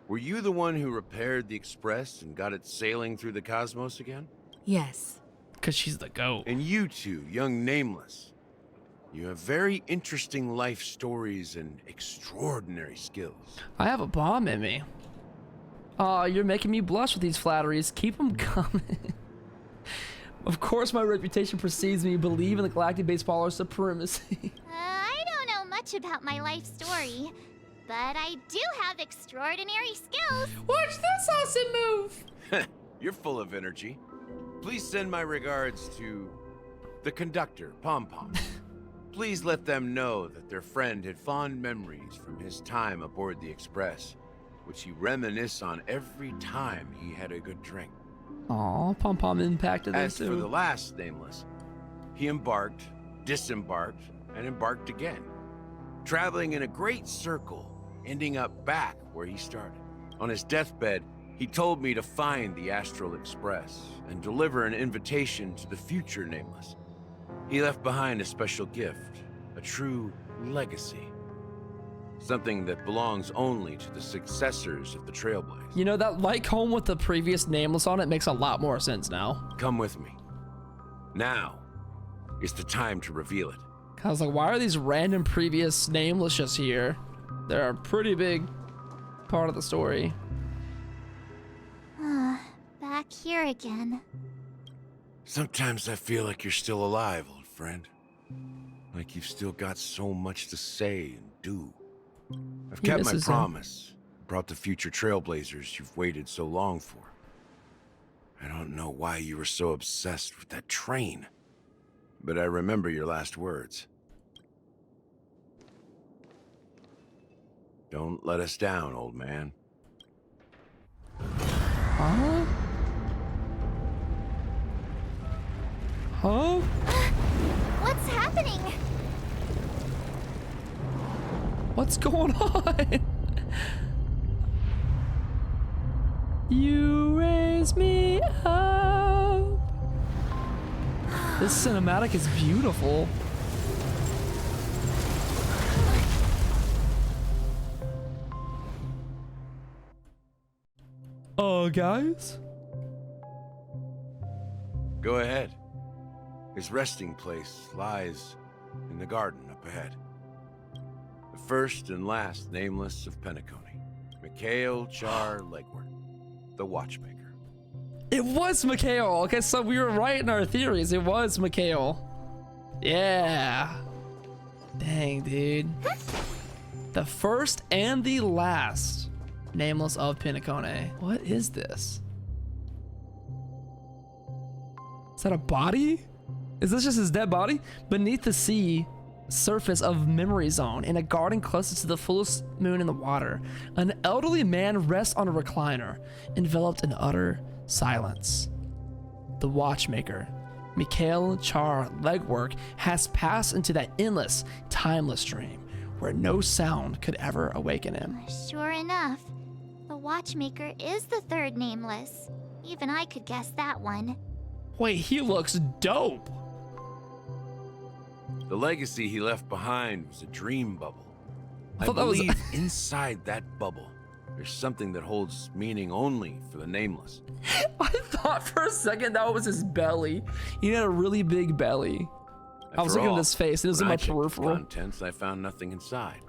were you the one who repaired the Express and got it sailing through the cosmos again? Yes. Because she's the GOAT. And you two, young Nameless, you have very interesting life stories and extraordinary skills. I have a bomb in me. Aw, you're making me blush with these flatteries. Keep them coming. Of course my reputation precedes me. Believe in the galactic baseballer supremacy. I don't know much about my life story, but I do have extraordinary skills. Watch this awesome move! You're full of energy. Please send my regards to the conductor, Pom Pom. Please let them know that their friend had fond memories from his time aboard the Express, which he reminisced on every time he had a good drink. Aw, Pom Pom impacted them As too. for the last Nameless, he embarked, disembarked, and embarked again, traveling in a great circle, ending up back where he started. On his deathbed, he told me to find the Astral Express and deliver an invitation to the future Nameless. He left behind a special gift, a true legacy. Something that belongs only to the successors of the Trailblazers. You know, that like home with the previous Nameless on it makes a lot more sense now. Come with me. Now is the time to reveal it. I was like, why are these random previous Nameless just here? They're a pretty big part of the story. Back here again. Sometimes I feel like you're still alive, old friend. Like you've still got so much to say and do. I've kept my promise. Brought the future Trailblazers you've waited so long for. I don't know why you were so obsessed with that train, but I remember your last words. Don't let us down, old man. Huh? Huh? What's happening? What's going on? You raise me up. This cinematic is beautiful. Guys? Go ahead. His resting place lies in the garden up ahead. The first and last Nameless of Penacony. Mikhail Char Legwork, the Watchmaker. It was Mikhail. Okay, so we were right in our theories. It was Mikhail. Yeah. Dang, dude. The first and the last Nameless of Penacony. What is this? Is that a body? Is this just his dead body? Beneath the sea surface of Memory Zone, in a garden closest to the fullest moon in the water, an elderly man rests on a recliner, enveloped in utter silence. The Watchmaker, Mikhail Char Legwork, has passed into that endless, timeless dream where no sound could ever awaken him. Sure enough, the Watchmaker is the third Nameless. Even I could guess that one. Wait, he looks dope. The legacy he left behind was a dream bubble. I thought that was- believe inside that bubble, there's something that holds meaning only for the Nameless. I thought for a second that was his belly. He had a really big belly. I was looking at his face. It was in my peripheral. Contents, I found nothing inside.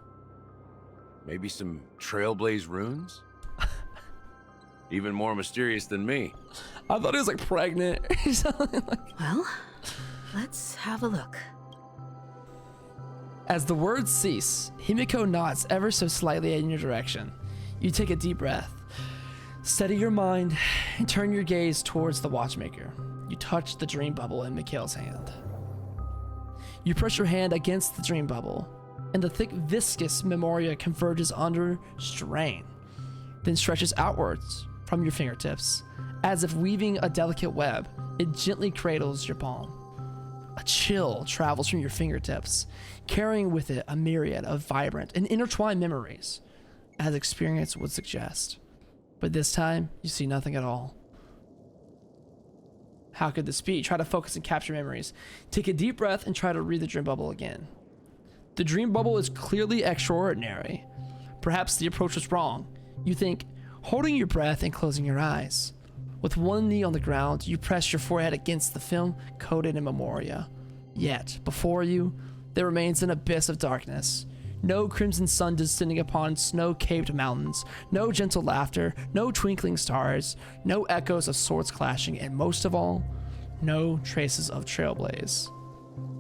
Maybe some Trailblaze runes? Even more mysterious than me. I thought he was like pregnant or something like. Well, let's have a look. As the words cease, Himiko nods ever so slightly in your direction. You take a deep breath. Steady your mind and turn your gaze towards the Watchmaker. You touch the dream bubble in Mikhail's hand. You press your hand against the dream bubble, and the thick, viscous memoria converges under strain, then stretches outwards from your fingertips. As if weaving a delicate web, it gently cradles your palm. A chill travels from your fingertips, carrying with it a myriad of vibrant and intertwined memories, as experience would suggest. But this time, you see nothing at all. How could this be? Try to focus and capture memories. Take a deep breath and try to read the dream bubble again. The dream bubble is clearly extraordinary. Perhaps the approach was wrong. You think, holding your breath and closing your eyes. With one knee on the ground, you press your forehead against the film coated in memoria. Yet, before you, there remains an abyss of darkness. No crimson sun descending upon snow-capped mountains, no gentle laughter, no twinkling stars, no echoes of swords clashing, and most of all, no traces of trailblaze.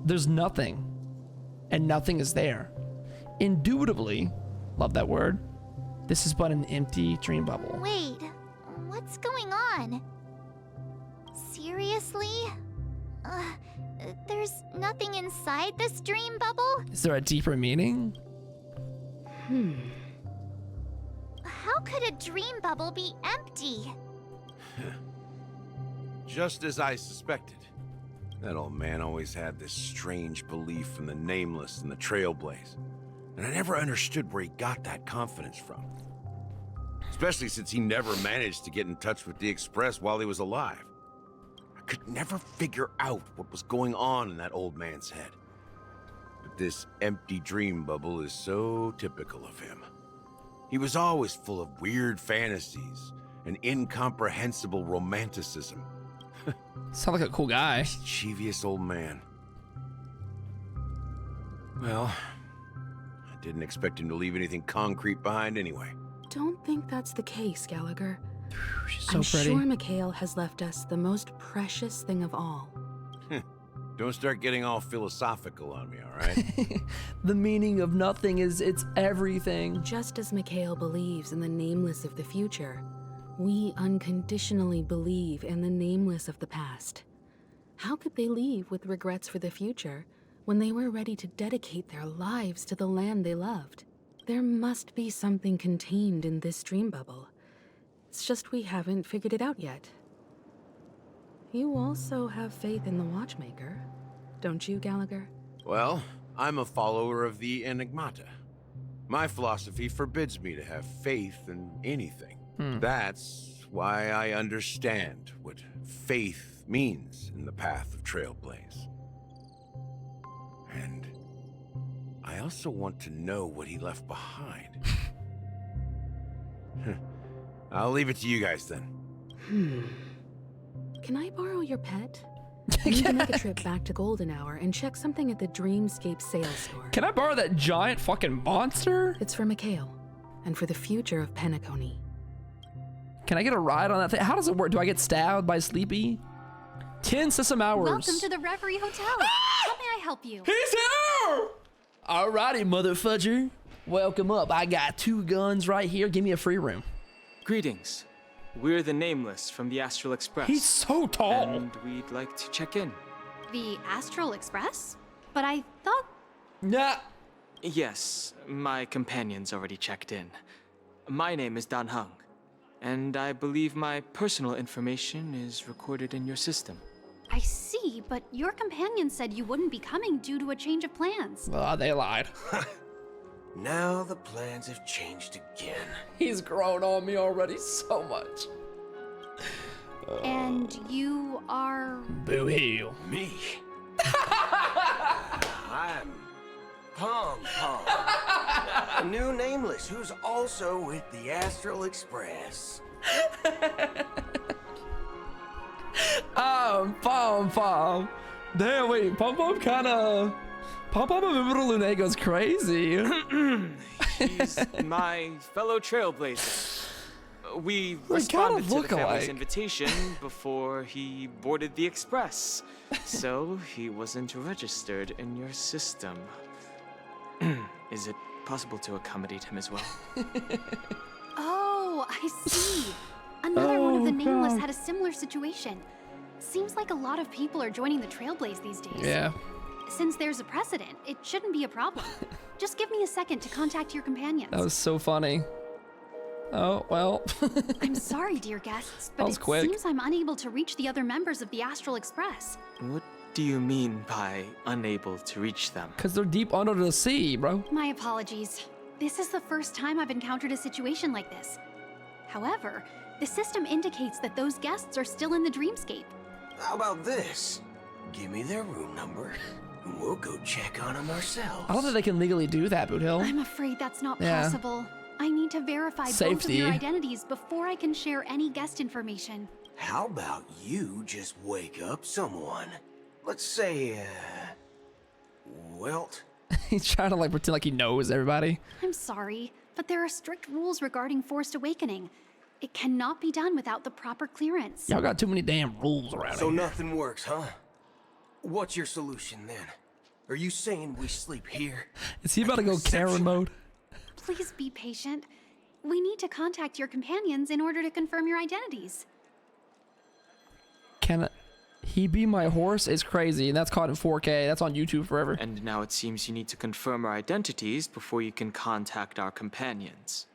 There's nothing, and nothing is there. Indubitably, love that word, this is but an empty dream bubble. Wait, what's going on? Seriously? There's nothing inside this dream bubble? Is there a deeper meaning? How could a dream bubble be empty? Just as I suspected. That old man always had this strange belief in the nameless and the trailblaze. And I never understood where he got that confidence from. Especially since he never managed to get in touch with the Express while he was alive. I could never figure out what was going on in that old man's head. But this empty dream bubble is so typical of him. He was always full of weird fantasies and incomprehensible romanticism. Sound like a cool guy. Mischievous old man. Well, I didn't expect him to leave anything concrete behind anyway. Don't think that's the case, Gallagher. She's so I'm pretty. sure Mikhail has left us the most precious thing of all. Don't start getting all philosophical on me, all right? The meaning of nothing is it's everything. Just as Mikhail believes in the nameless of the future, we unconditionally believe in the nameless of the past. How could they leave with regrets for the future when they were ready to dedicate their lives to the land they loved? There must be something contained in this dream bubble. It's just we haven't figured it out yet. You also have faith in the Watchmaker, don't you, Gallagher? Well, I'm a follower of the Enigmata. My philosophy forbids me to have faith in anything. That's why I understand what faith means in the path of Trailblaze. And I also want to know what he left behind. I'll leave it to you guys then. Can I borrow your pet? I need to make a trip back to Golden Hour and check something at the Dreamscape sales store. Can I borrow that giant fucking monster? It's for Mikhail, and for the future of Penacony. Can I get a ride on that thing? How does it work? Do I get stabbed by Sleepy? 10 system hours. Welcome to the Reverie Hotel. How may I help you? He's here! Alrighty, motherfudger. Welcome up. I got 2 guns right here. Give me a free room. Greetings. We're the Nameless from the Astral Express. He's so tall. And we'd like to check in. The Astral Express? But I thought... Nah. Yes, my companion's already checked in. My name is Dan Hung, and I believe my personal information is recorded in your system. I see, but your companion said you wouldn't be coming due to a change of plans. They lied. Now the plans have changed again. He's grown on me already so much. And you are... Boo-hoo. Me? I'm Pom Pom, a new Nameless who's also with the Astral Express. Pom Pom. Damn, wait, Pom Pom kinda... Pom Pom in Middle Lune goes crazy. He's my fellow trailblazer. We responded to the family's invitation before he boarded the express, so he wasn't registered in your system. Is it possible to accommodate him as well? Oh, I see. Another one of the nameless had a similar situation. Seems like a lot of people are joining the Trailblaze these days. Yeah. Since there's a precedent, it shouldn't be a problem. Just give me a second to contact your companions. That was so funny. Oh, well. I'm sorry, dear guests, That but was it quick. seems I'm unable to reach the other members of the Astral Express. What do you mean by unable to reach them? Because they're deep under the sea, bro. My apologies. This is the first time I've encountered a situation like this. However, the system indicates that those guests are still in the dreamscape. How about this? Give me their room number, and we'll go check on them ourselves. I don't think they can legally do that, Boot Hill. I'm afraid that's not Yeah. possible. I need to verify both of Safety. your identities before I can share any guest information. How about you just wake up someone? Let's say, Welt? He's trying to like pretend like he knows everybody. I'm sorry, but there are strict rules regarding forced awakening. It cannot be done without the proper clearance. Y'all got too many damn rules around So here. nothing works, huh? What's your solution then? Are you saying we sleep here? Is he about to go Karen mode? Please be patient. We need to contact your companions in order to confirm your identities. Can he be my horse? It's crazy, and that's caught in 4K. That's on YouTube forever. And now it seems you need to confirm our identities before you can contact our companions.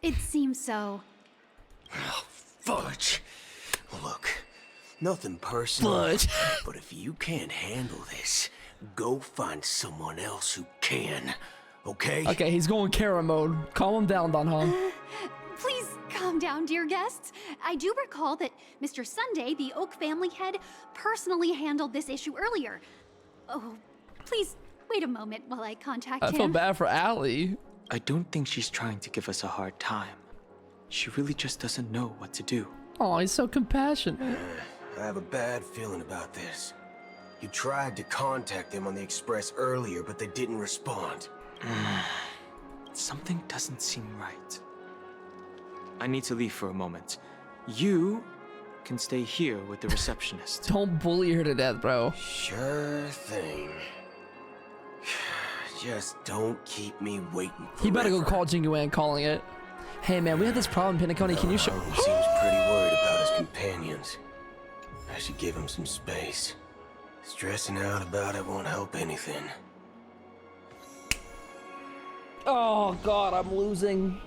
It seems so. Fudge. Look, nothing personal. Fudge. But if you can't handle this, go find someone else who can. Okay? Okay, he's going Karen mode. Calm him down, Don Hong. Please calm down, dear guests. I do recall that Mr. Sunday, the Oak family head, personally handled this issue earlier. Oh, please wait a moment while I contact I him. feel bad for Allie. I don't think she's trying to give us a hard time. She really just doesn't know what to do. Oh, he's so compassionate. I have a bad feeling about this. You tried to contact them on the Express earlier, but they didn't respond. Something doesn't seem right. I need to leave for a moment. You can stay here with the receptionist. Don't bully her to death, bro. Sure thing. Just don't keep me waiting forever. He better go call Jinguan calling it. Hey man, we have this problem, Pinacone. Can you show? He seems pretty worried about his companions. I should give him some space. Stressing out about it won't help anything. Oh god, I'm losing.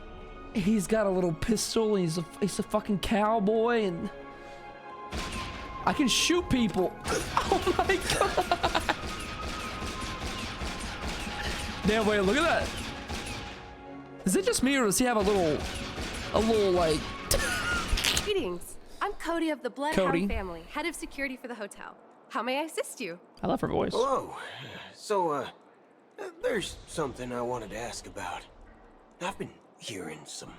He's got a little pistol. He's a fucking cowboy, and I can shoot people. Oh my god! Damn, wait, look at that. Is it just me, or does he have a little like? Greetings. I'm Cody of the Cody. Bloodhound family, head of security for the hotel. How may I assist you? I love her voice. Hello. So, there's something I wanted to ask about. I've been hearing some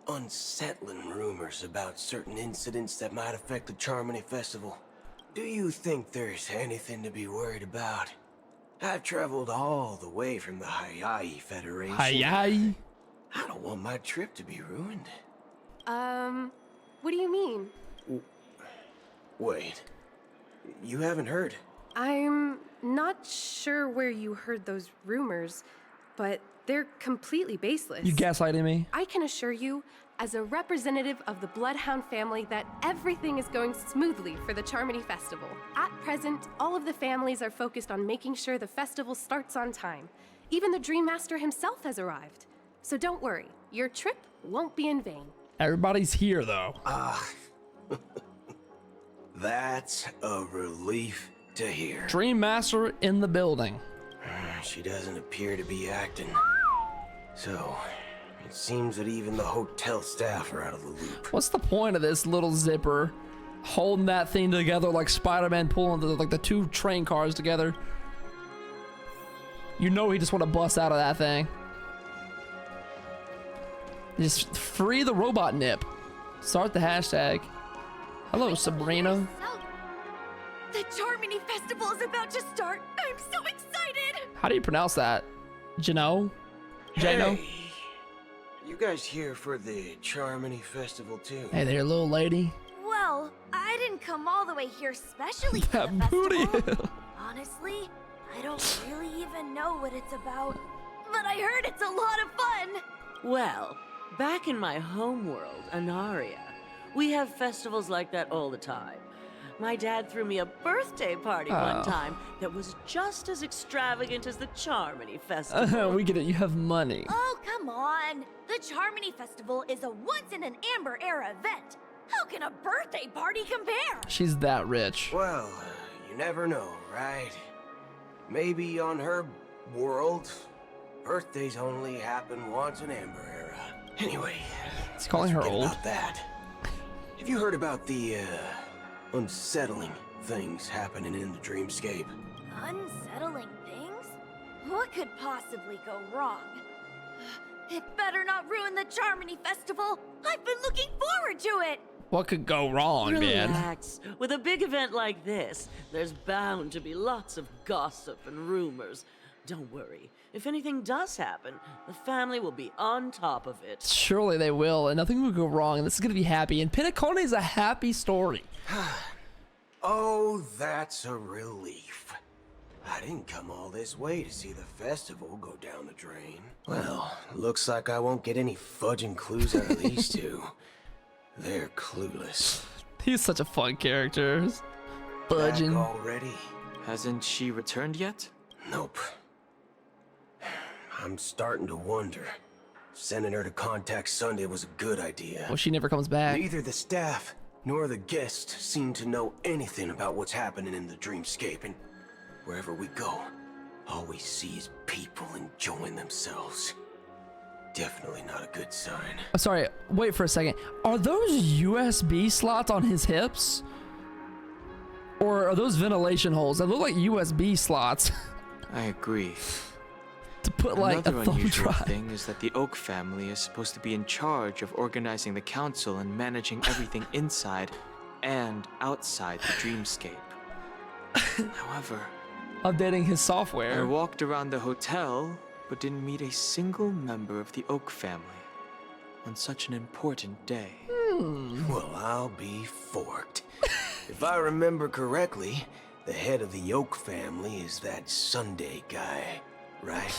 unsettling rumors about certain incidents that might affect the Charmony Festival. Do you think there's anything to be worried about? I've traveled all the way from the Hayai Federation. Hayai? I don't want my trip to be ruined. What do you mean? Wait. You haven't heard? I'm not sure where you heard those rumors, but they're completely baseless. You gaslighting me? I can assure you, as a representative of the Bloodhound family, that everything is going smoothly for the Charmony Festival. At present, all of the families are focused on making sure the festival starts on time. Even the Dream Master himself has arrived. So don't worry, your trip won't be in vain. Everybody's here though. That's a relief to hear. Dream Master in the building. She doesn't appear to be acting. So, it seems that even the hotel staff are out of the loop. What's the point of this little zipper holding that thing together like Spider-Man pulling the two train cars together? You know he just want to bust out of that thing. Just free the robot nip. Start the hashtag. Hello, Sabrina. The Charmony Festival is about to start. I'm so excited. How do you pronounce that? Jano? Jano? Hey, you guys here for the Charmony Festival too? Hey there, little lady. Well, I didn't come all the way here specially for That the booty. festival. Honestly, I don't really even know what it's about, but I heard it's a lot of fun. Well, back in my homeworld, Anaria, we have festivals like that all the time. My dad threw me a birthday party one time that was just as extravagant as the Charmony Festival. We get it, you have money. Oh, come on. The Charmony Festival is a once-in-an-Amber era event. How can a birthday party compare? She's that rich. Well, you never know, right? Maybe on her world, birthdays only happen once in Amber era. Anyway, he's calling her old. About that. Have you heard about the unsettling things happening in the dreamscape? Unsettling things? What could possibly go wrong? It better not ruin the Charmony Festival. I've been looking forward to it. What could go wrong, man? Relax. With a big event like this, there's bound to be lots of gossip and rumors. Don't worry. If anything does happen, the family will be on top of it. Surely they will, and nothing will go wrong, and this is gonna be happy. And Penacone is a happy story. Oh, that's a relief. I didn't come all this way to see the festival go down the drain. Well, looks like I won't get any fudging clues out of these two. They're clueless. He's such a fun character. Fudging. Back already? Hasn't she returned yet? Nope. I'm starting to wonder. Sending her to contact Sunday was a good idea. Well, she never comes back. Neither the staff nor the guests seem to know anything about what's happening in the dreamscape, and wherever we go, all we see is people enjoying themselves. Definitely not a good sign. I'm sorry, wait for a second. Are those USB slots on his hips? Or are those ventilation holes? They look like USB slots. I agree. To put like Another a thumb unusual drive. thing is that the Oak family is supposed to be in charge of organizing the council and managing everything inside and outside the dreamscape. However, Updating his I software. walked around the hotel but didn't meet a single member of the Oak family on such an important day. Well, I'll be forked. If I remember correctly, the head of the Oak family is that Sunday guy, right?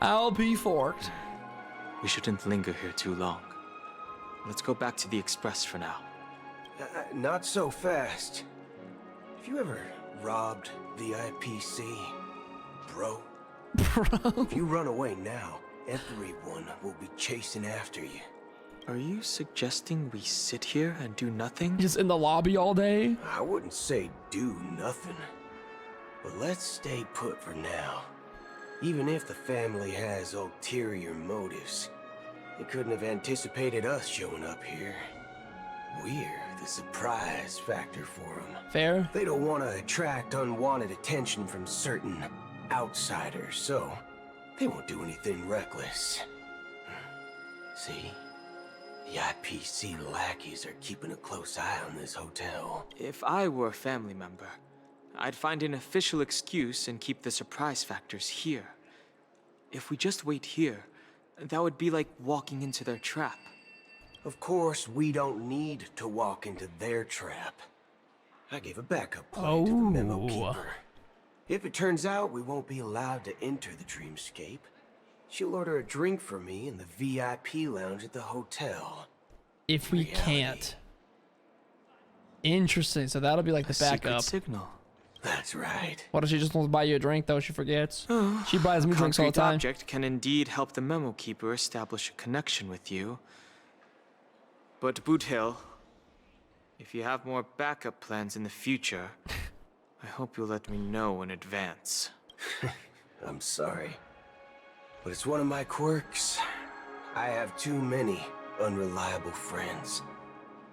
I'll be forked. We shouldn't linger here too long. Let's go back to the Express for now. Not so fast. Have you ever robbed VIPC, bro? If you run away now, everyone will be chasing after you. Are you suggesting we sit here and do nothing? Just in the lobby all day? I wouldn't say do nothing. But let's stay put for now. Even if the family has ulterior motives, they couldn't have anticipated us showing up here. We're the surprise factor for them. Fair. They don't want to attract unwanted attention from certain outsiders, so they won't do anything reckless. See? The IPC lackeys are keeping a close eye on this hotel. If I were a family member, I'd find an official excuse and keep the surprise factors here. If we just wait here, that would be like walking into their trap. Of course, we don't need to walk into their trap. I gave a backup plan to the memo keeper. If it turns out we won't be allowed to enter the dreamscape, she'll order a drink for me in the VIP lounge at the hotel. If we can't. Interesting. So that'll be like the backup. Signal. That's right. What if she just wants to buy you a drink though? She forgets. She buys me drinks all the Concrete time. object can indeed help the memo keeper establish a connection with you. But Boot Hill, if you have more backup plans in the future, I hope you'll let me know in advance. I'm sorry, but it's one of my quirks. I have too many unreliable friends.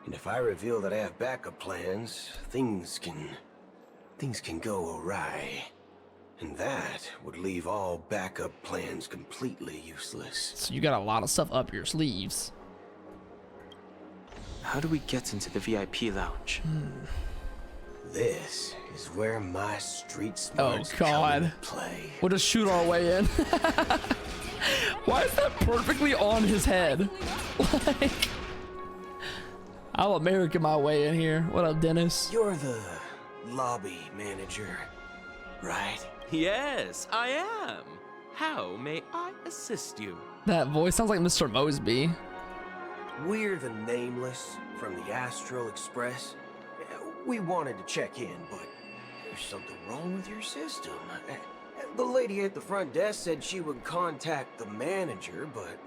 And if I reveal that I have backup plans, things can go awry. And that would leave all backup plans completely useless. So you got a lot of stuff up your sleeves. How do we get into the VIP lounge? This is where my street smarts Oh God. come into play. We'll just shoot our way in. Why is that perfectly on his head? Like, I'll American my way in here. What up, Dennis? You're the lobby manager. right? Yes, I am. How may I assist you? That voice sounds like Mr. Mosby. We're the Nameless from the Astral Express. We wanted to check in, but there's something wrong with your system. The lady at the front desk said she would contact the manager, but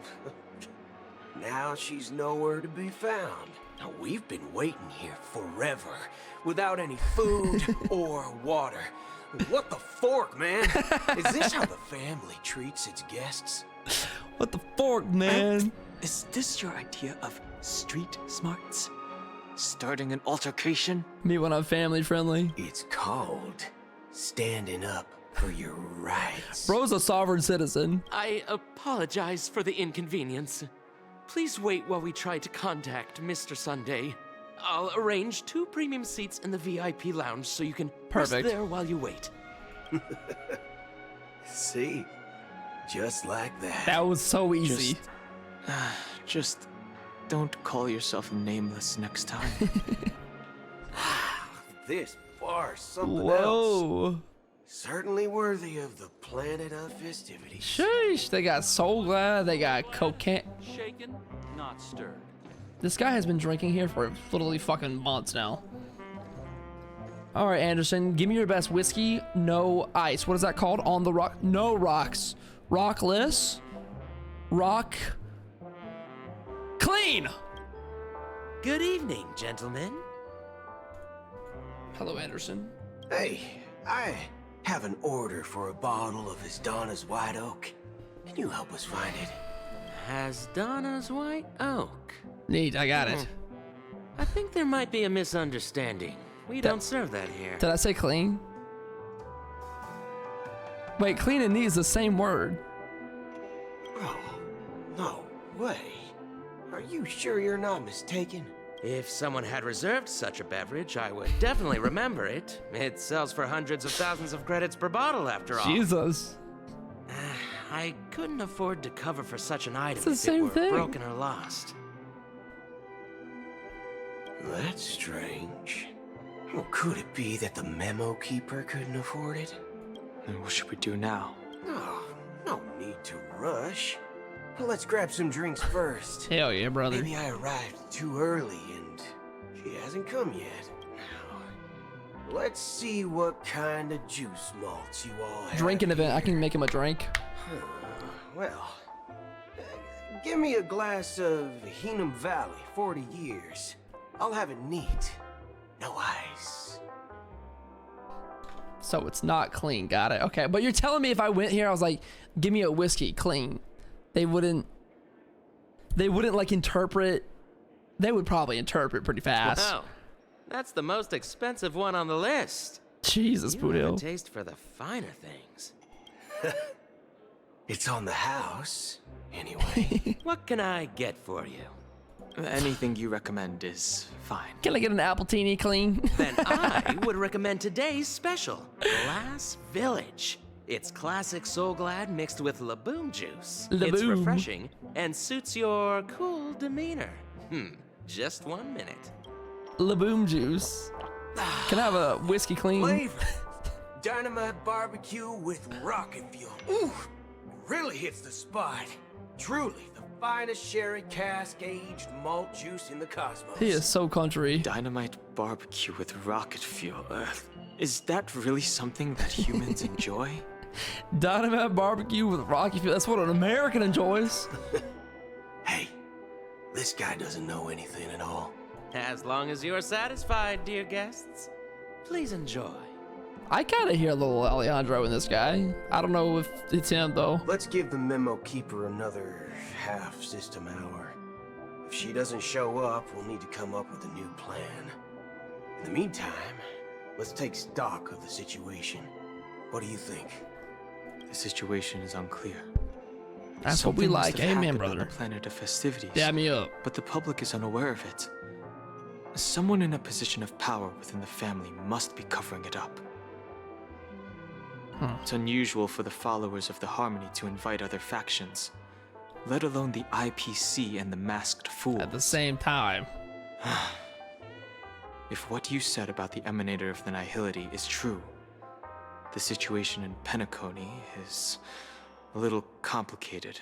now she's nowhere to be found. Now, we've been waiting here forever, without any food or water. What the fork, man? Is this how the family treats its guests? What the fork, man? Is this your idea of street smarts? Starting an altercation? Me when I'm family friendly. It's called standing up for your rights. Bro's a sovereign citizen. I apologize for the inconvenience. Please wait while we try to contact Mr. Sunday. I'll arrange 2 premium seats in the VIP lounge so you can rest there while you wait. See? Just like that. That was so easy. Just don't call yourself Nameless next time. This bar's something Whoa. else. Certainly worthy of the planet of festivities. Sheesh, they got Soul Glad, they got cocaine. Shaken, not stirred. This guy has been drinking here for literally fucking months now. All right, Anderson, give me your best whiskey, no ice. What is that called? On the rock, no rocks. Rockless, rock, clean. Good evening, gentlemen. Hello, Anderson. Hey, I have an order for a bottle of Hasdana's White Oak. Can you help us find it? Hasdana's White Oak. Neat, I got it. I think there might be a misunderstanding. We don't serve that here. Did I say clean? Wait, clean and neat is the same word. Oh, no way. Are you sure you're not mistaken? If someone had reserved such a beverage, I would definitely remember it. It sells for hundreds of thousands of credits per bottle, after all. Jesus. I couldn't afford to cover for such an item It's the if same it were thing. broken or lost. That's strange. Well, could it be that the memo keeper couldn't afford it? Then what should we do now? Oh, no need to rush. Let's grab some drinks first. Hell yeah, brother. Maybe I arrived too early and she hasn't come yet. Now, let's see what kind of juice malts you all have. Drinking event, I can make him a drink. Well, give me a glass of Hinum Valley, 40 years. I'll have it neat. No ice. So it's not clean, got it. Okay, but you're telling me if I went here, I was like, give me a whiskey, clean. They wouldn't like interpret. They would probably interpret pretty fast. Wow, that's the most expensive one on the list. Jesus, You have a Boudil. taste for the finer things. It's on the house, anyway. What can I get for you? Anything you recommend is fine. Can I get an appletini clean? Then I would recommend today's special, Glass Village. It's classic Soul Glad mixed with Laboom juice. It's Laboom. refreshing and suits your cool demeanor. Just 1 minute. Laboom juice. Can I have a whiskey clean? Flavor. Dynamite barbecue with rocket fuel. Ooh, really hits the spot. Truly the finest sherry cask-aged malt juice in the cosmos. He is so country. Dynamite barbecue with rocket fuel. Is that really something that humans enjoy? Dynamite barbecue with rocky fuel. That's what an American enjoys. Hey, this guy doesn't know anything at all. As long as you're satisfied, dear guests, please enjoy. I kind of hear a little Alejandro in this guy. I don't know if it's him though. Let's give the memo keeper another half system hour. If she doesn't show up, we'll need to come up with a new plan. In the meantime, let's take stock of the situation. What do you think? The situation is unclear. That's what we Something must like. have Amen, happened brother. on the planet of festivities. Dab me up. But the public is unaware of it. Someone in a position of power within the family must be covering it up. It's unusual for the followers of the Harmony to invite other factions, let alone the IPC and the Masked Fool. At the same time. If what you said about the Emanator of the Nihility is true, the situation in Penacony is a little complicated,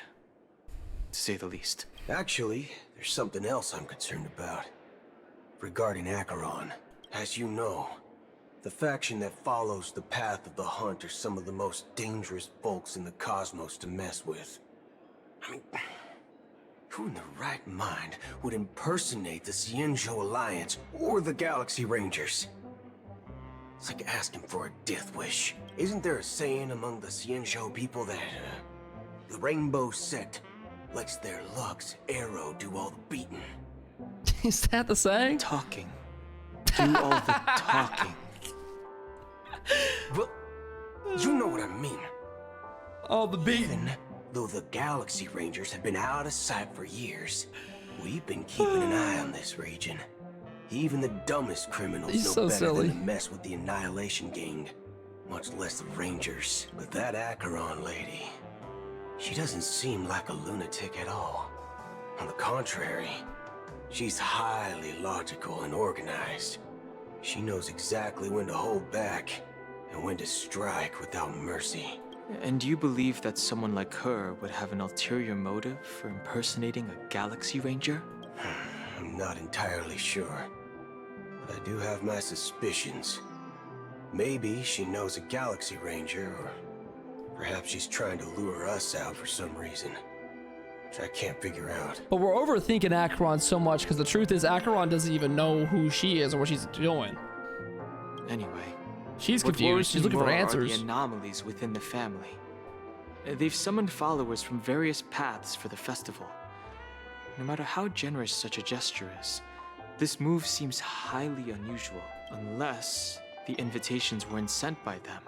to say the least. Actually, there's something else I'm concerned about. Regarding Acheron. As you know, the faction that follows the path of the hunt are some of the most dangerous folks in the cosmos to mess with. I mean, who in their right mind would impersonate the Xianzhou Alliance or the Galaxy Rangers? It's like asking for a death wish. Isn't there a saying among the Xianzhou people that the Rainbow Sect lets their Lux arrow do all the beating? Is that the saying? Talking. Do all the talking. Well, you know what I mean. All the beating. Even though the Galaxy Rangers have been out of sight for years, we've been keeping an eye on this region. Even the dumbest criminals know better than to mess with the Annihilation Gang, much less the Rangers. But that Acheron lady, she doesn't seem like a lunatic at all. On the contrary, she's highly logical and organized. She knows exactly when to hold back and when to strike without mercy. And you believe that someone like her would have an ulterior motive for impersonating a Galaxy Ranger? I'm not entirely sure, but I do have my suspicions. Maybe she knows a Galaxy Ranger, or perhaps she's trying to lure us out for some reason, which I can't figure out. But we're overthinking Acheron so much because the truth is Acheron doesn't even know who she is or what she's doing. Anyway, she's confused. She's looking for answers. Are the anomalies within the family. They've summoned followers from various paths for the festival. No matter how generous such a gesture is, this move seems highly unusual, unless the invitations weren't sent by them.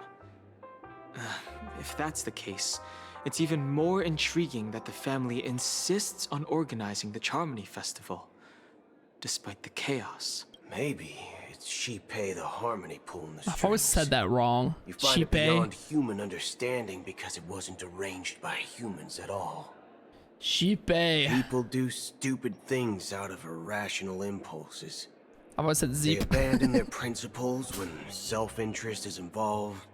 If that's the case, it's even more intriguing that the family insists on organizing the Charmony Festival, despite the chaos. Maybe it's Shipei, the harmony pool in the streets. I've always said that wrong. You find it beyond human understanding because it wasn't arranged by humans at all. Shipei. People do stupid things out of irrational impulses. I've always said Zeep. They abandon their principles when self-interest is involved.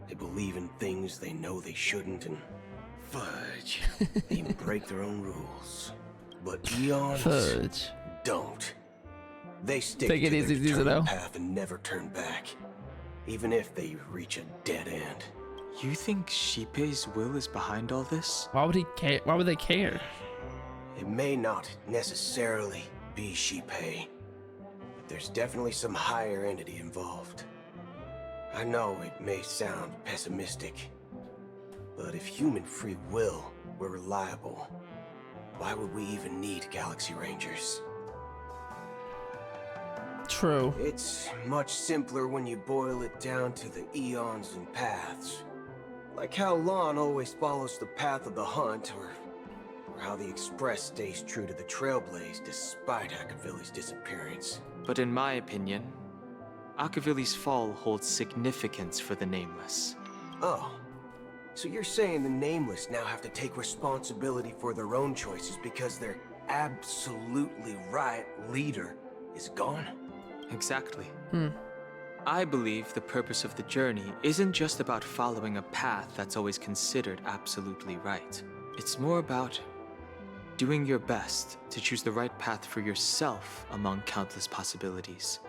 They believe in things they know they shouldn't, and fudge. They even break their own rules. But eons don't. They stick to their determined path and never turn back, even if they reach a dead end. You think Shipei's will is behind all this? Why would he care? Why would they care? It may not necessarily be Shipei, but there's definitely some higher entity involved. I know it may sound pessimistic, but if human free will were reliable, why would we even need Galaxy Rangers? True. It's much simpler when you boil it down to the eons and paths. Like how Lon always follows the path of the hunt, or how the Express stays true to the Trailblaze despite Akavili's disappearance. But in my opinion, Akavili's fall holds significance for the Nameless. Oh, so you're saying the Nameless now have to take responsibility for their own choices because their absolutely right leader is gone? Exactly. I believe the purpose of the journey isn't just about following a path that's always considered absolutely right. It's more about doing your best to choose the right path for yourself among countless possibilities,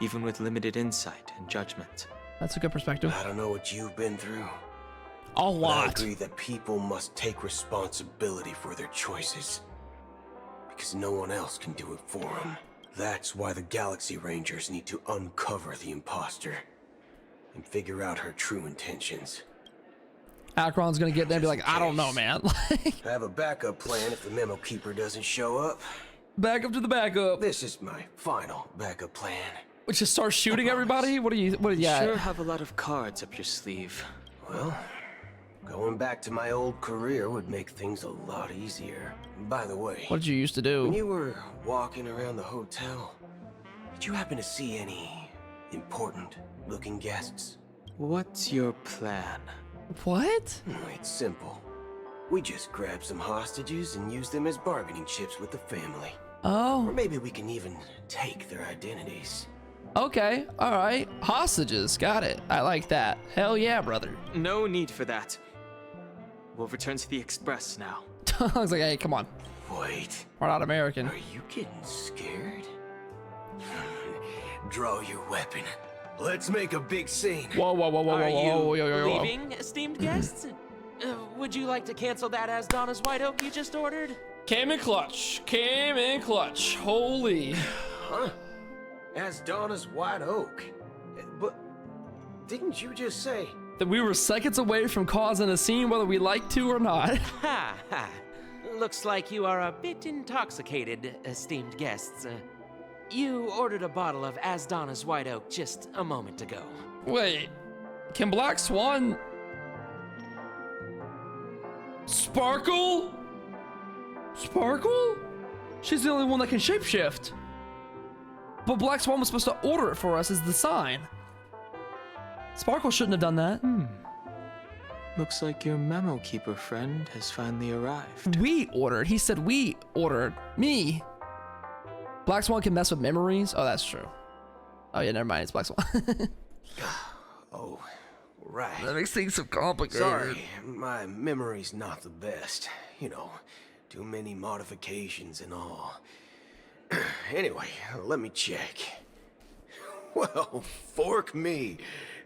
even with limited insight and judgment. That's a good perspective. I don't know what you've been through. A lot. I agree that people must take responsibility for their choices, because no one else can do it for them. That's why the Galaxy Rangers need to uncover the impostor and figure out her true intentions. Acheron's gonna get there and be like, I don't know, man. I have a backup plan if the Memo Keeper doesn't show up. Backup to the backup. This is my final backup plan. Which just start shooting everybody? What do you got? Sure have a lot of cards up your sleeve. Well, going back to my old career would make things a lot easier. By the way, what did you used to do? When you were walking around the hotel, did you happen to see any important looking guests? What's your plan? What? It's simple. We just grab some hostages and use them as bargaining chips with the family. Oh. Or maybe we can even take their identities. Okay, all right. Hostages, got it. I like that. Hell yeah, brother. No need for that. We'll return to the Express now. I was like, hey, come on. Wait. We're not American. Are you getting scared? Draw your weapon. Let's make a big scene. Whoa, whoa, whoa, whoa, Are whoa, you whoa, whoa. leaving, esteemed guests? Would you like to cancel that as Donna's White Oak you just ordered? Came in clutch. Came in clutch. Holy. Huh? As Donna's White Oak. But didn't you just say that we were seconds away from causing a scene whether we like to or not? Ha ha. Looks like you are a bit intoxicated, esteemed guests. You ordered a bottle of As Donna's White Oak just a moment ago. Wait, can Black Swan sparkle? Sparkle? She's the only one that can shapeshift. But Black Swan was supposed to order it for us as the sign. Sparkle shouldn't have done that. Looks like your memo keeper friend has finally arrived. We ordered. He said we ordered. Me. Black Swan can mess with memories. Oh, that's true. Oh yeah, never mind. It's Black Swan. Oh, right. That makes things so complicated. Sorry, my memory's not the best. You know, too many modifications and all. Anyway, let me check. Well, fork me.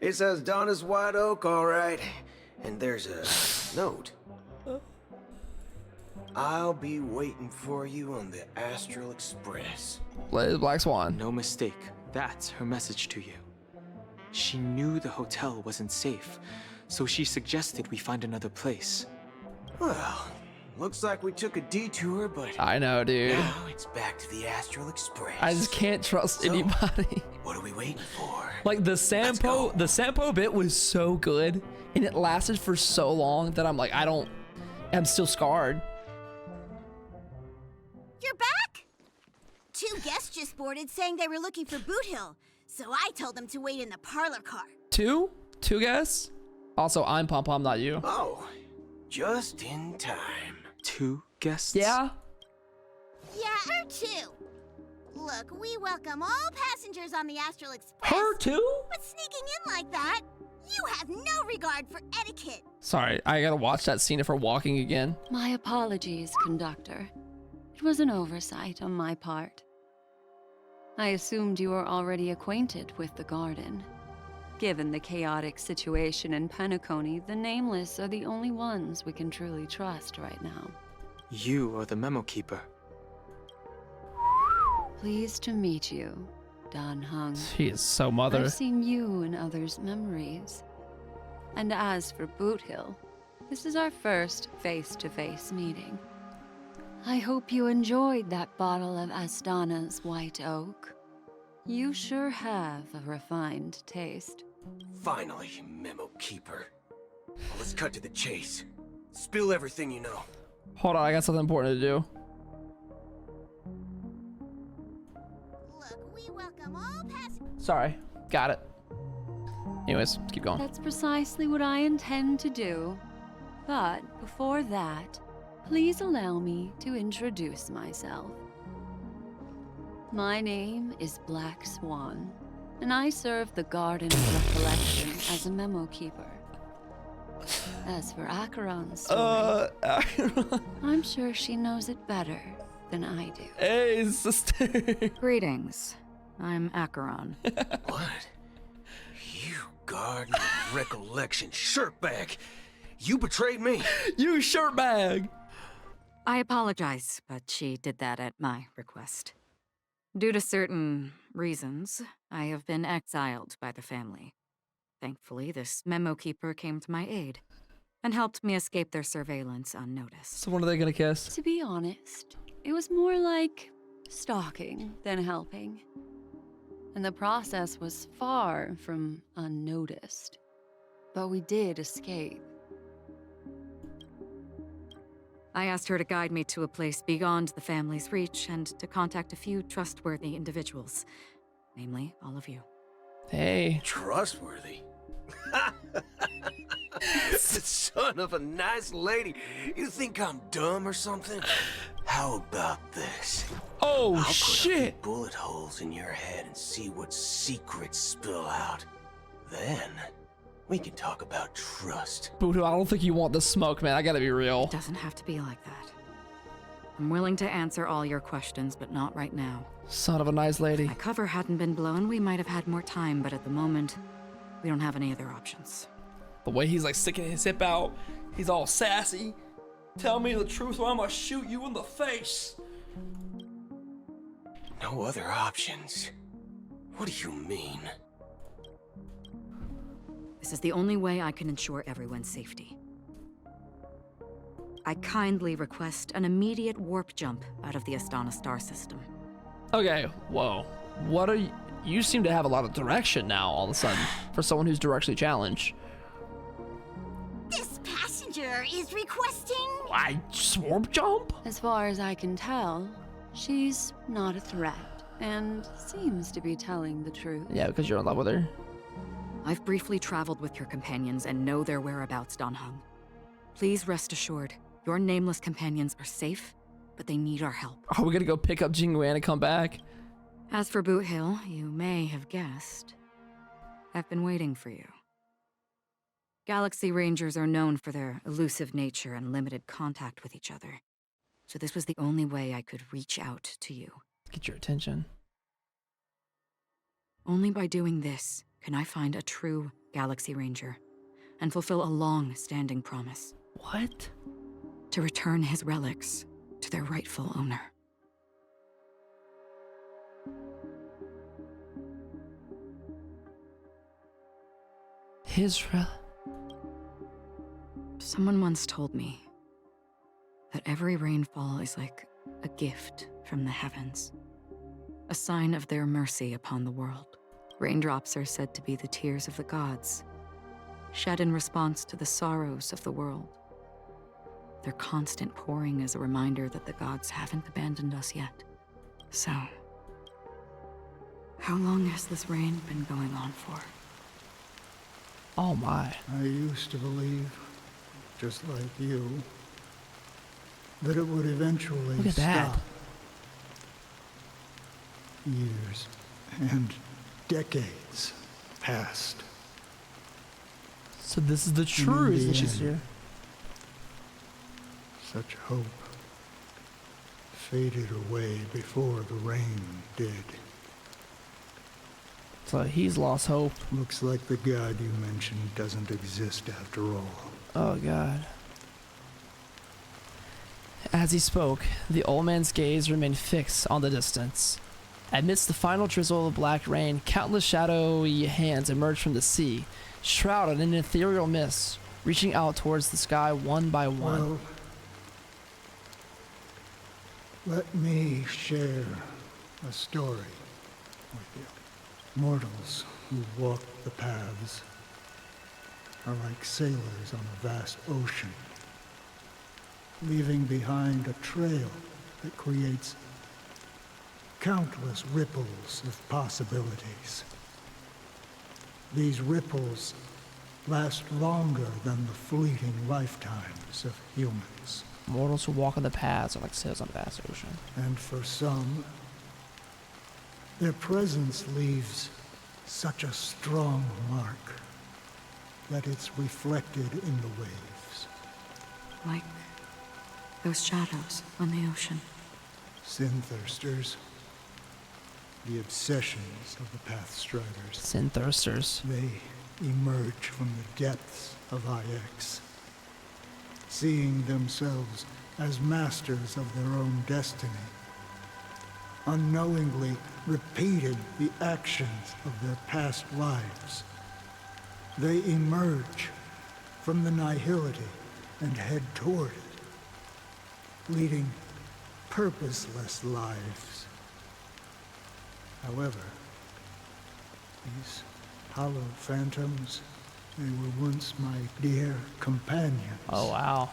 It says Donna's White Oak, all right. And there's a note. I'll be waiting for you on the Astral Express. Black Swan. No mistake. That's her message to you. She knew the hotel wasn't safe, so she suggested we find another place. Well, looks like we took a detour, but I know, dude. now it's back to the Astral Express. I just can't trust anybody. What are we waiting for? Like the Sampo bit was so good, and it lasted for so long that I'm like, I'm still scarred. You're back? 2 guests just boarded saying they were looking for Boot Hill, so I told them to wait in the parlor car. Two guests? Also, I'm Pom Pom, not you. Oh, just in time. 2 guests? Yeah? Yeah, her too. Look, we welcome all passengers on the Astral Express. Her too? But sneaking in like that, you have no regard for etiquette. Sorry, I gotta watch that scene if we're walking again. My apologies, conductor. It was an oversight on my part. I assumed you were already acquainted with the garden. Given the chaotic situation in Penacony, the nameless are the only ones we can truly trust right now. You are the memo keeper. Pleased to meet you, Dan Hung. She is so mother. I've seen you in others' memories. And as for Boot Hill, this is our first face-to-face meeting. I hope you enjoyed that bottle of Astana's White Oak. You sure have a refined taste. Finally, Memo Keeper. Well, let's cut to the chase. Spill everything you know. Hold on, I got something important to do. Look, we welcome all passengers. Sorry, got it. Anyways, let's keep going. That's precisely what I intend to do. But before that, please allow me to introduce myself. My name is Black Swan, and I serve the Garden of Recollection as a memo keeper. As for Acheron's story, Acheron. I'm sure she knows it better than I do. Hey, sister. Greetings. I'm Acheron. What? You Garden of Recollection shirtbag! You betrayed me! You shirtbag! I apologize, but she did that at my request. Due to certain reasons, I have been exiled by the family. Thankfully, this memo keeper came to my aid and helped me escape their surveillance unnoticed. So when are they gonna kiss? To be honest, it was more like stalking than helping. And the process was far from unnoticed. But we did escape. I asked her to guide me to a place beyond the family's reach and to contact a few trustworthy individuals. Namely, all of you. Hey. Trustworthy? The son of a nice lady. You think I'm dumb or something? How about this? Oh, I'll shit. put a few bullet holes in your head and see what secrets spill out. Then, we can talk about trust. Boodoo, I don't think you want the smoke, man. I gotta be real. It doesn't have to be like that. I'm willing to answer all your questions, but not right now. Son of a nice lady. If my cover hadn't been blown, we might have had more time, but at the moment, we don't have any other options. The way he's like sticking his hip out, he's all sassy. Tell me the truth or I'm gonna shoot you in the face. No other options? What do you mean? This is the only way I can ensure everyone's safety. I kindly request an immediate warp jump out of the Astana star system. Okay, whoa. What are you? You seem to have a lot of direction now all of a sudden for someone who's directly challenged. This passenger is requesting... I warp jump? As far as I can tell, she's not a threat and seems to be telling the truth. Yeah, because you're in love with her. I've briefly traveled with your companions and know their whereabouts, Don Hung. Please rest assured, your nameless companions are safe, but they need our help. Are we gonna go pick up Jingwen and come back? As for Boot Hill, you may have guessed, I've been waiting for you. Galaxy Rangers are known for their elusive nature and limited contact with each other, so this was the only way I could reach out to you. Get your attention. Only by doing this can I find a true Galaxy Ranger and fulfill a long-standing promise. What? To return his relics to their rightful owner. Someone once told me that every rainfall is like a gift from the heavens, a sign of their mercy upon the world. Raindrops are said to be the tears of the gods, shed in response to the sorrows of the world. Their constant pouring is a reminder that the gods haven't abandoned us yet. So, how long has this rain been going on for? Oh my. I used to believe, just like you, that it would eventually Look at that. stop. Years and decades passed. So this is the true reason she's here. Such hope faded away before the rain did. So he's lost hope. Looks like the god you mentioned doesn't exist after all. Oh god. As he spoke, the old man's gaze remained fixed on the distance. Amidst the final drizzle of black rain, countless shadowy hands emerged from the sea, shrouded in ethereal mist, reaching out towards the sky one by one. Well, let me share a story with you. Mortals who walk the paths are like sailors on a vast ocean, leaving behind a trail that creates countless ripples of possibilities. These ripples last longer than the fleeting lifetimes of humans. Mortals who walk on the paths are like sails on a vast ocean. And for some, their presence leaves such a strong mark that it's reflected in the waves. Like those shadows on the ocean. Sin-thirsters. The obsessions of the Pathstriders. Sin-thirsters. They emerge from the depths of IX, seeing themselves as masters of their own destiny, unknowingly repeating the actions of their past lives. They emerge from the nihility and head toward it, leading purposeless lives. However, these hollow phantoms, they were once my dear companions. Oh, wow.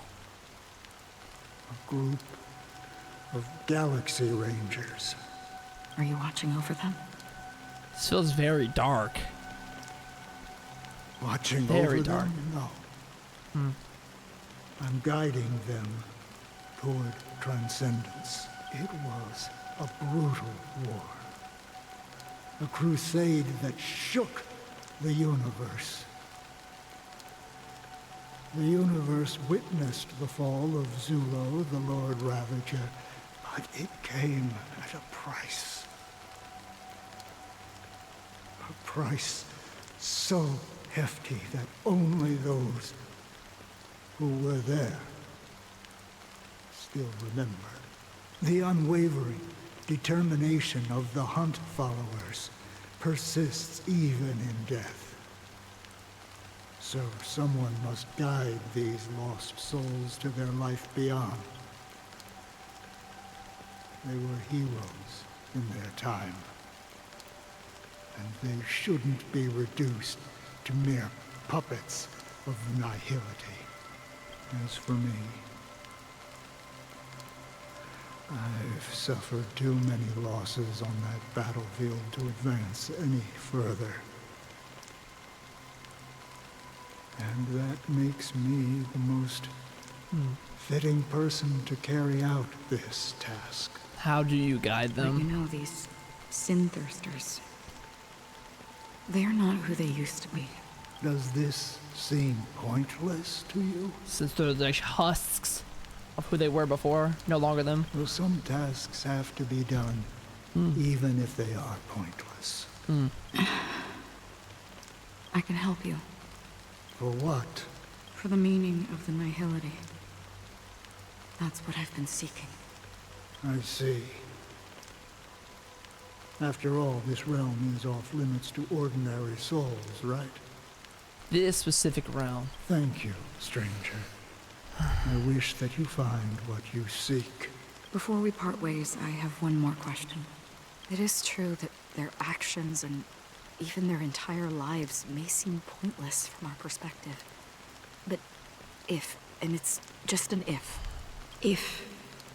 A group of Galaxy Rangers. Are you watching over them? This feels very dark. Watching very over dark. them? No. I'm guiding them toward transcendence. It was a brutal war. A crusade that shook the universe. The universe witnessed the fall of Zulo, the Lord Ravager, but it came at a price. A price so hefty that only those who were there still remember. The unwavering determination of the Hunt followers persists even in death. So someone must guide these lost souls to their life beyond. They were heroes in their time, and they shouldn't be reduced to mere puppets of nihility. As for me, I've suffered too many losses on that battlefield to advance any further. And that makes me the most fitting person to carry out this task. How do you guide them? But you know, these sin thirsters, they're not who they used to be. Does this seem pointless to you? Since they're like husks of who they were before, no longer them. Well, some tasks have to be done, even if they are pointless. I can help you. For what? For the meaning of the nihility. That's what I've been seeking. I see. After all, this realm is off limits to ordinary souls, right? This specific realm. Thank you, stranger. I wish that you find what you seek. Before we part ways, I have one more question. It is true that their actions and even their entire lives may seem pointless from our perspective. But if, and it's just an if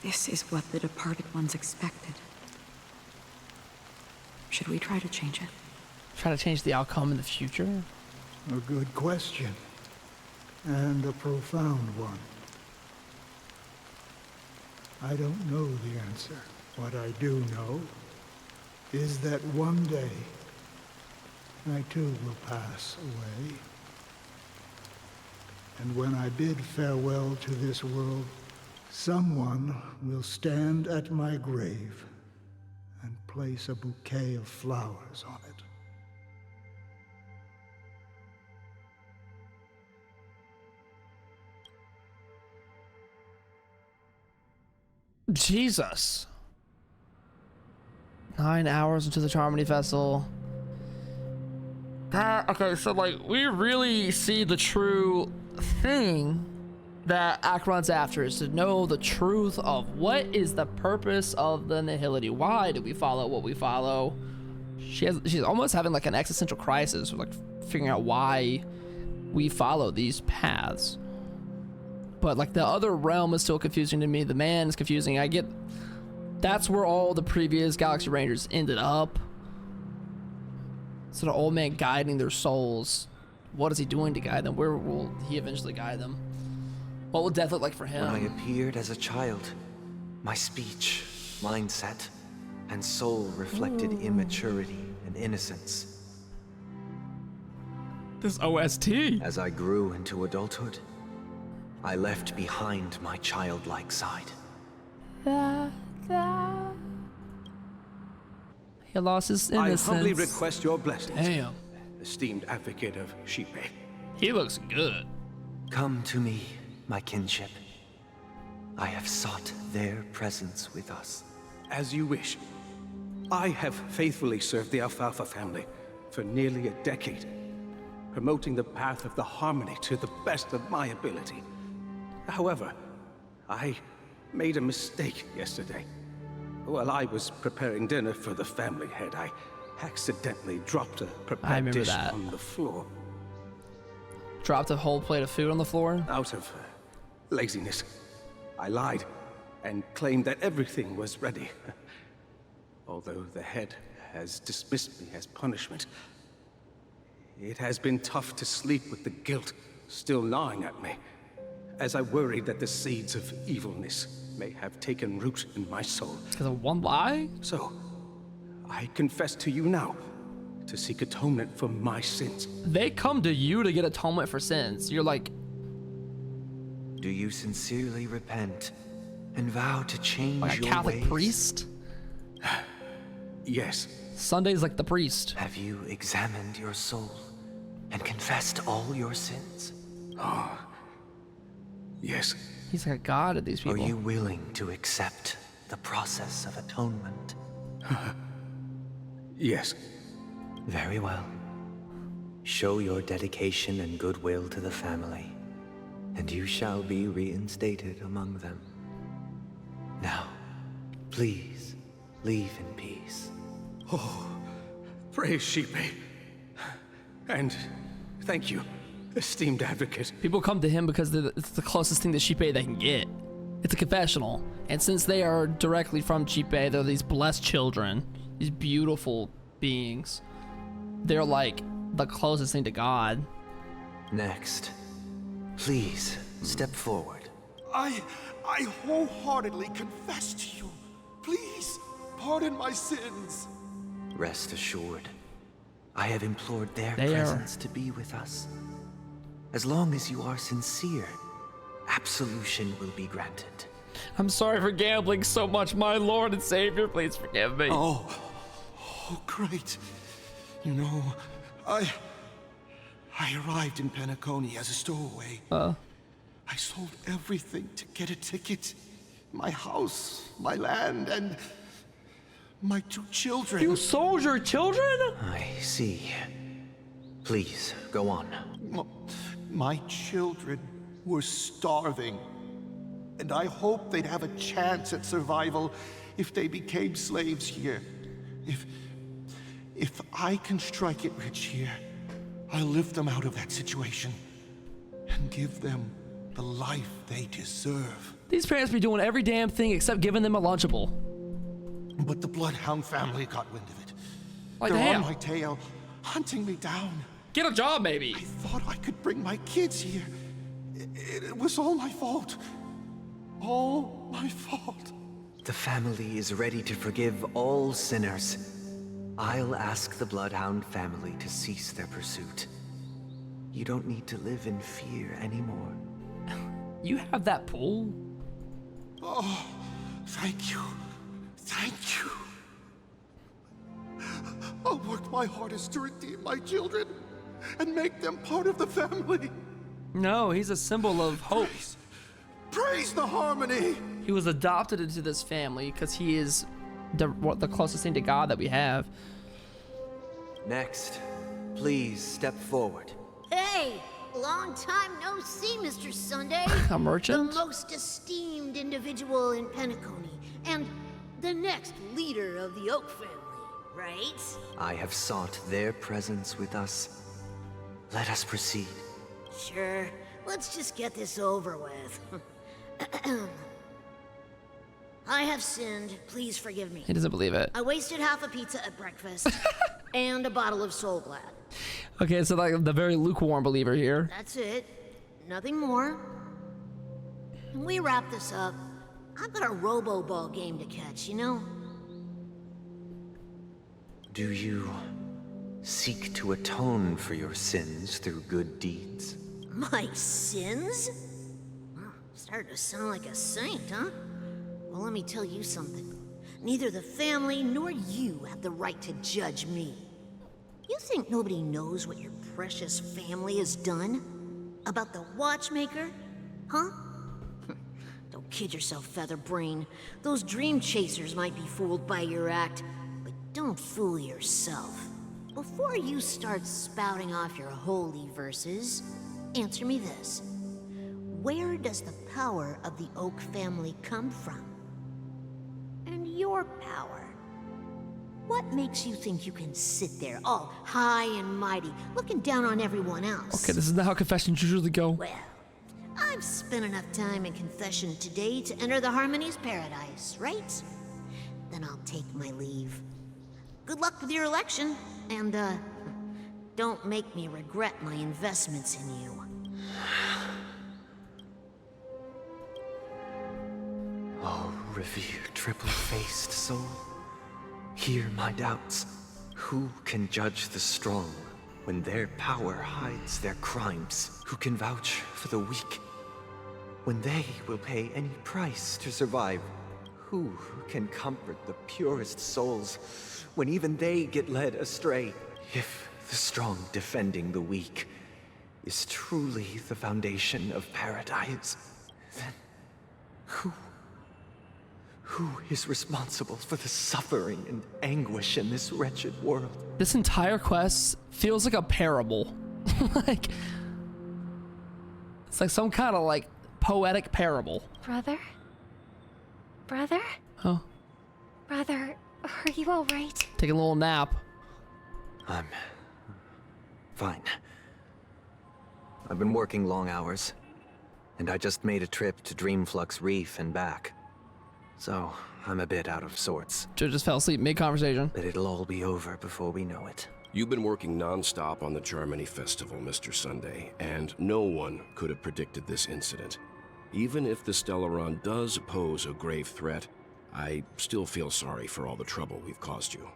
this is what the departed ones expected, should we try to change it? Try to change the outcome in the future? A good question. And a profound one. I don't know the answer. What I do know is that one day I too will pass away. And when I bid farewell to this world, someone will stand at my grave and place a bouquet of flowers on it. Jesus. 9 hours into the Harmony Festival. Okay, so like we really see the true thing that Acheron's after, is to know the truth of what is the purpose of the nihility. Why do we follow what we follow? She's almost having like an existential crisis, like figuring out why we follow these paths. But like the other realm is still confusing to me. The man is confusing. I get that's where all the previous Galaxy Rangers ended up. So the old man guiding their souls. What is he doing to guide them? Where will he eventually guide them? What will death look like for him? When I appeared as a child, my speech, mindset, and soul reflected immaturity and innocence. This OST. As I grew into adulthood, I left behind my childlike side. He lost his innocence. I humbly request your blessings. Damn. Esteemed advocate of Sheepay. He looks good. Come to me, my kinship. I have sought their presence with us. As you wish. I have faithfully served the Alfalfa family for nearly a decade, promoting the path of the harmony to the best of my ability. However, I made a mistake yesterday. While I was preparing dinner for the family head, I accidentally dropped a prepared dish on the floor. Dropped a whole plate of food on the floor? Out of laziness, I lied and claimed that everything was ready. Although the head has dismissed me as punishment, it has been tough to sleep with the guilt still gnawing at me, as I worried that the seeds of evilness may have taken root in my soul. Because of one lie? So, I confess to you now to seek atonement for my sins. They come to you to get atonement for sins. You're like... Do you sincerely repent and vow to change like a your Catholic ways? priest? Yes. Sunday's like the priest. Have you examined your soul and confessed all your sins? Oh, yes. He's like a god of these people. Are you willing to accept the process of atonement? Yes. Very well. Show your dedication and goodwill to the family, and you shall be reinstated among them. Now, please, leave in peace. Oh, praise Sheepy. And thank you, esteemed advocate. People come to him because it's the closest thing to Sheepay they can get. It's a confessional. And since they are directly from Sheepay, they're these blessed children, these beautiful beings. They're like the closest thing to God. Next, please step forward. I wholeheartedly confess to you. Please, pardon my sins. Rest assured, I have implored their presence to be with us. As long as you are sincere, absolution will be granted. I'm sorry for gambling so much, my Lord and Savior. Please forgive me. Oh, great. You know, I arrived in Penacony as a stowaway. I sold everything to get a ticket. My house, my land, and my 2 children. You sold your children? I see. Please, go on. My children were starving, and I hoped they'd have a chance at survival if they became slaves here. If I can strike it rich here, I'll lift them out of that situation and give them the life they deserve. These parents be doing every damn thing except giving them a Lunchable. But the Bloodhound family got wind of it. Like They're damn. on my tail, hunting me down. Get a job, maybe. I thought I could bring my kids here. It was all my fault. All my fault. The family is ready to forgive all sinners. I'll ask the Bloodhound family to cease their pursuit. You don't need to live in fear anymore. You have that pool? Oh, thank you. Thank you. I'll work my hardest to redeem my children and make them part of the family. No, he's a symbol of hope. Praise the harmony. He was adopted into this family because he is the closest thing to God that we have. Next, please step forward. Hey, long time no see, Mr. Sunday. A merchant? The most esteemed individual in Penacony, and the next leader of the Oak family, right? I have sought their presence with us. Let us proceed. Sure, let's just get this over with. I have sinned, please forgive me. He doesn't believe it. I wasted half a pizza at breakfast, and a bottle of Soul Glad. Okay, so like the very lukewarm believer here. That's it. Nothing more. When we wrap this up, I've got a robo-ball game to catch, you know? Do you seek to atone for your sins through good deeds? My sins? Starting to sound like a saint, huh? Well, let me tell you something. Neither the family nor you have the right to judge me. You think nobody knows what your precious family has done? About the Watchmaker? Huh? Don't kid yourself, Featherbrain. Those dream chasers might be fooled by your act, but don't fool yourself. Before you start spouting off your holy verses, answer me this. Where does the power of the Oak family come from? And your power? What makes you think you can sit there all high and mighty, looking down on everyone else? Okay, this is not how confessions usually go. Well, I've spent enough time in confession today to enter the Harmony's paradise, right? Then I'll take my leave. Good luck with your election, and, don't make me regret my investments in you. Oh, revered triple-faced soul, hear my doubts. Who can judge the strong when their power hides their crimes? Who can vouch for the weak when they will pay any price to survive? Who can comfort the purest souls when even they get led astray? If the strong defending the weak is truly the foundation of paradise, then who is responsible for the suffering and anguish in this wretched world? This entire quest feels like a parable. Like, it's like some kind of like poetic parable. Brother? Brother? Oh. Brother, are you all right? Take a little nap. I'm fine. I've been working long hours, and I just made a trip to Dreamflux Reef and back. So, I'm a bit out of sorts. Joe just fell asleep mid-conversation. But it'll all be over before we know it. You've been working non-stop on the Charmony Festival, Mr. Sunday, and no one could have predicted this incident. Even if the Stellaron does pose a grave threat, I still feel sorry for all the trouble we've caused you.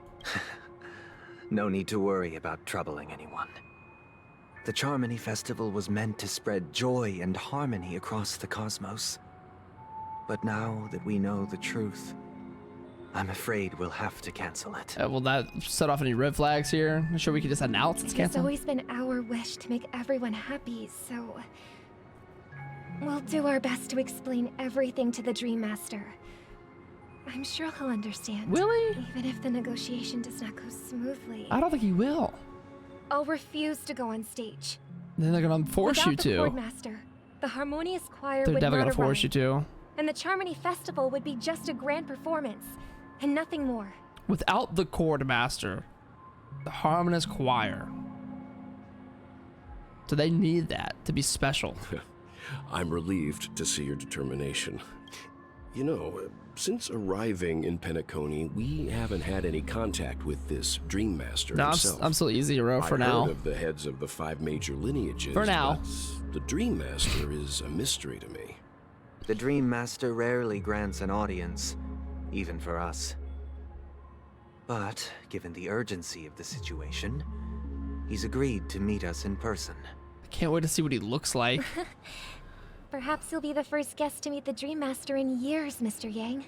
No need to worry about troubling anyone. The Charmony Festival was meant to spread joy and harmony across the cosmos. But now that we know the truth, I'm afraid we'll have to cancel it. Will that set off any red flags here? I'm sure we could just announce it's canceled. It's always been our wish to make everyone happy, so we'll do our best to explain everything to the Dream Master. I'm sure he'll understand. Will he? Even if the negotiation does not go smoothly. I don't think he will. I'll refuse to go on stage. Then they're gonna force Without you the to. Chord Master, the Harmonious Choir They're would definitely not gonna force you to. and the Charmony Festival would be just a grand performance, and nothing more. Without the Chord Master, the Harmonious Choir. So they need that to be special. I'm relieved to see your determination. You know, since arriving in Penacony, we haven't had any contact with this Dream Master himself. I'm still easy, bro, for now. I've heard of the heads of the 5 major lineages. For now. But the Dream Master is a mystery to me. The Dream Master rarely grants an audience, even for us. But, given the urgency of the situation, he's agreed to meet us in person. I can't wait to see what he looks like. Perhaps you'll be the first guest to meet the Dream Master in years, Mr. Yang.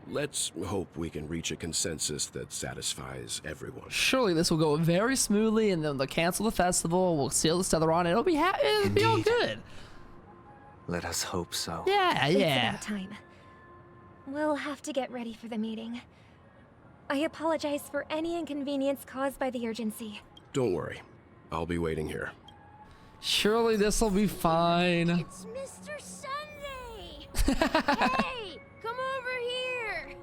Let's hope we can reach a consensus that satisfies everyone. Surely this will go very smoothly, and then they'll cancel the festival. We'll seal the Stellaron. It'll be all good. Let us hope so. Yeah. It's about time. We'll have to get ready for the meeting. I apologize for any inconvenience caused by the urgency. Don't worry. I'll be waiting here. Surely this will be fine. It's Mr. Sunday! Hey, come over here!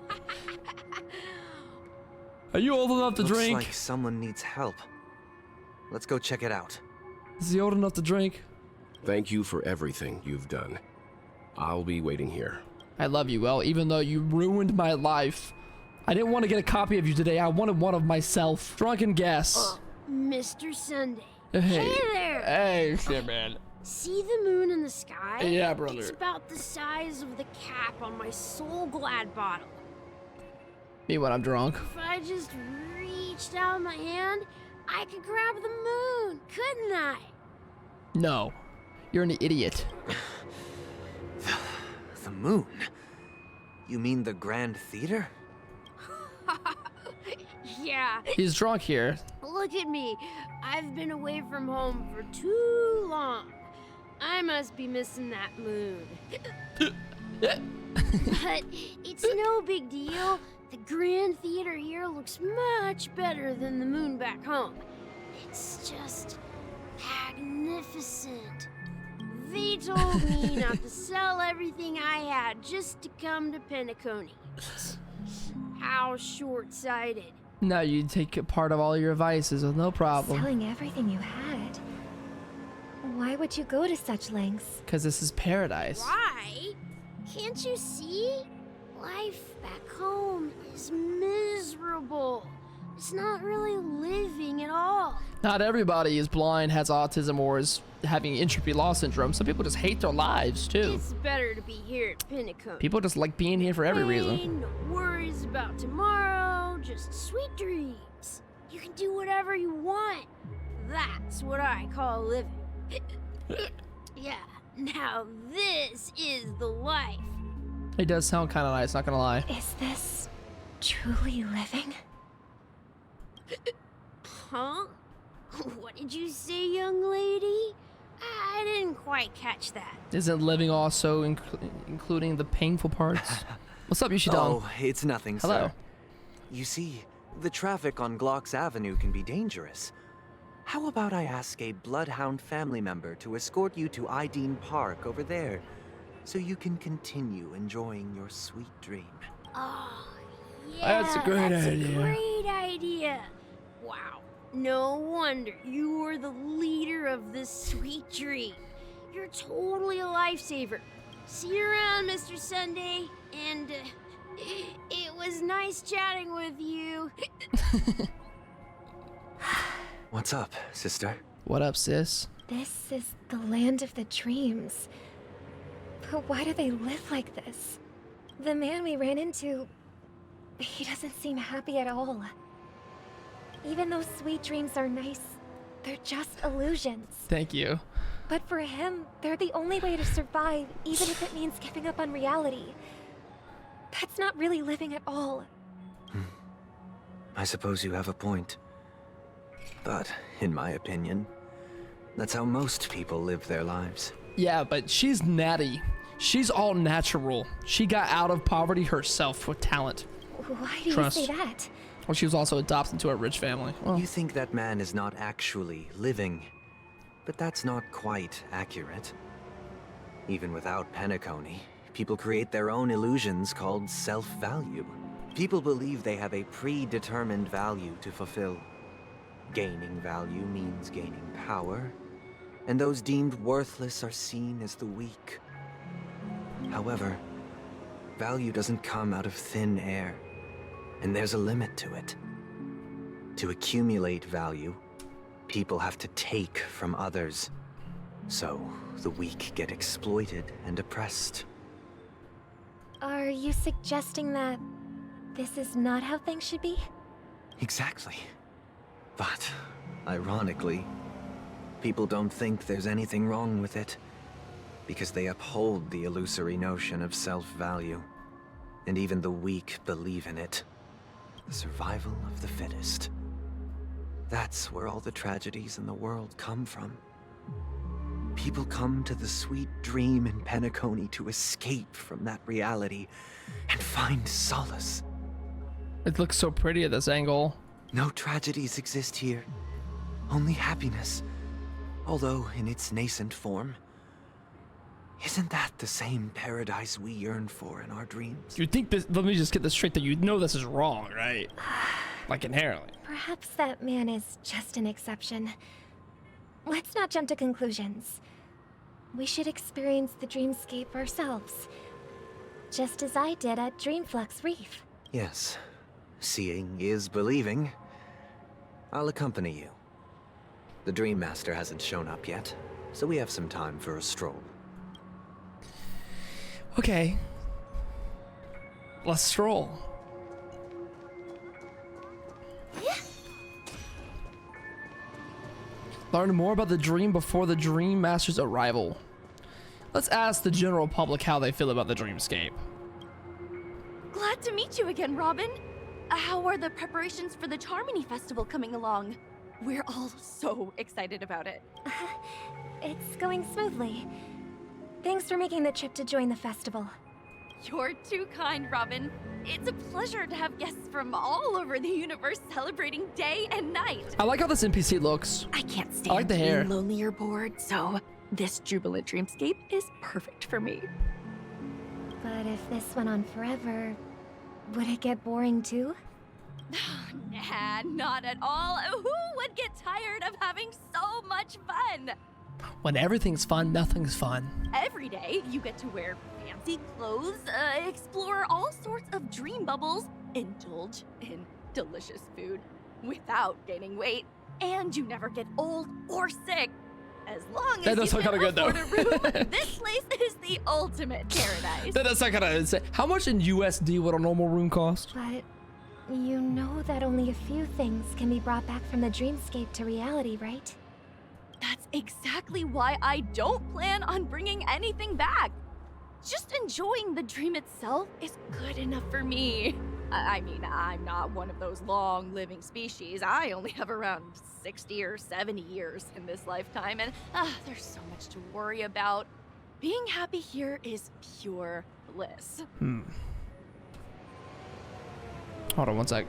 Are you old enough to drink? Looks like someone needs help. Let's go check it out. Is he old enough to drink? Thank you for everything you've done. I'll be waiting here. I love you, well, even though you ruined my life. I didn't want to get a copy of you today. I wanted one of myself. Drunken guess. Mr. Sunday. Hey there! Hey, shit, man. See the moon in the sky? Yeah, brother. It's about the size of the cap on my Soul Glad bottle. Me when I'm drunk. If I just reached out my hand, I could grab the moon, couldn't I? No. You're an idiot. The moon? You mean the Grand Theater? Yeah. He's drunk here. Look at me. I've been away from home for too long. I must be missing that moon. But it's no big deal. The Grand Theater here looks much better than the moon back home. It's just magnificent. They told me not to sell everything I had just to come to Penacony. How short-sighted. No, you take part of all your vices with no problem. Selling everything you had. Why would you go to such lengths? Because this is paradise. Why? Can't you see? Life back home is miserable. It's not really living at all. Not everybody is blind, has autism, or is having entropy loss syndrome. Some people just hate their lives too. It's better to be here at Pinnacle. People just like being here for every reason. No worries about tomorrow, just sweet dreams. You can do whatever you want. That's what I call living. Yeah, now this is the life. It does sound kind of nice, not gonna lie. Is this truly living? Huh? What did you say, young lady? I didn't quite catch that. Isn't living also including the painful parts? What's up, Yushidon? Oh, it's nothing, Hello. sir. You see, the traffic on Glock's Avenue can be dangerous. How about I ask a Bloodhound family member to escort you to Ideen Park over there, so you can continue enjoying your sweet dream? Oh, yeah, That's a great idea. Great idea. Wow. No wonder you were the leader of this sweet dream. You're totally a lifesaver. See you around, Mr. Sunday. And it was nice chatting with you. What's up, sister? What up, sis? This is the land of the dreams. But why do they live like this? The man we ran into, he doesn't seem happy at all. Even though sweet dreams are nice, they're just illusions. Thank you. But for him, they're the only way to survive, even if it means giving up on reality. That's not really living at all. I suppose you have a point. But, in my opinion, that's how most people live their lives. Yeah, but she's natty. She's all natural. She got out of poverty herself with talent. Why do Trust. you say that? Well, she was also adopted into a rich family. Well, You think that man is not actually living, but that's not quite accurate. Even without Penacony, people create their own illusions called self-value. People believe they have a predetermined value to fulfill. Gaining value means gaining power, and those deemed worthless are seen as the weak. However, value doesn't come out of thin air, and there's a limit to it. To accumulate value, people have to take from others, so the weak get exploited and oppressed. Are you suggesting that this is not how things should be? Exactly. But, ironically, people don't think there's anything wrong with it, because they uphold the illusory notion of self-value, and even the weak believe in it. The survival of the fittest. That's where all the tragedies in the world come from. People come to the sweet dream in Penacony to escape from that reality and find solace. it looks so pretty at this angle. No tragedies exist here, only happiness, although in its nascent form. Isn't that the same paradise we yearn for in our dreams? You think this? Let me just get this straight. That you know this is wrong, right? Like inherently. Perhaps that man is just an exception. Let's not jump to conclusions. We should experience the dreamscape ourselves. Just as I did at Dreamflux Reef. Yes, seeing is believing. I'll accompany you. The Dream Master hasn't shown up yet, so we have some time for a stroll. Okay. Let's stroll. Learn more about the dream before the Dream Master's arrival. Let's ask the general public how they feel about the dreamscape. Glad to meet you again, Robin. How are the preparations for the Charmony Festival coming along? We're all so excited about it. It's going smoothly. Thanks for making the trip to join the festival. You're too kind, Robin. It's a pleasure to have guests from all over the universe celebrating day and night. I like how this NPC looks. I can't stand I like the hair. being lonely or bored, so this jubilant dreamscape is perfect for me. But if this went on forever, would it get boring too? Nah, not at all. Who would get tired of having so much fun? When everything's fun, nothing's fun. Every day, you get to wear fancy clothes, explore all sorts of dream bubbles, indulge in delicious food, without gaining weight, and you never get old or sick. As long as that does sound kind of good though. This place is the ultimate paradise. That does sound kind of insane. How much in USD would a normal room cost? But you know that only a few things can be brought back from the dreamscape to reality, right? That's exactly why I don't plan on bringing anything back. Just enjoying the dream itself is good enough for me. I mean, I'm not one of those long-living species. I only have around 60 or 70 years in this lifetime, and there's so much to worry about. Being happy here is pure bliss. Hold on one sec.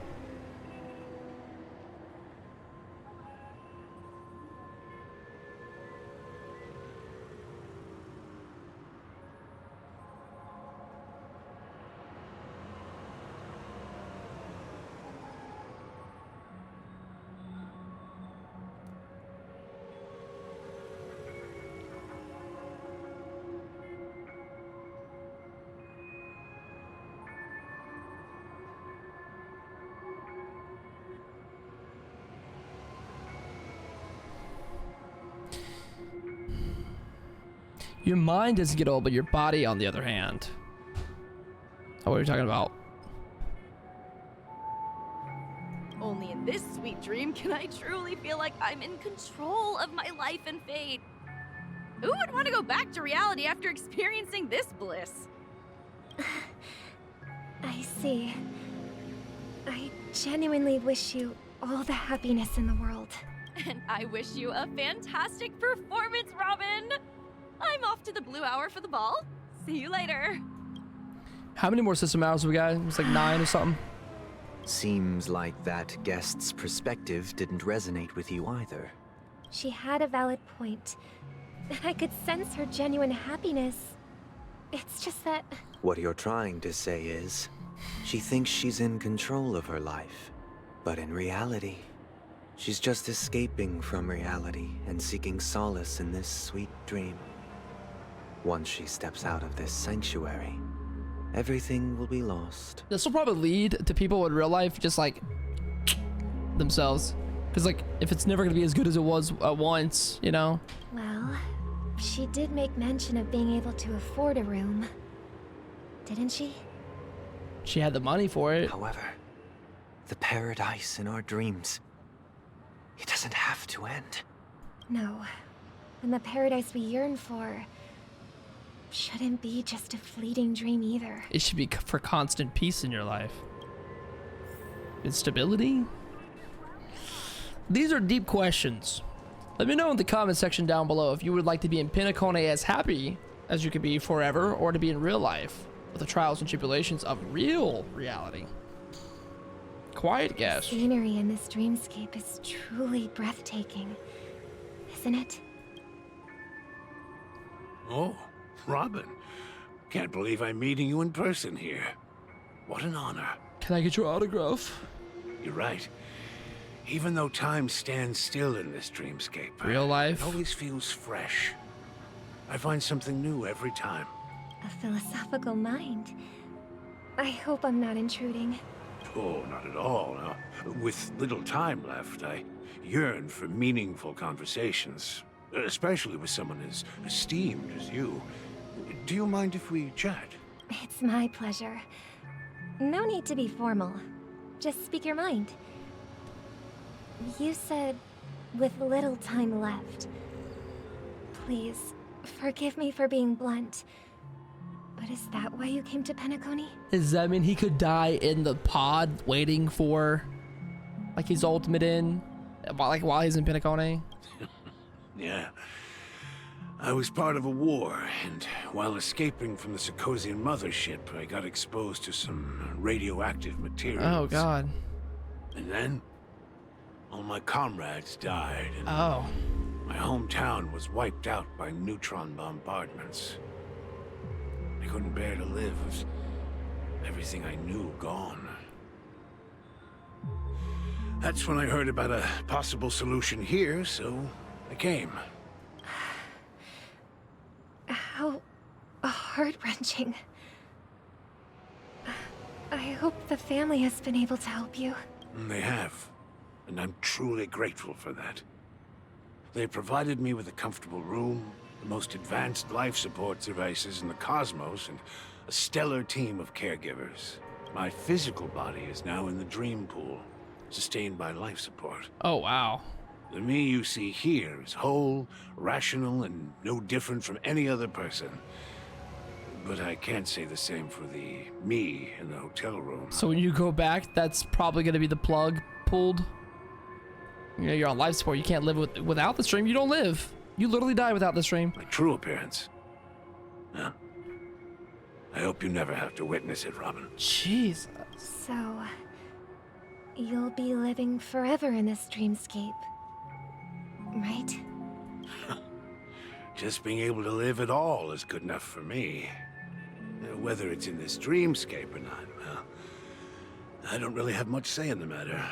Your mind doesn't get old, but your body, on the other hand. Oh, what are you talking about? Only in this sweet dream can I truly feel like I'm in control of my life and fate. Who would want to go back to reality after experiencing this bliss? I see. I genuinely wish you all the happiness in the world. And I wish you a fantastic performance, Robin! I'm off to the Blue Hour for the ball. See you later. How many more system hours we got? It was like 9 or something. Seems like that guest's perspective didn't resonate with you either. She had a valid point. I could sense her genuine happiness. It's just that... What you're trying to say is, she thinks she's in control of her life. But in reality, she's just escaping from reality and seeking solace in this sweet dream. Once she steps out of this sanctuary, everything will be lost. This will probably lead to people in real life just like themselves. Because like, if it's never going to be as good as it was at once, you know? Well, she did make mention of being able to afford a room. Didn't she? She had the money for it. However, the paradise in our dreams, it doesn't have to end. No. And the paradise we yearn for shouldn't be just a fleeting dream either. It should be for constant peace in your life. And stability? These are deep questions. Let me know in the comment section down below if you would like to be in Penacony as happy as you could be forever, or to be in real life with the trials and tribulations of real reality. Quiet guess. The scenery in this dreamscape is truly breathtaking, isn't it? Oh, Robin. Can't believe I'm meeting you in person here. What an honor. Can I get your autograph? You're right. Even though time stands still in this dreamscape, real life, it always feels fresh. I find something new every time. A philosophical mind. I hope I'm not intruding. Oh, not at all. No. With little time left, I yearn for meaningful conversations, especially with someone as esteemed as you. Do you mind if we chat? It's my pleasure. No need to be formal. Just speak your mind. You said, with little time left. Please, forgive me for being blunt. But is that why you came to Penacony? Does that mean he could die in the pod waiting for, like, his ultimate in, like, while he's in Penacony? Yeah. I was part of a war, and while escaping from the Sarkosian mothership, I got exposed to some radioactive materials. Oh, God. And then, all my comrades died, and my hometown was wiped out by neutron bombardments. I couldn't bear to live with everything I knew gone. That's when I heard about a possible solution here, so I came. How heart-wrenching. I hope the family has been able to help you. They have. and I'm truly grateful for that. They provided me with a comfortable room, the most advanced life support devices in the cosmos, and a stellar team of caregivers. My physical body is now in the dream pool, sustained by life support. Oh, wow. The me you see here is whole, rational, and no different from any other person. But I can't say the same for the me in the hotel room. So when you go back, that's probably going to be the plug pulled. You know, you're on life support. You can't live without the stream. You don't live. You literally die without the stream. My true appearance. Huh? I hope you never have to witness it, Robin. Jesus. So, you'll be living forever in this dreamscape, right? Just being able to live at all is good enough for me. Whether it's in this dreamscape or not, well, I don't really have much say in the matter.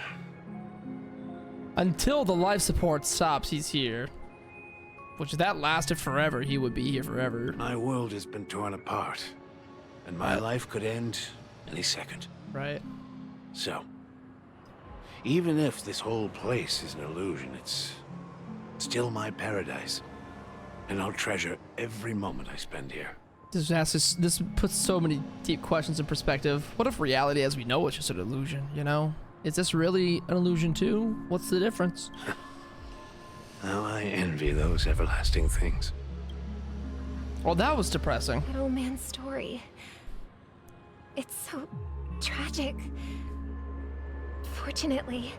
Until the life support stops, he's here. Which, if that lasted forever, he would be here forever. My world has been torn apart, and my life could end any second. Right. So, even if this whole place is an illusion, it's still my paradise. And I'll treasure every moment I spend here. This puts so many deep questions in perspective. What if reality as we know it's just an illusion, you know? Is this really an illusion too? What's the difference? How I envy those everlasting things. Well, that was depressing. That old man's story. It's so tragic. Fortunately,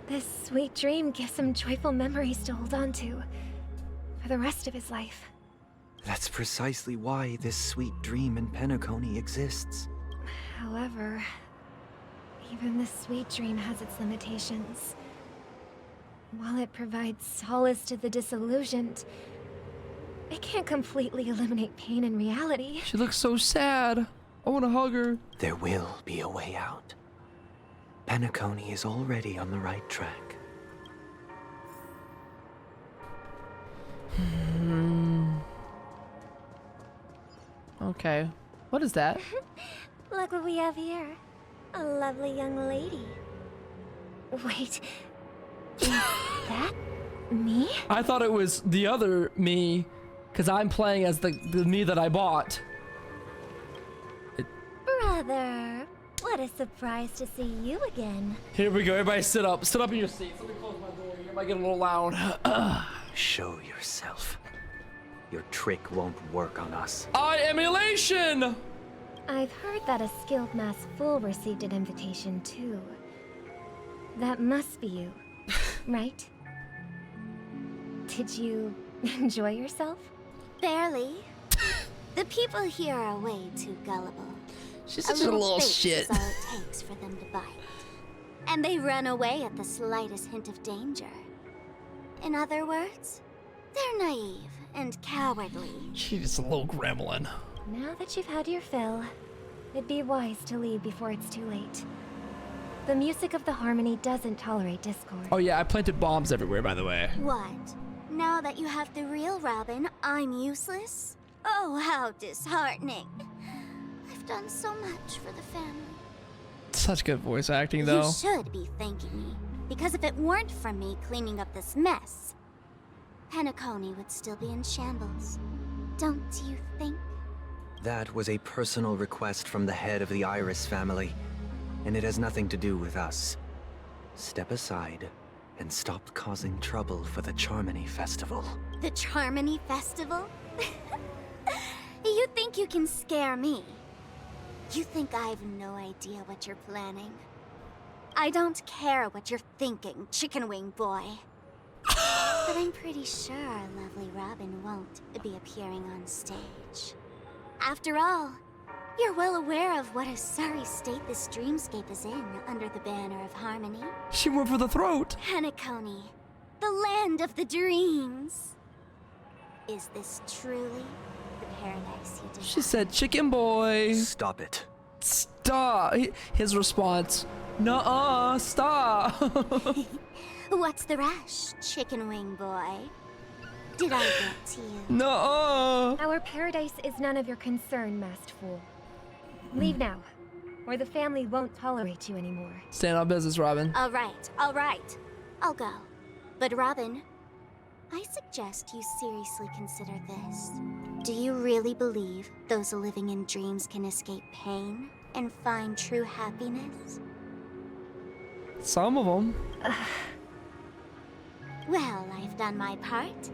this sweet dream gives him joyful memories to hold on to for the rest of his life. That's precisely why this sweet dream in Penacony exists. However, even this sweet dream has its limitations. While it provides solace to the disillusioned, it can't completely eliminate pain in reality. She looks so sad. I want to hug her. There will be a way out. Penacony is already on the right track. Okay. What is that? Look what we have here. A lovely young lady. Wait. Is that me? I thought it was the other me, because I'm playing as the me that I bought. Brother, what a surprise to see you again. Here we go. Everybody sit up. Sit up in your seats. Let me close my door. You might get a little loud. Show yourself. Your trick won't work on us. I am Elation! I've heard that a skilled mass fool received an invitation too. That must be you, right? Did you enjoy yourself? Barely. The people here are way too gullible. She's such a little bait shit. is all it takes for them to bite. And they run away at the slightest hint of danger. In other words, they're naive and cowardly. She's just a little gremlin. Now that you've had your fill, it'd be wise to leave before it's too late. The music of the harmony doesn't tolerate discord. Oh yeah, I planted bombs everywhere, by the way. What? Now that you have the real Robin, I'm useless? Oh, how disheartening. I've done so much for the family. Such good voice acting, though. You should be thanking me, because if it weren't for me cleaning up this mess, Penacony would still be in shambles. Don't you think? That was a personal request from the head of the Iris family, and it has nothing to do with us. Step aside and stop causing trouble for the Charmony Festival. The Charmony Festival? You think you can scare me? You think I have no idea what you're planning? I don't care what you're thinking, chicken wing boy. But I'm pretty sure our lovely Robin won't be appearing on stage. After all, you're well aware of what a sorry state this dreamscape is in under the banner of harmony. She went for the throat. Penacony, the land of the dreams. Is this truly the paradise you desire? She said, chicken boy. Stop it. Stop. His response, nuh-uh, stop. What's the rush, chicken wing boy? Did I get to you? Nuh-uh. Our paradise is none of your concern, masked fool. Leave now. or the family won't tolerate you anymore. Stand on business, Robin. All right, all right. I'll go. But Robin, I suggest you seriously consider this. Do you really believe those living in dreams can escape pain and find true happiness? Some of them. Well, I've done my part.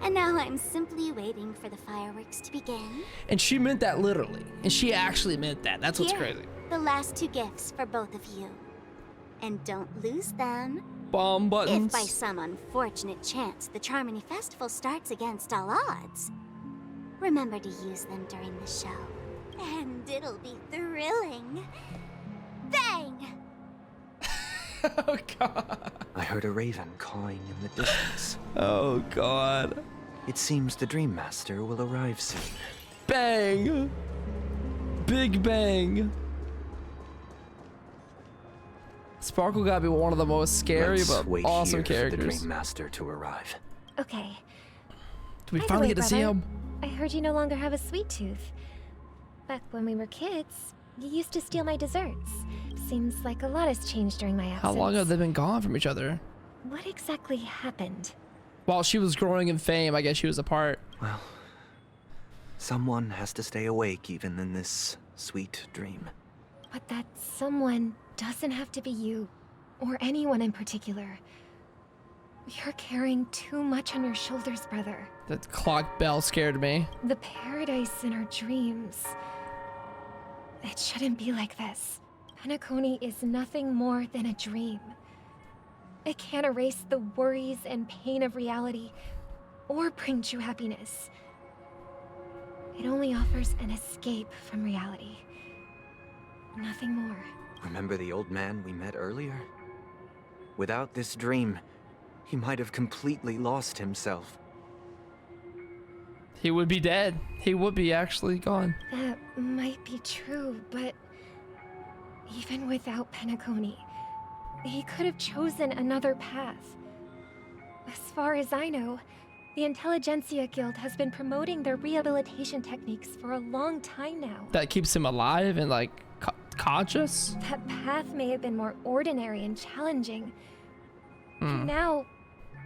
And now I'm simply waiting for the fireworks to begin. And she meant that literally. And she actually meant that. That's what's Here, crazy. The last 2 gifts for both of you. And don't lose them. Bomb buttons. If by some unfortunate chance the Charmony Festival starts against all odds, remember to use them during the show. And it'll be thrilling. Bang! Oh, God. I heard a raven cawing in the distance. Oh, God. It seems the Dream Master will arrive soon. Bang! Big bang. Sparkle gotta be one of the most scary but awesome characters. For the Dream Master to arrive. Okay. Do we finally get to see him? I heard you no longer have a sweet tooth. Back when we were kids, you used to steal my desserts. Seems like a lot has changed during my absence. How long have they been gone from each other? What exactly happened? While she was growing in fame, I guess she was apart. Well, someone has to stay awake even in this sweet dream. But that someone doesn't have to be you, or anyone in particular. You're carrying too much on your shoulders, brother. That clock bell scared me. The paradise in our dreams. It shouldn't be like this. Penacony is nothing more than a dream. It can't erase the worries and pain of reality, or bring true happiness. It only offers an escape from reality. Nothing more. Remember the old man we met earlier? Without this dream, he might have completely lost himself. He would be dead. He would be actually gone. That might be true, but even without Penacony, he could have chosen another path. As far as I know, the Intelligentsia Guild has been promoting their rehabilitation techniques for a long time now. That keeps him alive and like conscious? That path may have been more ordinary and challenging. And now,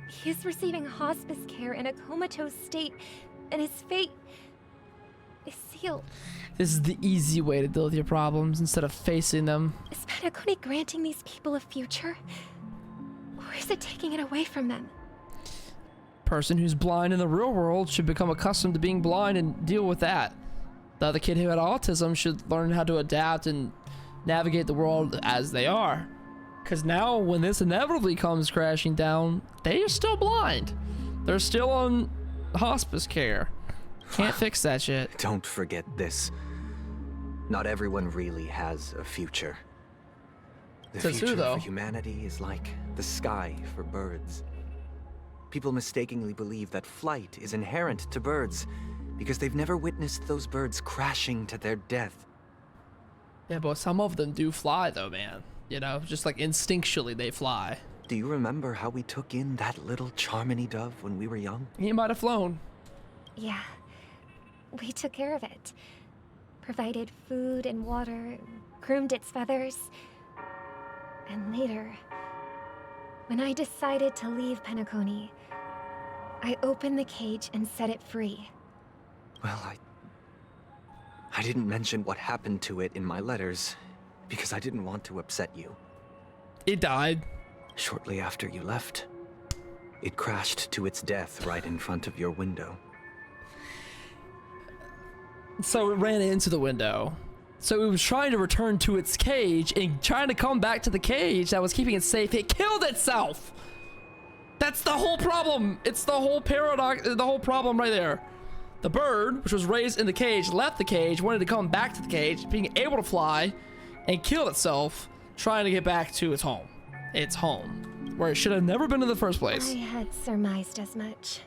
he's receiving hospice care in a comatose state, and his fate is sealed. This is the easy way to deal with your problems instead of facing them. Is Penacony granting these people a future? Or is it taking it away from them? Person who's blind in the real world should become accustomed to being blind and deal with that. The other kid who had autism should learn how to adapt and navigate the world as they are. Because now when this inevitably comes crashing down, they are still blind. They're still on hospice care. Can't fix that shit. Don't forget this. Not everyone really has a future. The Says who, future though? for humanity is like the sky for birds. People mistakenly believe that flight is inherent to birds because they've never witnessed those birds crashing to their death. Yeah, but some of them do fly though, man. You know, just like instinctually they fly. Do you remember how we took in that little Charmony dove when we were young? He might have flown. Yeah, we took care of it. Provided food and water, groomed its feathers. And later, when I decided to leave Penacony, I opened the cage and set it free. Well, I didn't mention what happened to it in my letters because I didn't want to upset you. It died. Shortly after you left, it crashed to its death right in front of your window. So it ran into the window. So it was trying to return to its cage and trying to come back to the cage that was keeping it safe. It killed itself. That's the whole problem. It's the whole paradox, the whole problem right there. The bird, which was raised in the cage, left the cage, wanted to come back to the cage, being able to fly, and killed itself, trying to get back to its home. Its home, where it should have never been in the first place. I had surmised as much.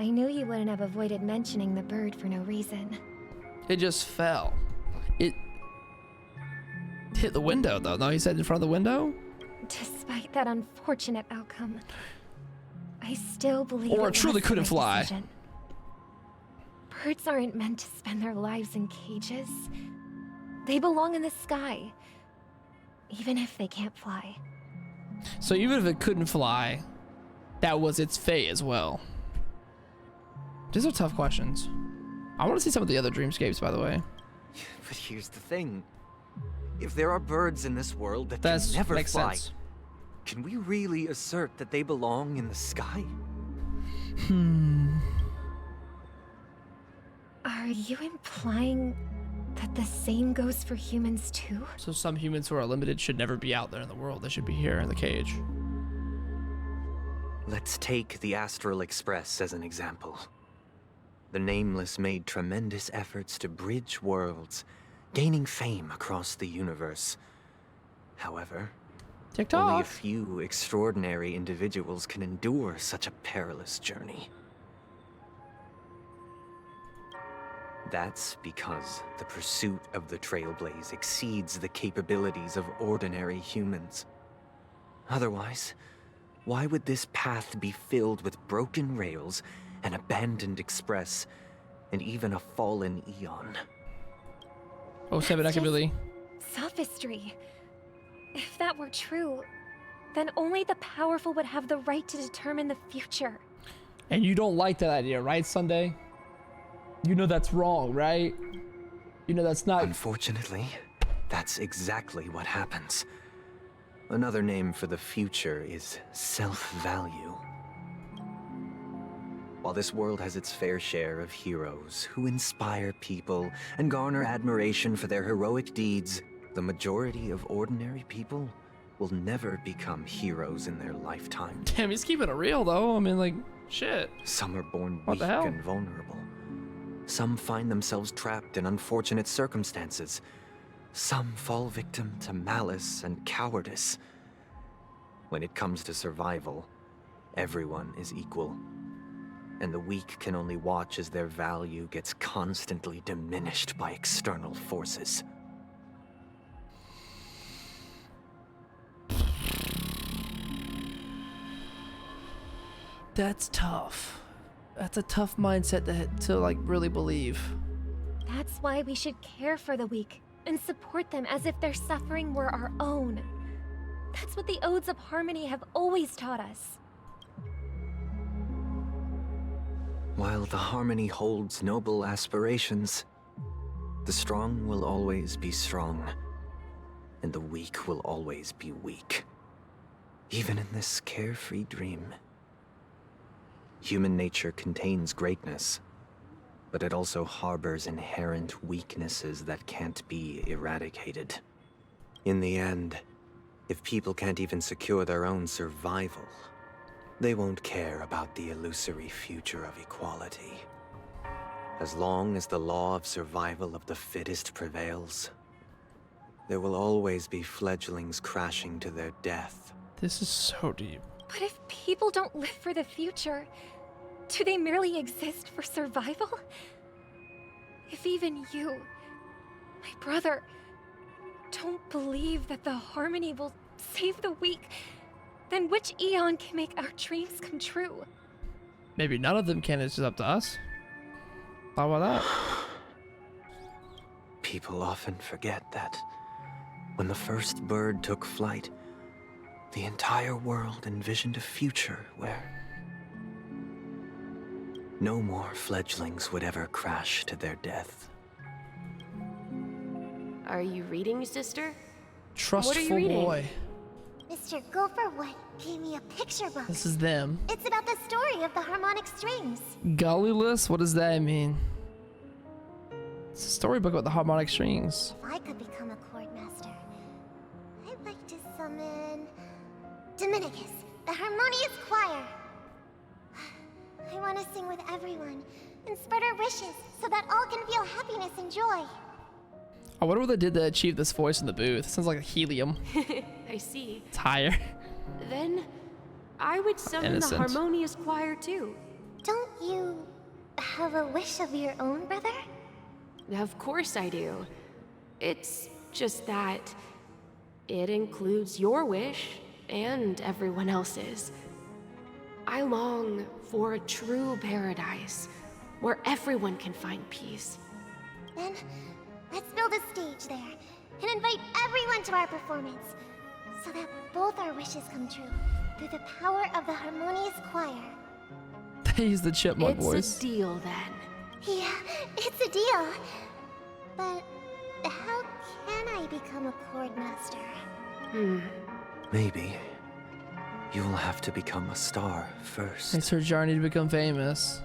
I knew you wouldn't have avoided mentioning the bird for no reason. It just fell. It hit the window, though. No, he said in front of the window? Despite that unfortunate outcome, I still believe Or it it truly was the couldn't right fly. decision. Birds aren't meant to spend their lives in cages. They belong in the sky, even if they can't fly. So even if it couldn't fly, that was its fate as well. These are tough questions. I want to see some of the other dreamscapes, by the way. But here's the thing. If there are birds in this world that can never fly, can we really assert that they belong in the sky? Are you implying that the same goes for humans too? So some humans who are limited should never be out there in the world. They should be here in the cage. Let's take the Astral Express as an example. The Nameless made tremendous efforts to bridge worlds, gaining fame across the universe. However, only a few extraordinary individuals can endure such a perilous journey. That's because the pursuit of the Trailblaze exceeds the capabilities of ordinary humans. Otherwise, why would this path be filled with broken rails, an abandoned express, and even a fallen Eon? Oh, Billy. Sophistry. If that were true, then only the powerful would have the right to determine the future. And you don't like that idea, right, Sunday? You know that's wrong, right? You know that's not... Unfortunately, that's exactly what happens. Another name for the future is self-value. While this world has its fair share of heroes who inspire people and garner admiration for their heroic deeds, the majority of ordinary people will never become heroes in their lifetime. Damn, he's keeping it real, though. I mean, like, shit. Some are born weak and vulnerable. Some find themselves trapped in unfortunate circumstances. Some fall victim to malice and cowardice. When it comes to survival, everyone is equal. And the weak can only watch as their value gets constantly diminished by external forces. That's tough. That's a tough mindset to like really believe. That's why we should care for the weak and support them as if their suffering were our own. That's what the Odes of Harmony have always taught us. While the Harmony holds noble aspirations, the strong will always be strong, and the weak will always be weak. Even in this carefree dream. Human nature contains greatness, but it also harbors inherent weaknesses that can't be eradicated. In the end, if people can't even secure their own survival, they won't care about the illusory future of equality. As long as the law of survival of the fittest prevails, there will always be fledglings crashing to their death. This is so deep. But if people don't live for the future, do they merely exist for survival? If even you, my brother, don't believe that the Harmony will save the weak, then which Eon can make our dreams come true? Maybe none of them can, it's just up to us. How about that? People often forget that when the first bird took flight, the entire world envisioned a future where no more fledglings would ever crash to their death. Are you reading, sister? Trustful boy. Mr. Gopherwood gave me a picture book. This is them. It's about the story of the harmonic strings. Gullyless? What does that mean? It's a storybook about the harmonic strings. If I could become a chord master, I'd like to summon Dominicus, the harmonious choir. I want to sing with everyone and spread our wishes so that all can feel happiness and joy. I wonder what they did to achieve this voice in the booth. It sounds like a helium. I see. It's higher. Then I would summon the harmonious choir too. Don't you have a wish of your own, brother? Of course I do. It's just that it includes your wish and everyone else's. I long for a true paradise where everyone can find peace. Then Let's build a stage there and invite everyone to our performance so that both our wishes come true through the power of the harmonious choir. He's the chipmunk voice. It's a deal then. Yeah, it's a deal. But how can I become a chord master? Maybe you will have to become a star first. It's her journey to become famous.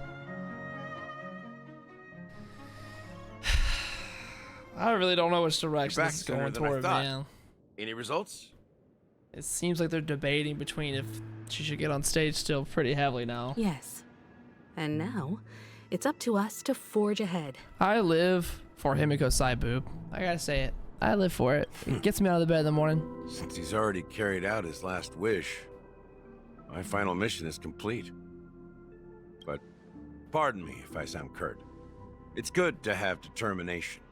I really don't know which direction this is going toward, man. Any results? It seems like they're debating between if she should get on stage still pretty heavily now. Yes. And now, it's up to us to forge ahead. I live for Himiko Saiboob. I gotta say it. I live for it. It gets me out of the bed in the morning. Since he's already carried out his last wish, my final mission is complete. But pardon me if I sound curt. It's good to have determination.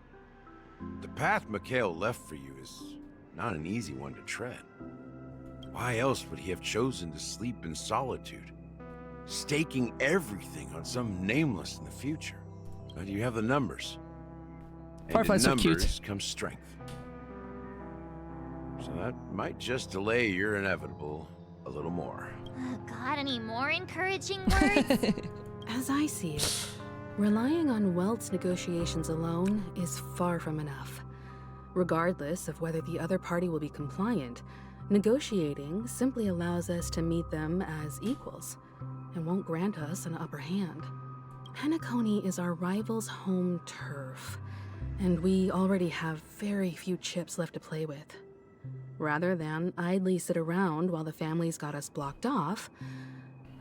The path Mikhail left for you is not an easy one to tread. Why else would he have chosen to sleep in solitude, staking everything on some nameless in the future? But you have the numbers. And Firefly's in so cute. numbers comes strength. So that might just delay your inevitable a little more. Got any more encouraging words? As I see it, relying on Weld's negotiations alone is far from enough. Regardless of whether the other party will be compliant, negotiating simply allows us to meet them as equals and won't grant us an upper hand. Penacony is our rival's home turf, and we already have very few chips left to play with. Rather than idly sit around while the family's got us blocked off,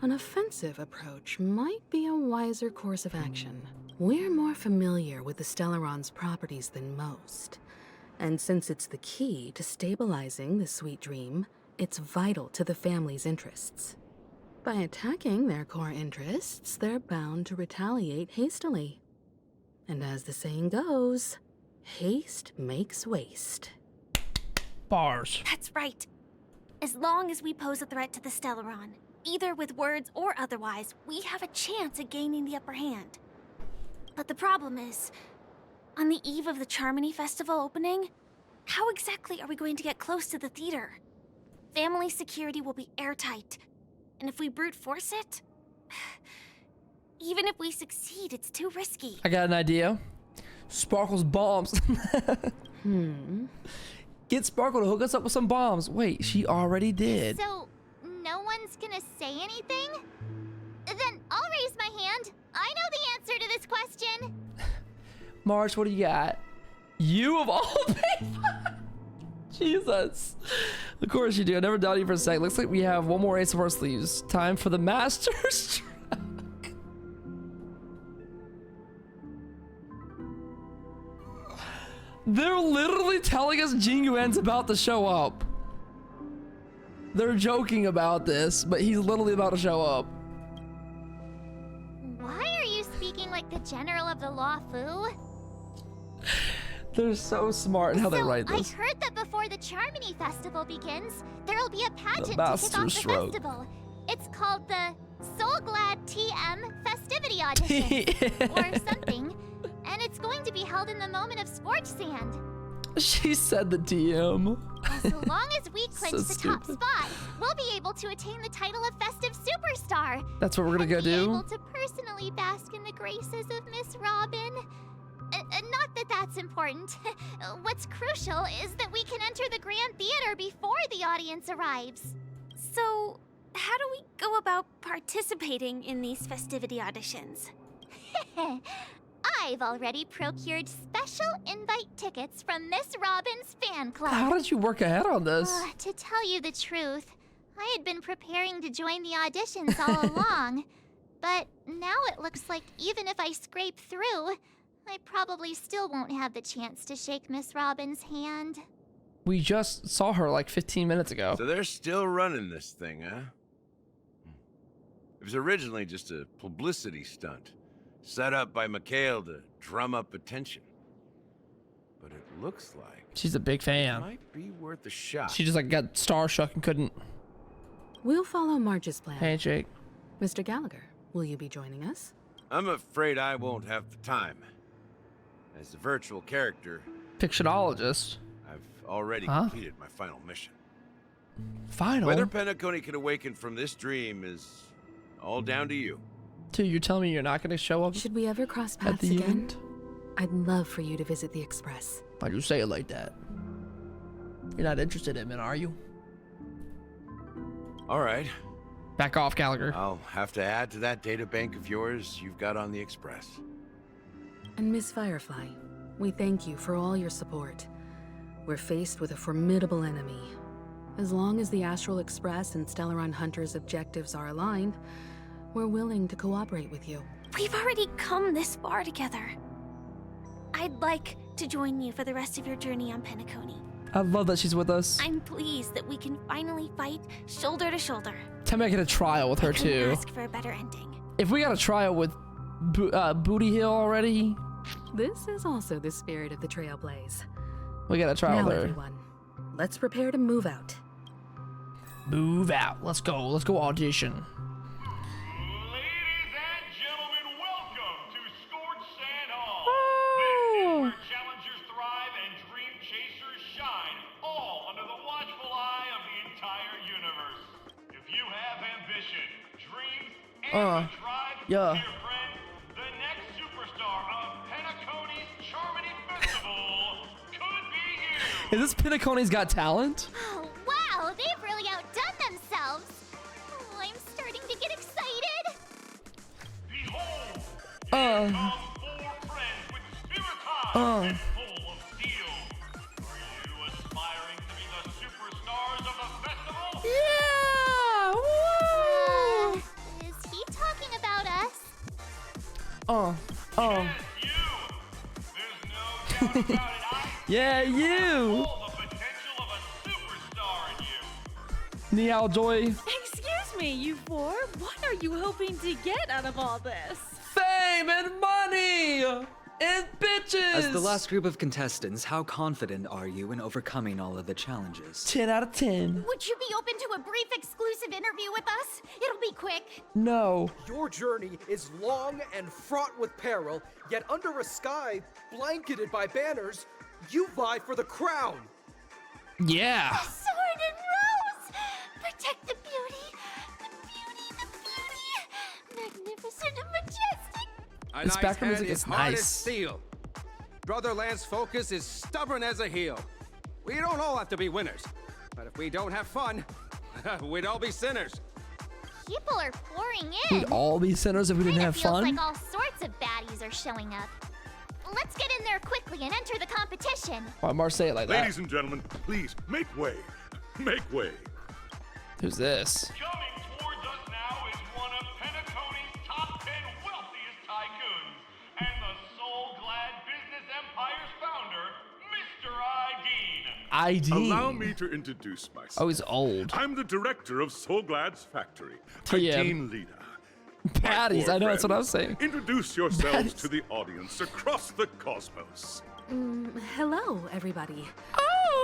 an offensive approach might be a wiser course of action. We're more familiar with the Stellaron's properties than most, and since it's the key to stabilizing the sweet dream, it's vital to the family's interests. By attacking their core interests, they're bound to retaliate hastily. And as the saying goes, haste makes waste. Bars. That's right. As long as we pose a threat to the Stellaron, either with words or otherwise, we have a chance at gaining the upper hand. But the problem is, on the eve of the Charmony Festival opening, how exactly are we going to get close to the theater? Family security will be airtight, and if we brute force it, even if we succeed, it's too risky. I got an idea. Sparkle's bombs. Get Sparkle to hook us up with some bombs. Wait, she already did. So, no one's gonna say anything? Then I'll raise my hand. I know the answer to this question. March, what do you got? You of all people. Jesus. Of course you do. I never doubted you for a sec. Looks like we have one more ace of our sleeves. Time for the master stroke. They're literally telling us Jing Yuan's about to show up. They're joking about this, but he's literally about to show up. Why are you speaking like the general of the Law Fu? They're so smart in how they write this. I heard that before the Charmony Festival begins, there'll be a pageant to kick master off the stroke. festival. It's called the Soul Glad TM Festivity Audition or something, and it's going to be held in the moment of scorch sand. She said the DM. So long as we clinch So the top stupid. spot, we'll be able to attain the title of Festive Superstar. That's what we're gonna go and do? Be able to personally bask in the graces of Miss Robin. Not that that's important. What's crucial is that we can enter the Grand Theater before the audience arrives. So, how do we go about participating in these festivity auditions? I've already procured special invite tickets from Miss Robin's fan club. How did you work ahead on this? To tell you the truth, I had been preparing to join the auditions all along. But now it looks like even if I scrape through, I probably still won't have the chance to shake Miss Robin's hand. We just saw her like 15 minutes ago. So they're still running this thing, huh? It was originally just a publicity stunt, set up by Mikhail to drum up attention. But it looks like She's a big fan. it might be worth a shot. She just like got starstruck and couldn't. We'll follow Marge's plan. Handshake. Mr. Gallagher, will you be joining us? I'm afraid I won't have the time. As the virtual character, Fictionologist. I've already completed my final mission. Final? Whether Penacony can awaken from this dream is all down to you. Dude, you're telling me you're not going to show up? Should we ever cross paths at the again? end? I'd love for you to visit the Express. Why'd you say it like that? You're not interested in it, are you? All right. Back off, Gallagher. I'll have to add to that data bank of yours you've got on the Express. And Miss Firefly, we thank you for all your support. We're faced with a formidable enemy. As long as the Astral Express and Stellaron Hunters' objectives are aligned, we're willing to cooperate with you. We've already come this far together. I'd like to join you for the rest of your journey on Penacony. I love that she's with us. I'm pleased that we can finally fight shoulder to shoulder. Tell me I get a trial with her I couldn't too. ask for a better ending. If we got a trial with Booty Hill already, This is also the spirit of the Trailblaze. we got a trial Now, there. everyone, let's prepare to move out. Move out. Let's go. Let's go audition. Challengers thrive and dream chasers shine, all under the watchful eye of the entire universe. If you have ambition, dreams, and the drive, yeah. dear friend, the next superstar of Penacony's Charmony Festival could be you. Is this Penacony's Got Talent? Oh, wow, they've really outdone themselves. Oh, I'm starting to get excited. Behold, Uh. come four friends with spirit high and full of steel. Are you aspiring to be the superstars of the festival? Yeah! Woo! Is he talking about us? Yeah, you! Niall Joy. Excuse me, you four. What are you hoping to get out of all this? Fame and money! And bitches! As the last group of contestants, how confident are you in overcoming all of the challenges? 10 out of 10. Would you be open to a brief exclusive interview with us? It'll be quick. No. Your journey is long and fraught with peril, yet under a sky blanketed by banners, you vie for the crown. Yeah. Sword and rose! Protect the beauty! The beauty, the beauty! Magnificent and majestic! A This nice background head music is is hard as nice. steel. Brotherland's focus is stubborn as a heel. We don't all have to be winners, but if we don't have fun, we'd all be sinners. People are pouring in. We'd all be sinners if we didn't have Feels fun. like all sorts of baddies are showing up. Let's get in there quickly and enter the competition. Why Mars say it like that? Ladies and gentlemen, please make way. Make way. Who's this? Coming towards us now is one of Penacony's top 10 wealthiest tycoons and the soul-glad business empire's founder, Mr. Ideen. Allow me to introduce myself. Oh, he's old. I'm the director of Soulglad's factory, TM. Titan Leader. Patties, I know, that's what I was saying. Introduce yourselves to the audience across the cosmos. Hello, everybody.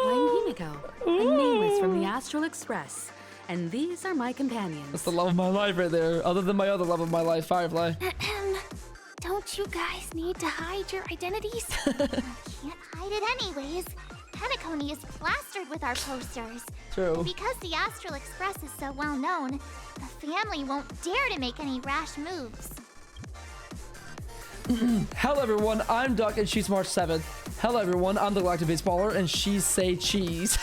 I'm Himiko, a nameless from the Astral Express, and these are my companions. That's the love of my life right there. Other than my other love of my life, Firefly. Don't you guys need to hide your identities? Can't hide it anyways. Penacony is plastered with our posters. True. And because the Astral Express is so well known, the family won't dare to make any rash moves. Hello everyone, I'm Duck and she's March 7th. Hello everyone, I'm the Galactic Baseballer and she's Say Cheese.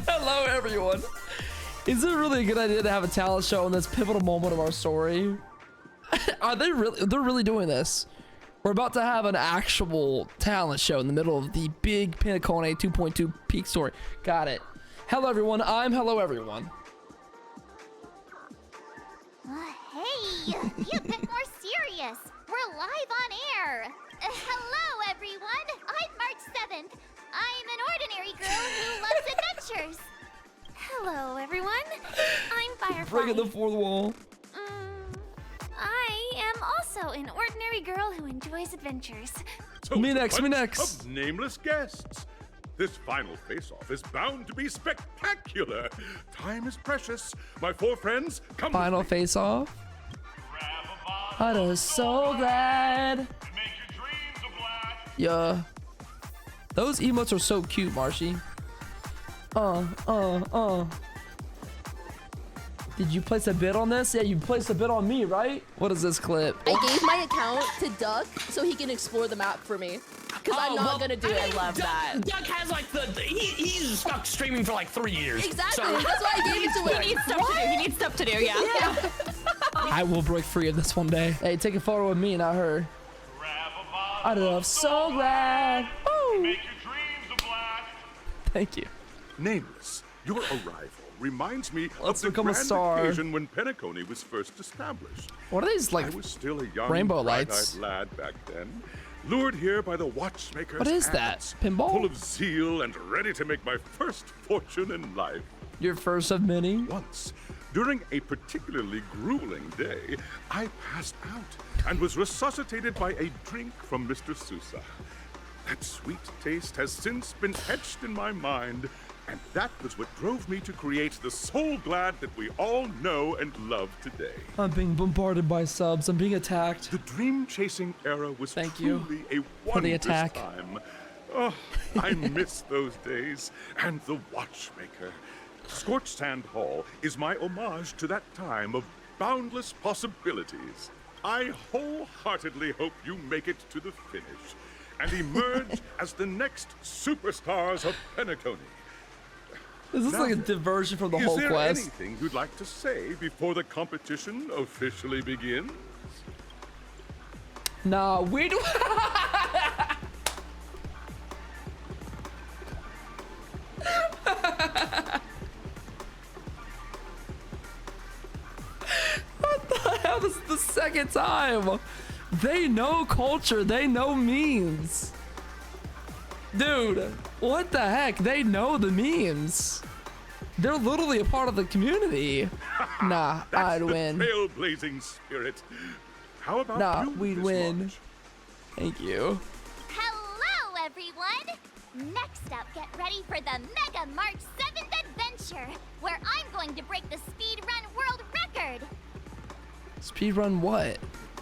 Hello everyone. Is it really a good idea to have a talent show in this pivotal moment of our story? Are they really? They're really doing this. We're about to have an actual talent show in the middle of the big Penacony 2.2 peak story. Got it. Hello everyone, I'm Hello everyone. Hey, be a bit more serious. We're live on air. Hello, everyone. I'm March 7th. I'm an ordinary girl who loves adventures. Hello, everyone. I'm Firefly. Breaking the fourth wall. I am also an ordinary girl who enjoys adventures. So Me next, me bunch next. Of nameless guests. This final face-off is bound to be spectacular. Time is precious. My four friends, come Final with me. face off. I'm so glad. Make Yeah. Those emotes are so cute, Marshy. Did you place a bid on this? Yeah, you placed a bid on me, right? What is this clip? I gave my account to Duck so he can explore the map for me. Because I'm not gonna do it. I love that. Duck has like he's stuck streaming for like 3 years. Exactly. So. That's why I gave it to him. He needs stuff to do. He needs stuff to do. Yeah. I will break free of this one day. Hey, take a photo of me, not her. I'd love so glad. Woo. Make your dreams a blast. Thank you. Nameless, your arrival reminds me Let's of the become a grand star. occasion when Penacony was first established. What are these, like, I was still a young, rainbow lights? bright-eyed lad back then, lured here by the Watchmaker's What is that? ads, Pinball? full of zeal and ready to make my first fortune in life. Your first of many? Once, during a particularly grueling day, I passed out and was resuscitated by a drink from Mr. Sousa. That sweet taste has since been etched in my mind, and that was what drove me to create the Soul Glad that we all know and love today. I'm being bombarded by subs. I'm being attacked. The dream-chasing era was Thank you truly a for the wondrous attack. time. Oh, I miss those days and the Watchmaker. Scorched Sand Hall is my homage to that time of boundless possibilities. I wholeheartedly hope you make it to the finish and emerge as the next superstars of Penacony. Is this like a diversion from the whole Is there quest? anything you'd like to say before the competition officially begins? Nah, we do. What the hell? This is the second time. They know culture. They know memes. Dude, what the heck? They know the memes. They're literally a part of the community. Nah, I'd win. Trailblazing spirit. How about Nah, you, we'd Miss win. March? Thank you. Hello, everyone! Next up, get ready for the Mega March 7th adventure, where I'm going to break the speedrun world record. Speedrun what?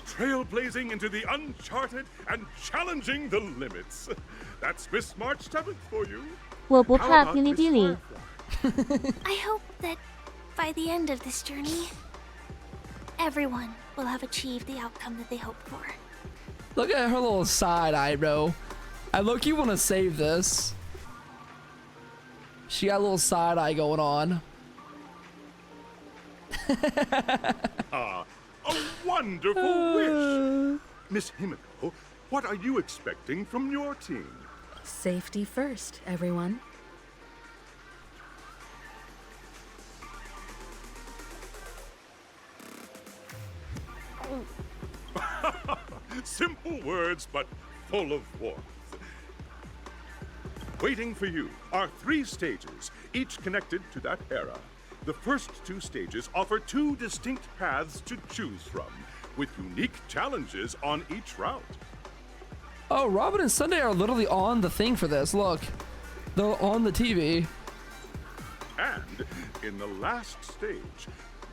Trailblazing into the uncharted and challenging the limits. That's Miss March 7th for you. 我不 How 怕 about 霹雳 Miss 霹雳。 I hope that by the end of this journey, everyone will have achieved the outcome that they hoped for. Look at her little side eye, bro. I look, you want to save this. She got a little side eye going on. Ah, a wonderful wish. Miss Himiko, what are you expecting from your team? Safety first, everyone. Simple words, but full of warmth. Waiting for you are 3 stages, each connected to that era. The first 2 stages offer 2 distinct paths to choose from, with unique challenges on each route. Oh, Robin and Sunday are literally on the thing for this. Look, they're on the TV. And in the last stage,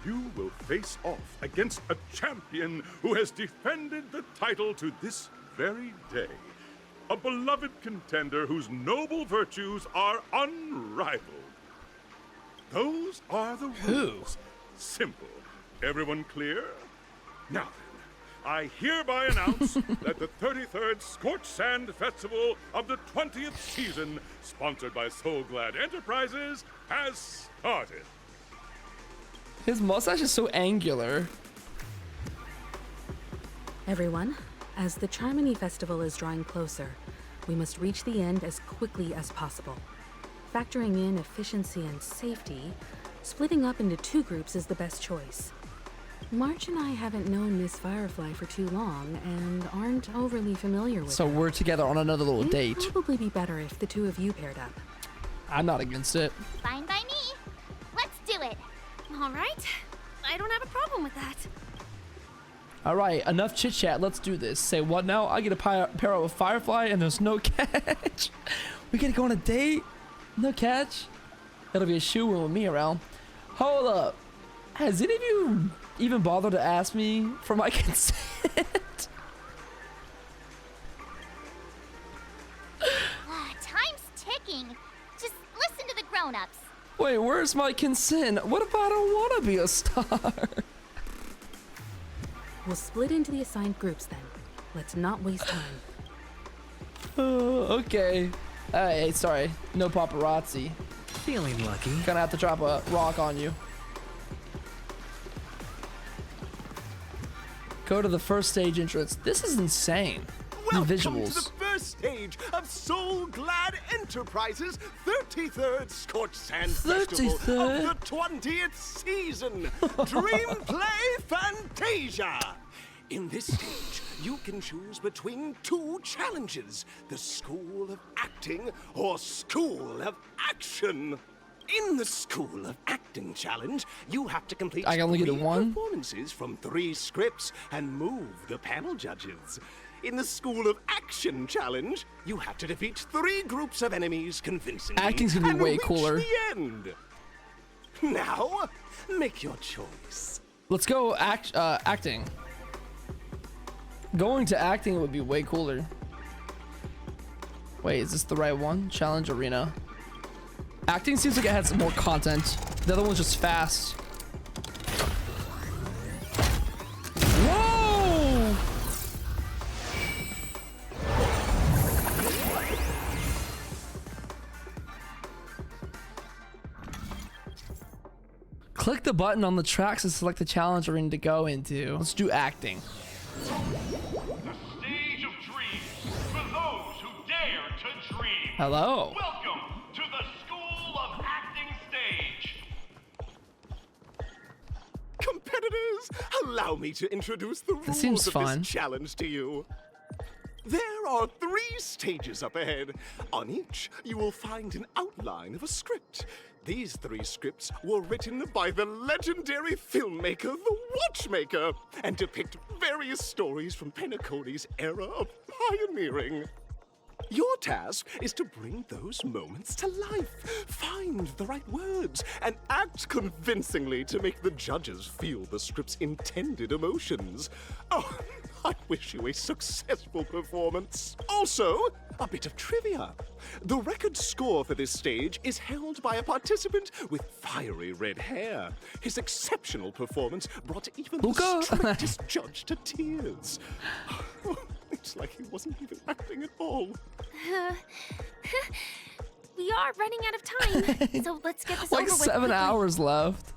you will face off against a champion who has defended the title to this very day. A beloved contender whose noble virtues are unrivaled. Those are the rules. Simple. Everyone clear? Now then, I hereby announce that the 33rd Scorched Sand Festival of the 20th season, sponsored by Soul Glad Enterprises, has started. His mustache is so angular. Everyone, as the Charmony Festival is drawing closer, we must reach the end as quickly as possible. Factoring in efficiency and safety, splitting up into 2 groups is the best choice. March and I haven't known Miss Firefly for too long and aren't overly familiar with So her. we're together on another little date. It'd probably be better if the 2 of you paired up. I'm not against it. Fine by me. Let's do it. All right. I don't have a problem with that. All right, enough chit chat. Let's do this. Say what now? I get to pair up with Firefly, and there's no catch. We get to go on a date. No catch. That'll be a shoe-in with me around. Hold up. Has any of you even bothered to ask me for my consent? Wait, where's my consent? What if I don't want to be a star? We'll split into the assigned groups then. Let's not waste time. Okay. Hey, sorry. No paparazzi. Feeling lucky. Gonna have to drop a rock on you. Go to the first stage entrance. This is insane. Welcome the visuals. to the first stage of Soul Glad Enterprises' 33rd Scorched Sand Festival of the 20th season, Dreamplay Fantasia. In this stage, you can choose between two challenges, the School of Acting or School of Action. In the School of Acting challenge, you have to complete I can only get 3 one? performances from 3 scripts and move the panel judges. In the School of Action challenge, you have to defeat 3 groups of enemies convincingly. Acting's gonna be and way reach cooler. the end. Now, make your choice. Let's go acting. Going to acting would be way cooler. Wait, is this the right one? Challenge arena. Acting seems like it had some more content. The other one's just fast. Whoa! Click the button on the tracks to select the challenge arena to go into. Let's do acting. The stage of dreams for those who dare to dream. Hello. Welcome to the School of Acting stage. Competitors, allow me to introduce the rules seems of fun. this challenge to you. There are 3 stages up ahead. On each, you will find an outline of a script. These 3 scripts were written by the legendary filmmaker, the Watchmaker, and depict various stories from Penacony's era of pioneering. Your task is to bring those moments to life, find the right words, and act convincingly to make the judges feel the script's intended emotions. Oh, I wish you a successful performance. Also, a bit of trivia. The record score for this stage is held by a participant with fiery red hair. His exceptional performance brought even the strictest judge to tears. It's like he wasn't even acting at all. We are running out of time, so let's get this Like over with. 7 quickly. hours left.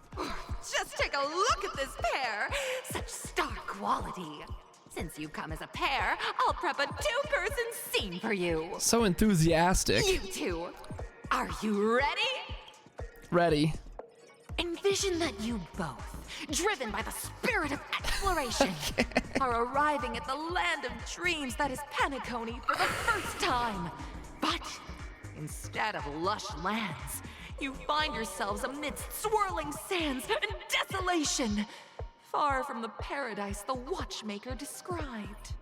Just take a look at this pair. Such star quality. Since you come as a pair, I'll prep a 2-person scene for you. So enthusiastic. You two, are you ready? Ready. Envision that you both, driven by the spirit of exploration, are arriving at the land of dreams that is Penacony for the first time. But instead of lush lands, you find yourselves amidst swirling sands and desolation, far from the paradise the Watchmaker described.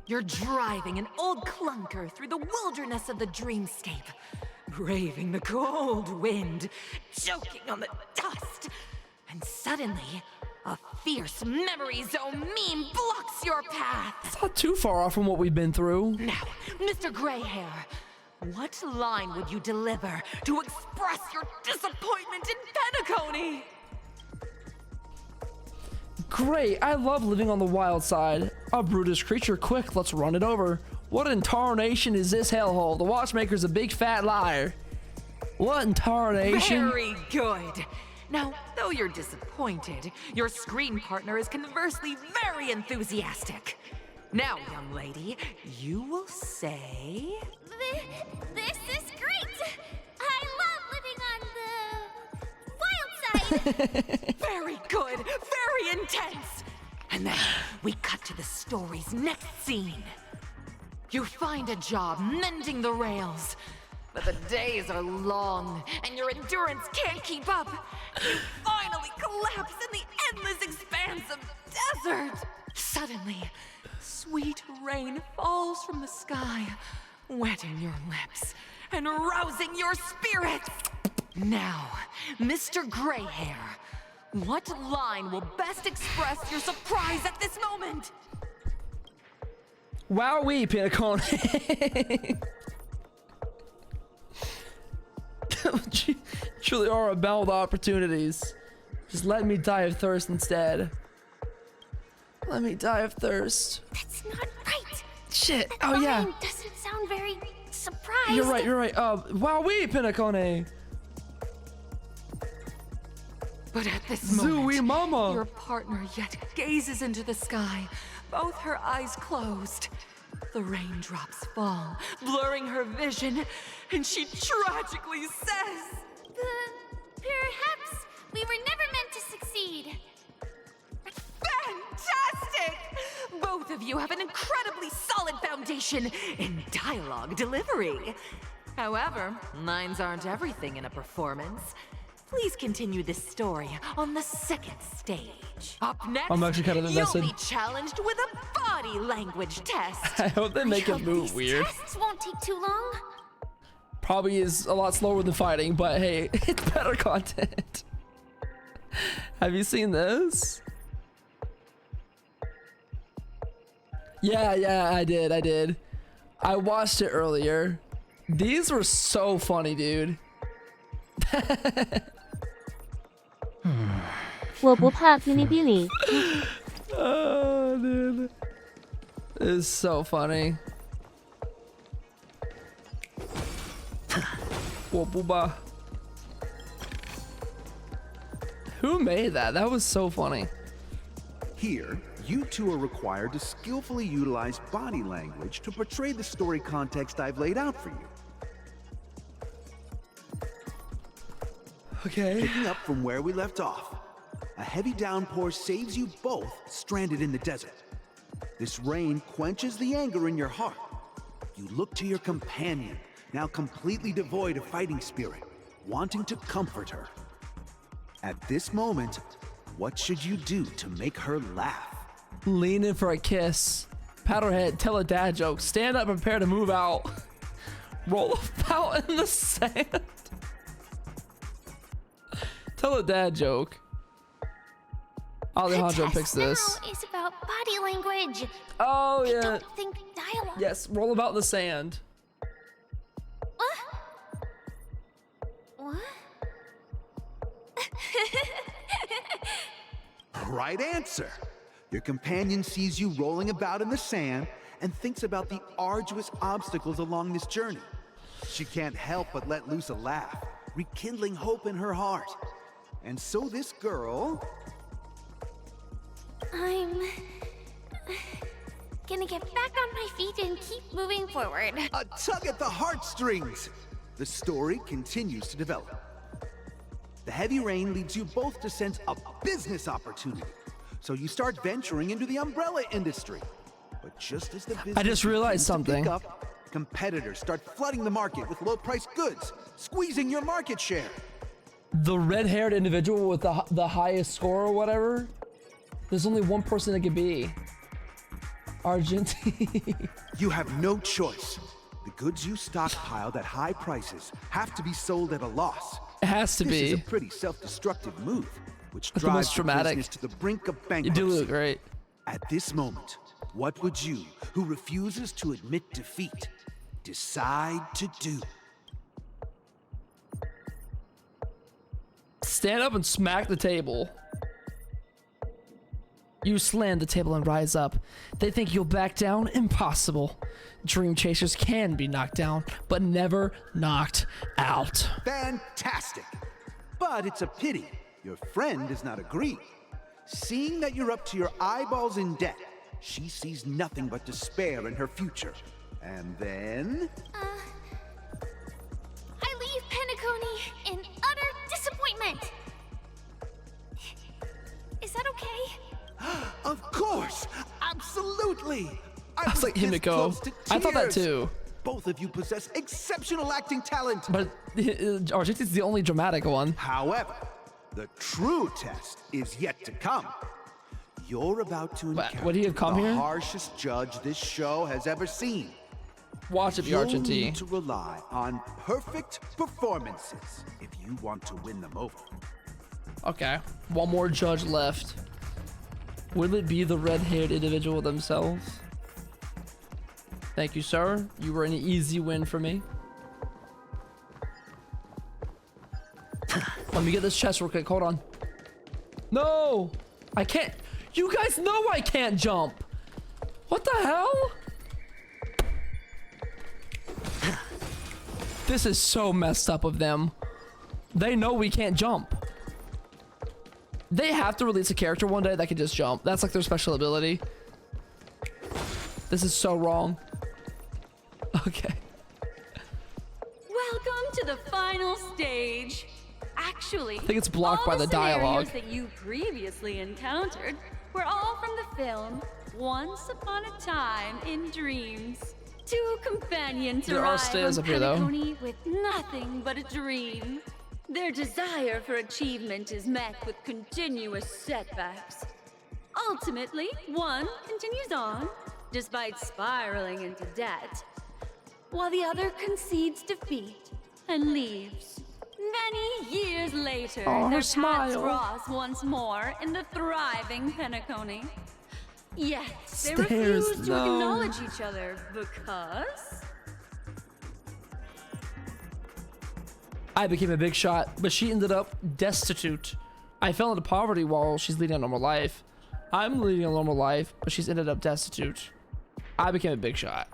You're driving an old clunker through the wilderness of the dreamscape, braving the cold wind, choking on the dust, and suddenly, a fierce memory zone meme blocks your path. It's not too far off from what we've been through. Now, Mr. Greyhair, what line would you deliver to express your disappointment in Penacony? Great, I love living on the wild side. A brutish creature, quick, let's run it over. What in tarnation is this hellhole? The Watchmaker's a big fat liar. What in tarnation? Very good. Now, though you're disappointed, your screen partner is conversely very enthusiastic. Now, young lady, you will say... This is great! I love living on the wild side! Very good, very intense. And then we cut to the story's next scene. You find a job mending the rails, but the days are long and your endurance can't keep up. You finally collapse in the endless expanse of desert. Suddenly, sweet rain falls from the sky, wetting your lips and rousing your spirit. Now, Mr. Greyhair, what line will best express your surprise at this moment? Wowee, Penacony. truly are abound with opportunities. Just let me die of thirst instead. Let me die of thirst. That's not right. Shit. That Oh yeah. line doesn't sound very surprised. You're right. You're right. Wowee, Pinacone. But at this Zooey moment, mama. your partner yet gazes into the sky, both her eyes closed. The raindrops fall, blurring her vision, and she tragically says, Perhaps we were never meant to succeed. Fantastic! Both of you have an incredibly solid foundation in dialogue delivery. However, lines aren't everything in a performance. Please continue this story on the second stage. Up next, I'm actually kind of invested. you'll be challenged with a body language test. I hope they make it move weird. Tests won't take too long. Probably is a lot slower than fighting, but hey, it's better content. Have you seen this? Yeah, I did. I watched it earlier. These were so funny, dude. 我不怕哔哩哔哩。 Oh, dude. It's so funny. Whoa, booba. Who made that? That was so funny. Here, you two are required to skillfully utilize body language to portray the story context I've laid out for you. Okay. Picking up from where we left off, a heavy downpour saves you both stranded in the desert. This rain quenches the anger in your heart. You look to your companion, now completely devoid of fighting spirit, wanting to comfort her. At this moment, what should you do to make her laugh? Lean in for a kiss. Pat her head, tell a dad joke, stand up and prepare to move out. Roll about in the sand. Tell a dad joke. Alejandro picks this. Now is about body language. Oh yeah. I don't think dialogue. Yes, roll about in the sand. What? Right answer. Your companion sees you rolling about in the sand and thinks about the arduous obstacles along this journey. She can't help but let loose a laugh, rekindling hope in her heart. And so this girl... I'm gonna get back on my feet and keep moving forward. A tug at the heartstrings! The story continues to develop. The heavy rain leads you both to sense a business opportunity. So you start venturing into the umbrella industry. But just as the business I just realized something. pick up, competitors start flooding the market with low-priced goods, squeezing your market share. The red-haired individual with the highest score or whatever. There's only one person it could be. Argentine. You have no choice. The goods you stockpiled at high prices have to be sold at a loss. It has to this be. This is a pretty self-destructive move, which That's the most drives the dramatic. business to the brink of You bankruptcy. do look great. At this moment, what would you, who refuses to admit defeat, decide to do? Stand up and smack the table. You slam the table and rise up. They think you'll back down? Impossible. Dream chasers can be knocked down, but never knocked out. Fantastic! But it's a pity your friend does not agree. Seeing that you're up to your eyeballs in debt, she sees nothing but despair in her future. And then... I leave Penacony in utter disappointment. Is that okay? Of course! Absolutely! I was like, this Himiko. close to I thought that tears. too. Both of you possess exceptional acting talent. But Argentina's the only dramatic one. However, the true test is yet to come. You're about to encounter would he have come the here? harshest judge this show has ever seen. Watch it be You'll Argentine. need to rely on perfect performances if you want to win them over. Okay, one more judge left. Will it be the red-haired individual themselves? Thank you, sir. You were an easy win for me. Let me get this chest real quick. Hold on. No, I can't. You guys know I can't jump. What the hell? This is so messed up of them. They know we can't jump. They have to release a character one day that can just jump. That's like their special ability. This is so wrong. Okay. Welcome to the final stage. Actually, I think it's blocked by the dialogue. That you previously encountered were all from the film Once Upon a Time in Dreams. Two companions there arrive are stairs on up here, though. Penacony with nothing but a dream. Their desire for achievement is met with continuous setbacks. Ultimately, one continues on, despite spiraling into debt, while the other concedes defeat and leaves. Many years later, Oh, their her smile. paths cross once more in the thriving Penacony. Yet, they Stairs, refuse to no. acknowledge each other because... I became a big shot, but she ended up destitute. I fell into poverty while she's leading a normal life. I'm leading a normal life, but she's ended up destitute. I became a big shot.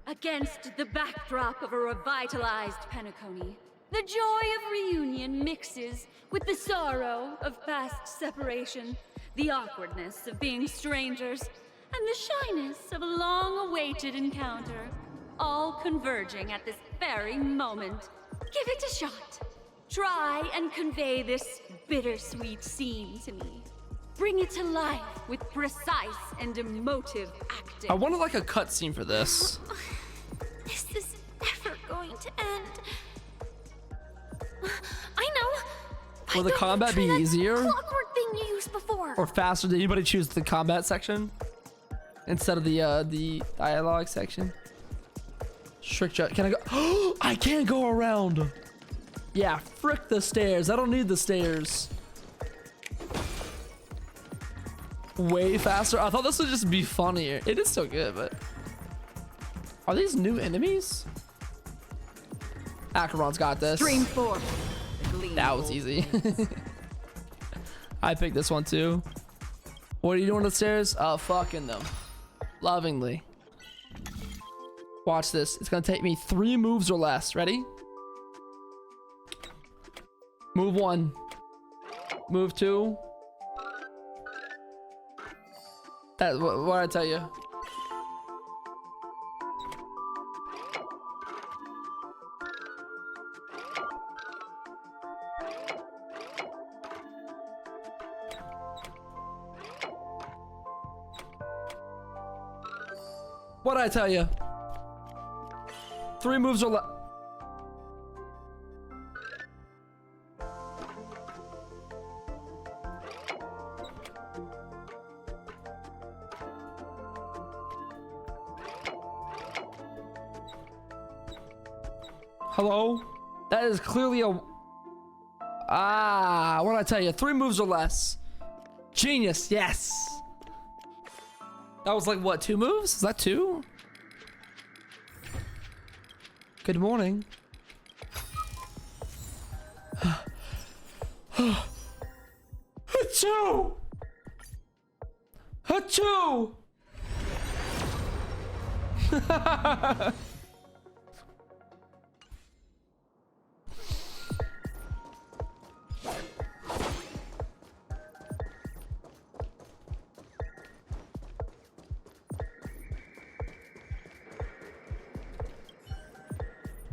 Against the backdrop of a revitalized Penacony, the joy of reunion mixes with the sorrow of past separation, the awkwardness of being strangers, and the shyness of a long-awaited encounter, all converging at this very moment. Give it a shot. Try and convey this bittersweet scene to me. Bring it to life with precise and emotive acting. I wanted like a cutscene for this. Is this ever going to end? I know. Will the combat be easier Clockwork thing you used before. or faster? Did anybody choose the combat section instead of the dialogue section? Trick shot. Can I go? I can't go around. Yeah, frick the stairs. I don't need the stairs. Way faster. I thought this would just be funnier. It is so good, but are these new enemies? Acheron's got this. Stream 4. That was easy. I picked this one too. What are you doing upstairs? Fucking them. Lovingly. Watch this. It's gonna take me 3 moves or less. Ready? Move 1. Move 2. That what did I tell you? What did I tell you? 3 moves or less. Hello? That is clearly a... Ah, what did I tell you? 3 moves or less. Genius, yes. That was like, what, 2 moves? Is that 2? Good morning. Achoo! Achoo!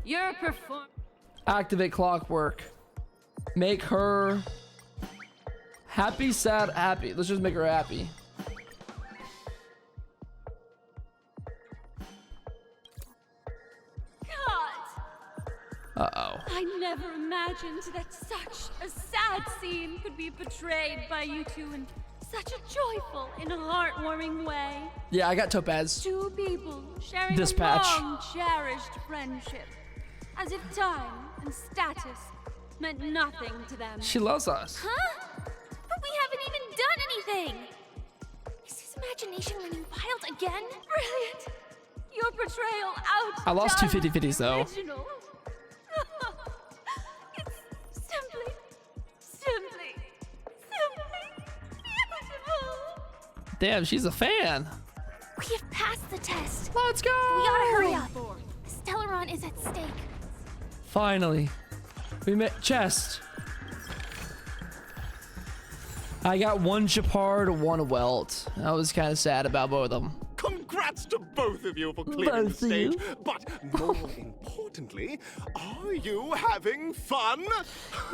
Your perform. Activate clockwork. Make her happy, sad, happy. Let's just make her happy. Uh-oh. I never imagined that such a sad scene could be portrayed by you two in such a joyful and heartwarming way. Yeah, I got Topaz. 2 people sharing Dispatch. a long cherished friendship, as if time and status meant nothing to them. She loves us. Huh? But we haven't even done anything. Is his imagination running wild again? Brilliant. Your portrayal out. I lost 2 50-50s though. It's Damn, she's a fan. We have passed the test. Let's go. We gotta hurry up. Stellaron is at stake. Finally. We met chest. I got one Chapard, one Welt. I was kind of sad about both of them. Congrats to both of you for clearing the stage. But more importantly, are you having fun?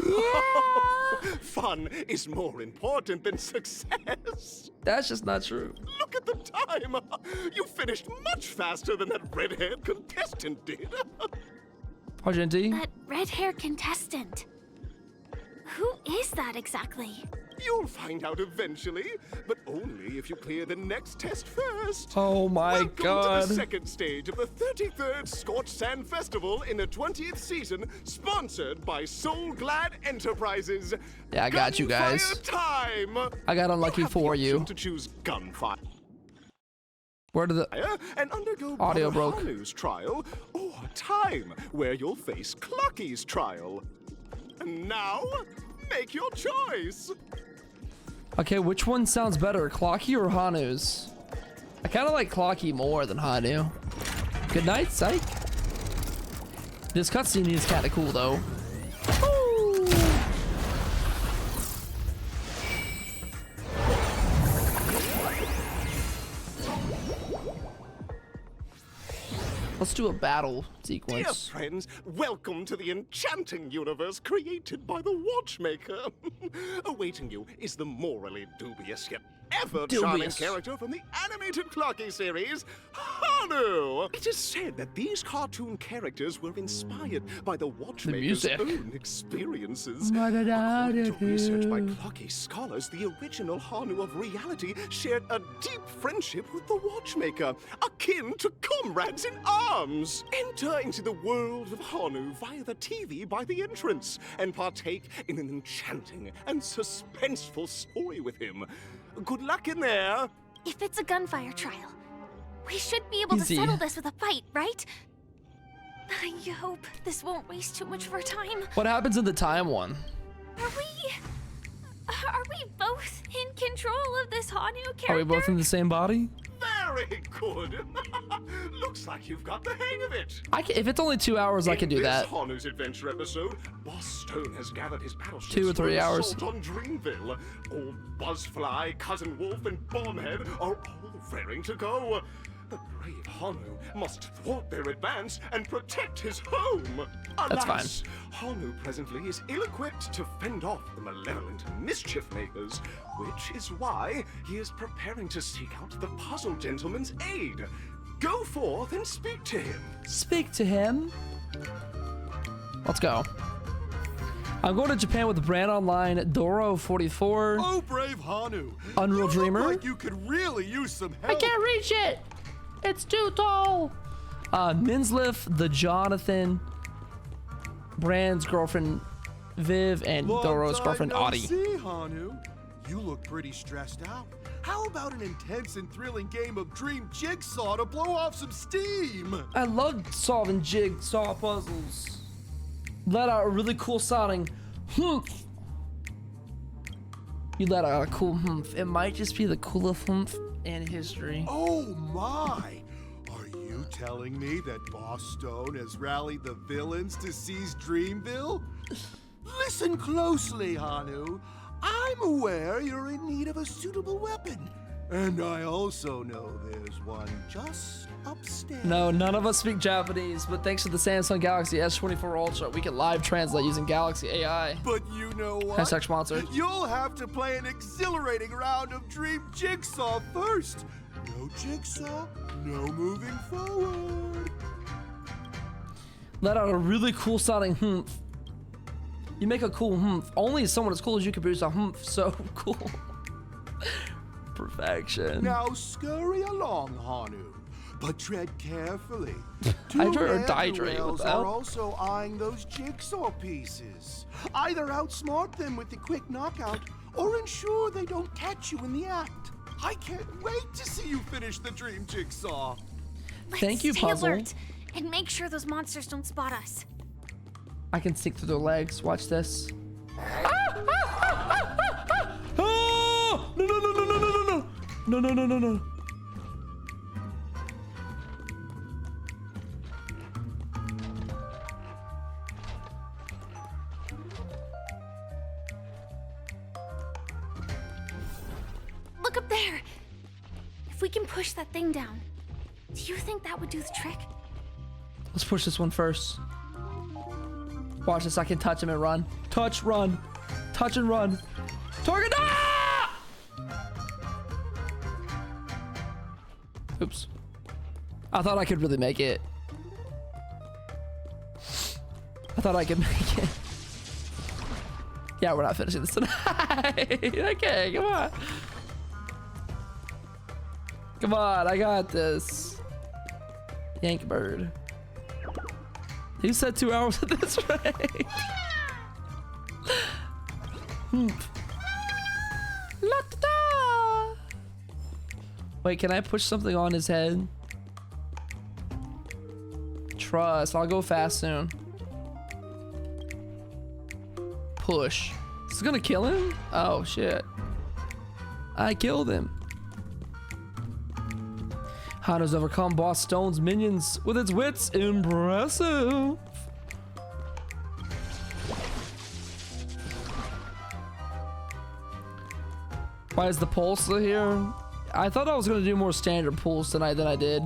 Yeah. Fun is more important than success. That's just not true. Look at the time. You finished much faster than that red-haired contestant did. Argentine? That red-haired contestant. Who is that exactly? You'll find out eventually, but only if you clear the next test first. Oh my God. Welcome to the second stage of the 33rd Scorched Sand Festival in the 20th season, sponsored by Soul Glad Enterprises. Yeah, I got you guys. Gunfire time! I got unlucky for you. To choose gunfire. Where did the and undergo audio broke? Hanu's trial, or time, where you'll face Clocky's trial. And now, make your choice. Okay, which one sounds better, Clocky or Hanu's? I kind of like Clocky more than Hanu. Good night, psych. This cutscene is kind of cool, though. Woo! Let's do a battle sequence. Dear friends, welcome to the enchanting universe created by the Watchmaker. Awaiting you is the morally dubious yet ever charming character from the animated Clocky series, Hanu. It is said that these cartoon characters were inspired by the Watchmaker's own experiences. According to research by Clocky scholars, the original Hanu of reality shared a deep friendship with the Watchmaker, akin to comrades in arms. Enter into the world of Hanu via the TV by the entrance and partake in an enchanting and suspenseful story with him. Good luck in there. If it's a gunfire trial, we should be able to settle this with a fight, right? I hope this won't waste too much of our time. What happens in the time one? Are we both in control of this Hanu character? Are we both in the same body? Very good. Looks like you've got the hang of it. If it's only 2 hours, I can do that. In this Hanu's adventure episode, Boss Stone has gathered his battleships 2 or 3 for hours. assault on Dreamville. Old Buzzfly, Cousin Wolf, and Bombhead are all raring to go. The brave Hanu must thwart their advance and protect his home. That's Alas, Hanu presently is ill-equipped to fend off the malevolent mischief makers, which is why he is preparing to seek out the Puzzle Gentleman's aid. Go forth and speak to him. Speak to him? Let's go. I'm going to Japan with Brand Online, Doro44. Oh, brave Hanu. Unreal You Dreamer. look like you could really use some help. I can't reach it. It's too tall. Minsliff, the Jonathan, Brand's girlfriend Viv, and Doro's girlfriend Audie. See, Hanu, you look pretty stressed out. How about an intense and thrilling game of Dream Jigsaw to blow off some steam? I love solving jigsaw puzzles. Let out a really cool sounding humph. You let out a cool humph. It might just be the coolest humph in history. Oh my! Are you telling me that Boss Stone has rallied the villains to seize Dreamville? Listen closely, Hanu. I'm aware you're in need of a suitable weapon. And I also know there's one just upstairs. No, none of us speak Japanese, but thanks to the Samsung Galaxy S24 Ultra, we can live translate using Galaxy AI. But you know what? Hashtag sponsored. You'll have to play an exhilarating round of Dream Jigsaw first. No jigsaw, no moving forward. Let out a really cool sounding humph. You make a cool humph. Only someone as cool as you can produce a humph. So cool. Perfection. Now scurry along, Hanu, but tread carefully. Hydrate or dihydrate? What the are hell? also eyeing those jigsaw pieces. Either outsmart them with the quick knockout, or ensure they don't catch you in the act. I can't wait to see you finish the Dream Jigsaw. Thank you, Stay Puzzle. alert and make sure those monsters don't spot us. I can stick through their legs. Watch this. Oh! No, no, no, no, no, no, no, no. No, no, no, no, no. Look up there. If we can push that thing down, do you think that would do the trick? Let's push this one first. Watch this. I can touch him and run. Touch, run. Touch and run. Target. Ah! Oops. I thought I could really make it. I thought I could make it. Yeah, we're not finishing this tonight. Okay, come on. Come on, I got this. Yank bird. You said 2 hours at this rate. La-da-da. Wait, can I push something on his head? Trust. I'll go fast soon. Push. This is gonna kill him? Oh shit. I killed him. Hanu's overcome Boss Stone's minions with its wits. Impressive. Why is the pulse still here? I thought I was gonna do more standard pulls tonight than I did.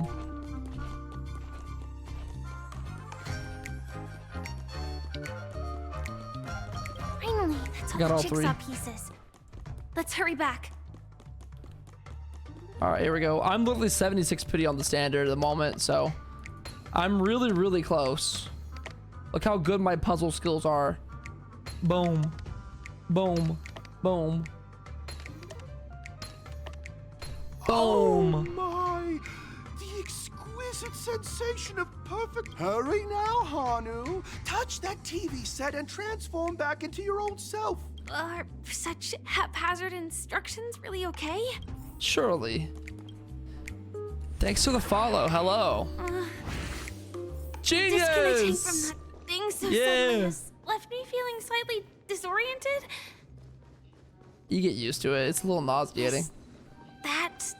Finally, that's all Got the all jigsaw three. pieces. Let's hurry back. All right, here we go. I'm literally 76 pity on the standard at the moment, so I'm really, really close. Look how good my puzzle skills are. Boom, boom, boom, boom. Oh my! The exquisite sensation of perfect. Hurry now, Hanu. Touch that TV set and transform back into your old self. Are such haphazard instructions really okay? Surely. Thanks for the follow. Hello. Disconnecting from Genius. that thing so Yeah. suddenly has left me feeling slightly disoriented. You get used to it. It's a little nauseating. That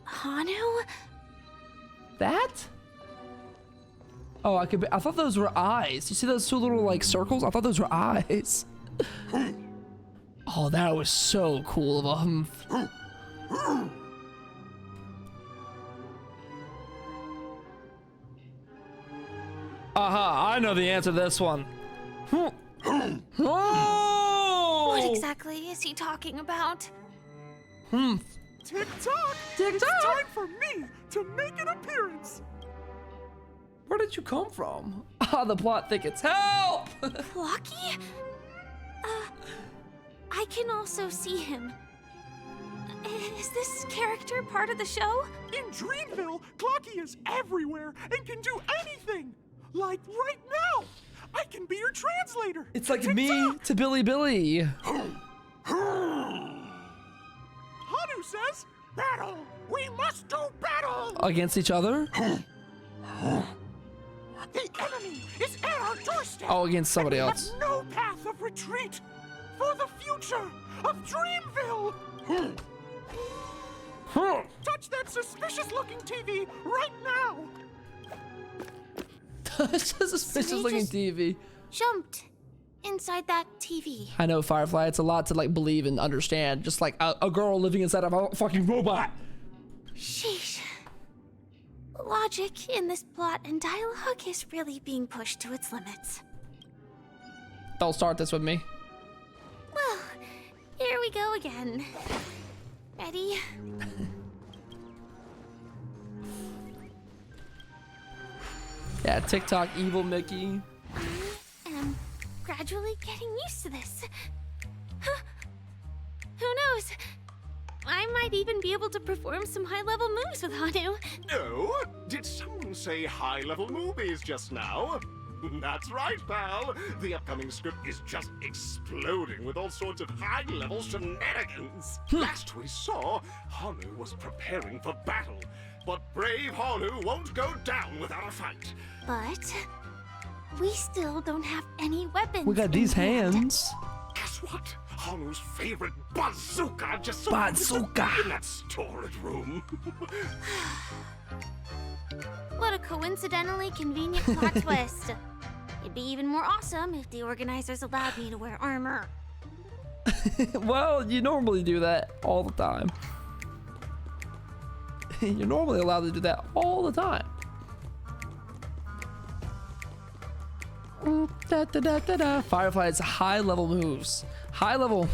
Hanu? That? Oh, I could. I thought those were eyes. You see those two little like circles? I thought those were eyes. Oh, that was so cool of him. Aha, I know the answer to this one. Oh! What exactly is he talking about? Tick tock! It's time for me to make an appearance. Where did you come from? Ah, the plot thickets. Help! Clocky? I can also see him. Is this character part of the show? In Dreamville, Clocky is everywhere and can do anything. Like right now, I can be your translator. It's like me to Billy Billy. Hanu says, battle! We must do battle! Against each other? The enemy is at our doorstep. Oh, against somebody and we else. have no path of retreat for the future of Dreamville. Touch that suspicious-looking TV right now. It's a suspicious-looking TV. Jumped inside that TV. I know, Firefly. It's a lot to like believe and understand. Just like a girl living inside of a fucking robot. Sheesh. Logic in this plot and dialogue is really being pushed to its limits. Don't start this with me. Well, here we go again. Ready? Yeah, TikTok evil Mickey. I am gradually getting used to this. Huh. Who knows? I might even be able to perform some high-level moves with Hanu. No? Did someone say high-level movies just now? That's right, pal. The upcoming script is just exploding with all sorts of high-level shenanigans. Last we saw, Hanu was preparing for battle. But brave Hanu won't go down without a fight. But we still don't have any weapons. We got these hands. Guess what? Hanu's favorite bazooka just so Bazooka. in that storage room. What a coincidentally convenient plot twist. It'd be even more awesome if the organizers allowed me to wear armor. Well, you normally do that all the time. You're normally allowed to do that all the time. Firefly's high level moves. High level,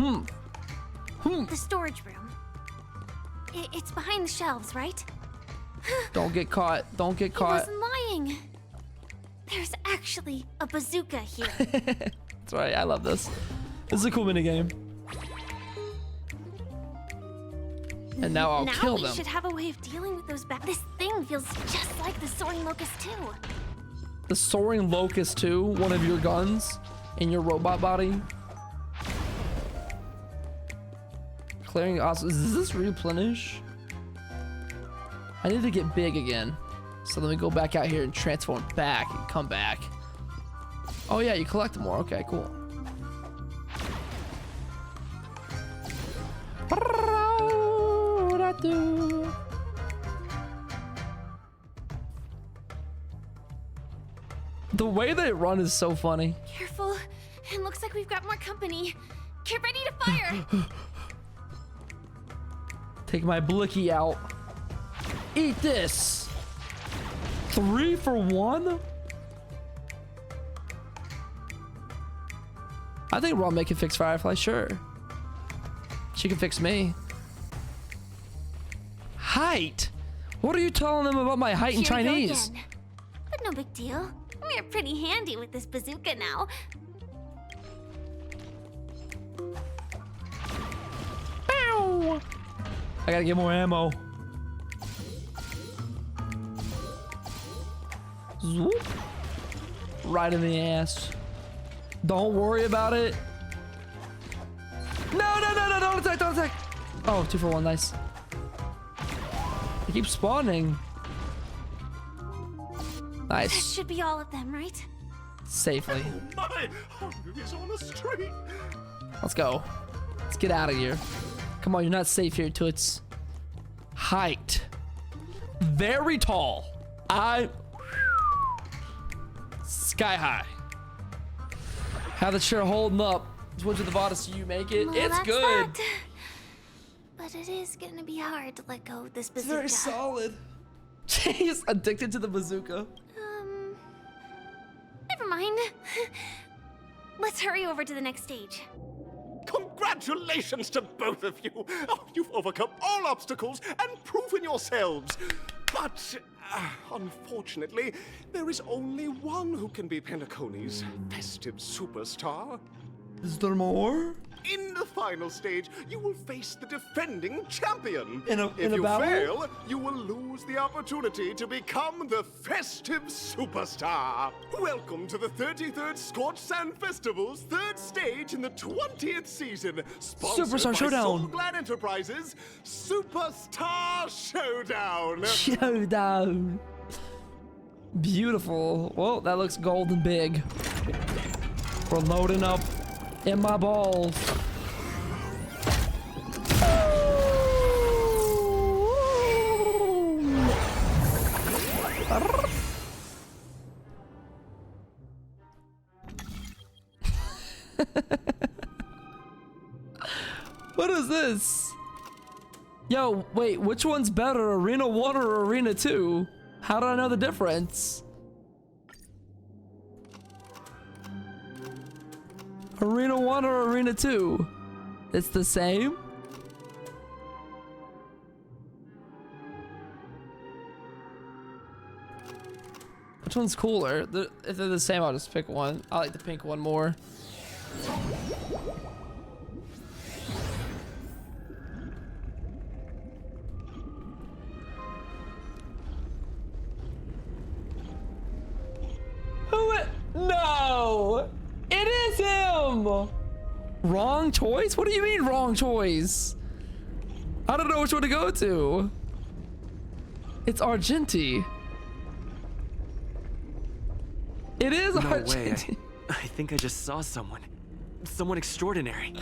The storage room. It's behind the shelves, right? Don't get caught. Don't get I caught. wasn't lying. There's actually a bazooka here. That's right. I love this. This is a cool minigame. And now I'll kill them. Now we should have a way of dealing with those This thing feels just like the Soaring Locust 2. The Soaring Locust 2, one of your guns in your robot body. Clearing awesome. Does this replenish? I need to get big again. So let me go back out here and transform back and come back. Oh yeah, you collect more. Okay, cool. The way they run is so funny. Careful. It looks like we've got more company. Get ready to fire. Take my blicky out. Eat this. 3 for 1? I think Ron can fix Firefly, sure. She can fix me. Height? What are you telling them about my height in Here we go Chinese? again. But no big deal. We're pretty handy with this bazooka now. Bow! I gotta get more ammo. Zoop. Right in the ass. Don't worry about it. No, don't attack, don't attack. Oh, 2 for 1, nice. They keep spawning. That Nice. should be all of them, right? Safely. My Hanu is on the street. Let's go. Let's get out of here. Come on, you're not safe here, Toots. Height. Very tall. Sky high. How the chair holding up. Which of the Vadis do you make it? Well, It's that's good. that. But it is gonna be hard to let go of this It's bazooka. very solid. He's addicted to the bazooka. Never mind. Let's hurry over to the next stage. Congratulations to both of you. Oh, you've overcome all obstacles and proven yourselves. But, unfortunately, there is only one who can be Penacony's festive superstar. Is there more? In the final stage, you will face the defending champion. In a if you battle? fail, you will lose the opportunity to become the festive superstar. Welcome to the 33rd Scorched Sand Festival's 3rd stage in the 20th season. Sponsored Superstar by Showdown. Soul Glad Enterprises, Superstar Showdown. Showdown. Beautiful. Well, that looks golden big. We're loading up in my balls. What is this? Yo, wait, which one's better, Arena 1 or Arena 2? How do I know the difference? Arena 1 or Arena 2? It's the same? Which one's cooler? If they're the same, I'll just pick one. I like the pink one more. No! It is him! Wrong choice? What do you mean wrong choice? I don't know which one to go to. It's Argenti. It is No Argenti. way. I think I just saw someone. Someone extraordinary.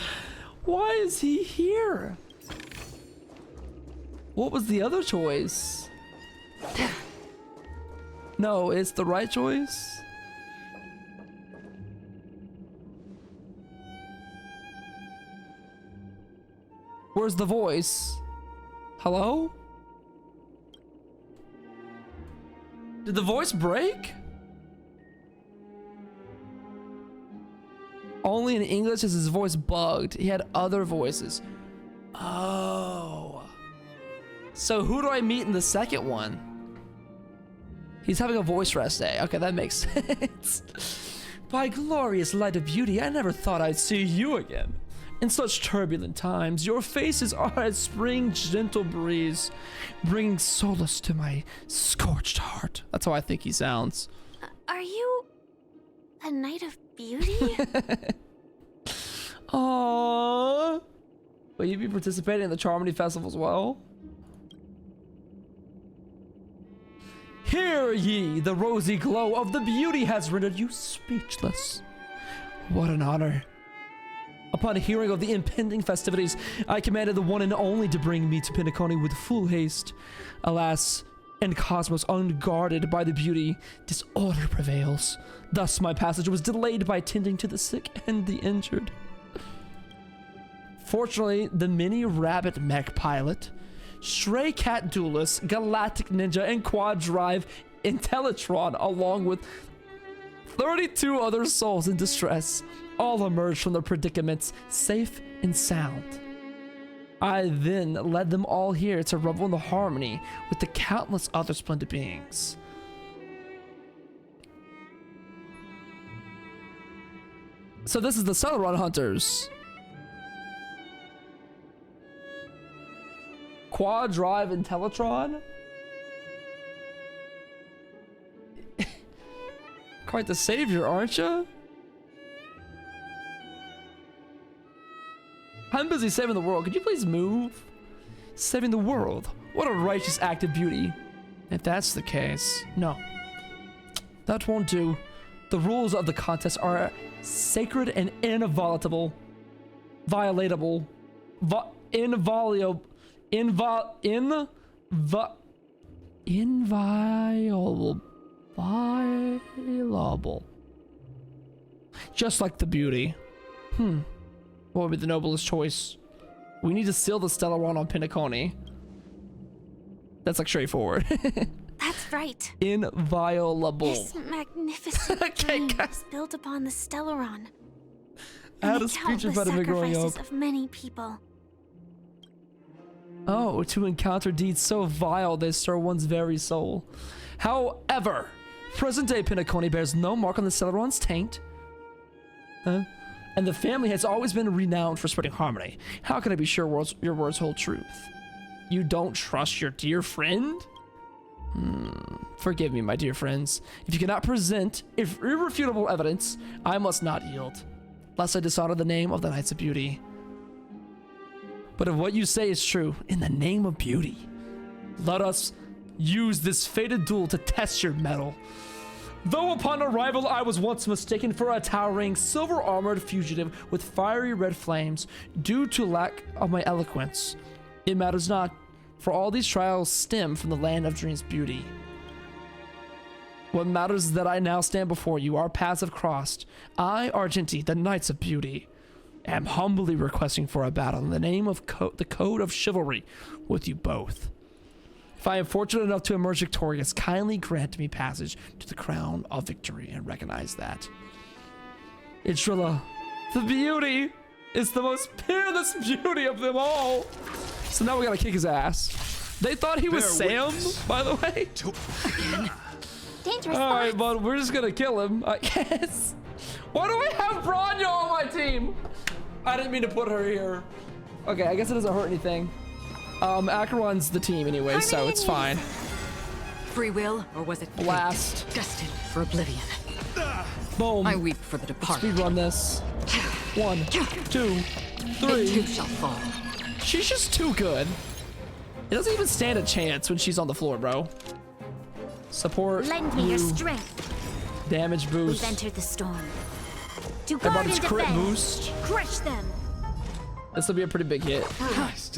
Why is he here? What was the other choice? No, it's the right choice. Where's the voice? Hello? Did the voice break? Only in English is his voice bugged. He had other voices. Oh. So who do I meet in the second one? He's having a voice rest day. Okay, that makes sense. By glorious light of beauty, I never thought I'd see you again. In such turbulent times, your faces are as spring's gentle breeze, bringing solace to my scorched heart. That's how I think he sounds. Are you a knight of beauty? Aww. Will you be participating in the Charmony Festival as well? Hear ye, the rosy glow of the beauty has rendered you speechless. What an honor. Upon hearing of the impending festivities, I commanded the one and only to bring me to Penacony with full haste. Alas, in Cosmos unguarded by the beauty, disorder prevails. Thus my passage was delayed by tending to the sick and the injured. Fortunately, the mini rabbit mech pilot, stray cat duelist, galactic ninja, and quad drive Intellitron, along with 32 other souls in distress, all emerged from their predicaments safe and sound. I then led them all here to revel in the harmony with the countless other splendid beings. So this is the Stellaron Hunters. Quad drive Intellitron? Quite the savior, aren't you? I'm busy saving the world. Could you please move? Saving the world? What a righteous act of beauty. If that's the case, no. That won't do. The rules of the contest are sacred and inviolable. Inviolable. Just like the beauty. What would be the noblest choice? We need to seal the Stellaron on Penacony. That's like straightforward. That's right. Inviolable. This magnificent dream is built upon the Stellaron. I had a speech about him growing up. Of many people. Oh, to encounter deeds so vile they stir one's very soul. However, present-day Penacony bears no mark on the Stellaron's taint. And the family has always been renowned for spreading harmony. How can I be sure your words hold truth? You don't trust your dear friend? Forgive me, my dear friends. If you cannot present irrefutable evidence, I must not yield, lest I dishonor the name of the Knights of Beauty. But if what you say is true, in the name of beauty, let us use this fated duel to test your mettle. Though upon arrival I was once mistaken for a towering, silver-armored fugitive with fiery red flames due to lack of my eloquence, it matters not, for all these trials stem from the land of dreams beauty. What matters is that I now stand before you, our paths have crossed. I, Argenti, the Knights of Beauty, am humbly requesting for a battle in the name of the code of chivalry with you both. If I am fortunate enough to emerge victorious, kindly grant me passage to the crown of victory and recognize that. Idrilla, the beauty, is the most peerless beauty of them all. So now we gotta kick his ass. They thought he was Sam, by the way. Dangerous. All right, but we're just gonna kill him, I guess. Why do I have Branya on my team? I didn't mean to put her here. Okay, I guess it doesn't hurt anything. Acheron's the team anyway, so it's fine. Free will, or was it blast? Destined for oblivion. Boom. I weep for the departed. Speed run this. 1, 2, 3. They too shall fall. She's just too good. It doesn't even stand a chance when she's on the floor, bro. Support. Lend me your strength. Damage boost. We've entered the storm. To guard and crit defend. Boost. Crush them. This will be a pretty big hit.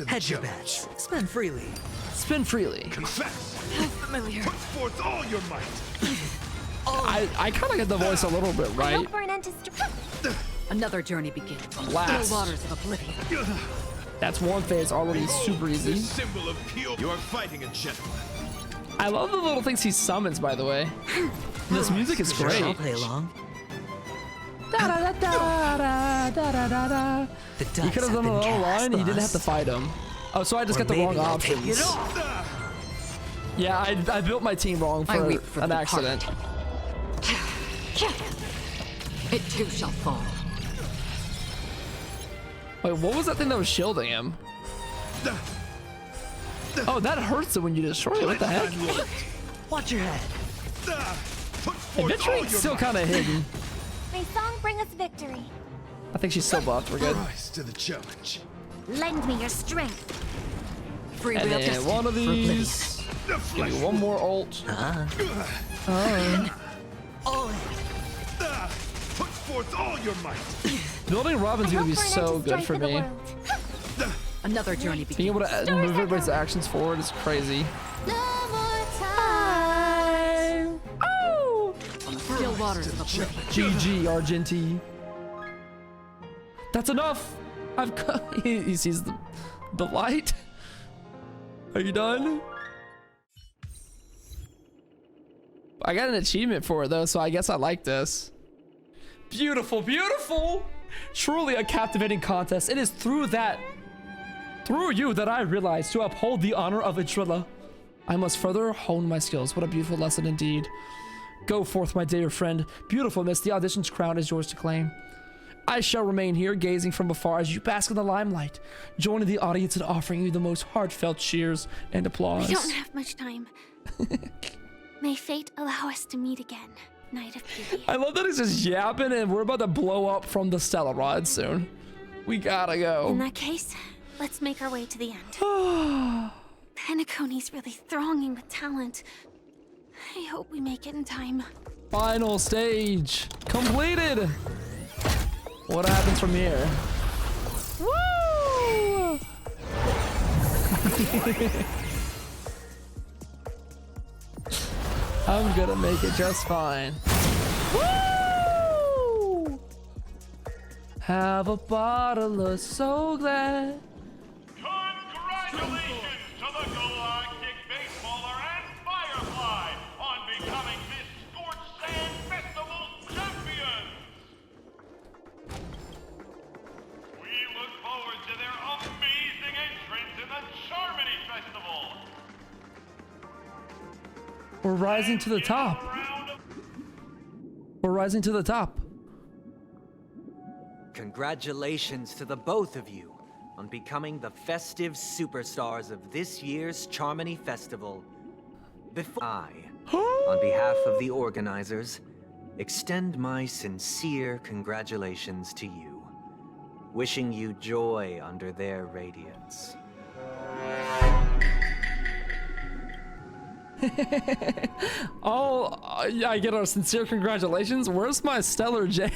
Hedge your bets. Spend freely. Spin freely. Confess. How familiar. Put forth all your might. I kind of get the voice a little bit right. Hope for an end to Another journey begins. Blast. The waters of oblivion. That's one phase already super easy. Symbol of pure. You are fighting a gentleman. I love the little things he summons, by the way. This music is great. I'll play along. He could have done a little line. He didn't have to fight him. Oh, so I just got the wrong options. Yeah, I built my team wrong for an accident. It too shall fall. Wait, what was that thing that was shielding him? Oh, that hurts it when you destroy it. What the heck? Watch your head. Adventuring's still kind of hidden. May song bring us victory. I think she's still buffed. We're good. Rise to the challenge. Lend me your strength. Free And will then destiny one of for these. Give me one more ult. All in. Put forth all your might. Building Robin's gonna be so good for me. Another journey begins. Being able to move everybody's actions forward is crazy. No more time. Oh! On the still waters of oblivion. GG, Argenti. That's enough. He sees the light. Are you done? I got an achievement for it though, so I guess I like this. Beautiful, beautiful. Truly a captivating contest. It is through you that I realize to uphold the honor of Idrilla, I must further hone my skills. What a beautiful lesson indeed. Go forth, my dear friend. Beautiful miss, the audition's crown is yours to claim. I shall remain here, gazing from afar as you bask in the limelight, joining the audience and offering you the most heartfelt cheers and applause. We don't have much time. May fate allow us to meet again, Night of Beauty. I love that he's just yapping and we're about to blow up from the Stellaron soon. We gotta go. In that case, let's make our way to the end. Penacony's really thronging with talent. I hope we make it in time. Final stage completed. What happens from here? Woo! I'm gonna make it just fine. Woo! Have a bottle of So Glad. Congratulations to the Galactic Baseballer and Firefly on becoming this Scorched Sand Festival champions! We look forward to their amazing entrance in the Charmony Festival! We're rising to the top. We're rising to the top. Congratulations to the both of you on becoming the festive superstars of this year's Charmony Festival. Before I, on behalf of the organizers, extend my sincere congratulations to you, wishing you joy under their radiance. Oh, I get our sincere congratulations. Where's my Stellar J?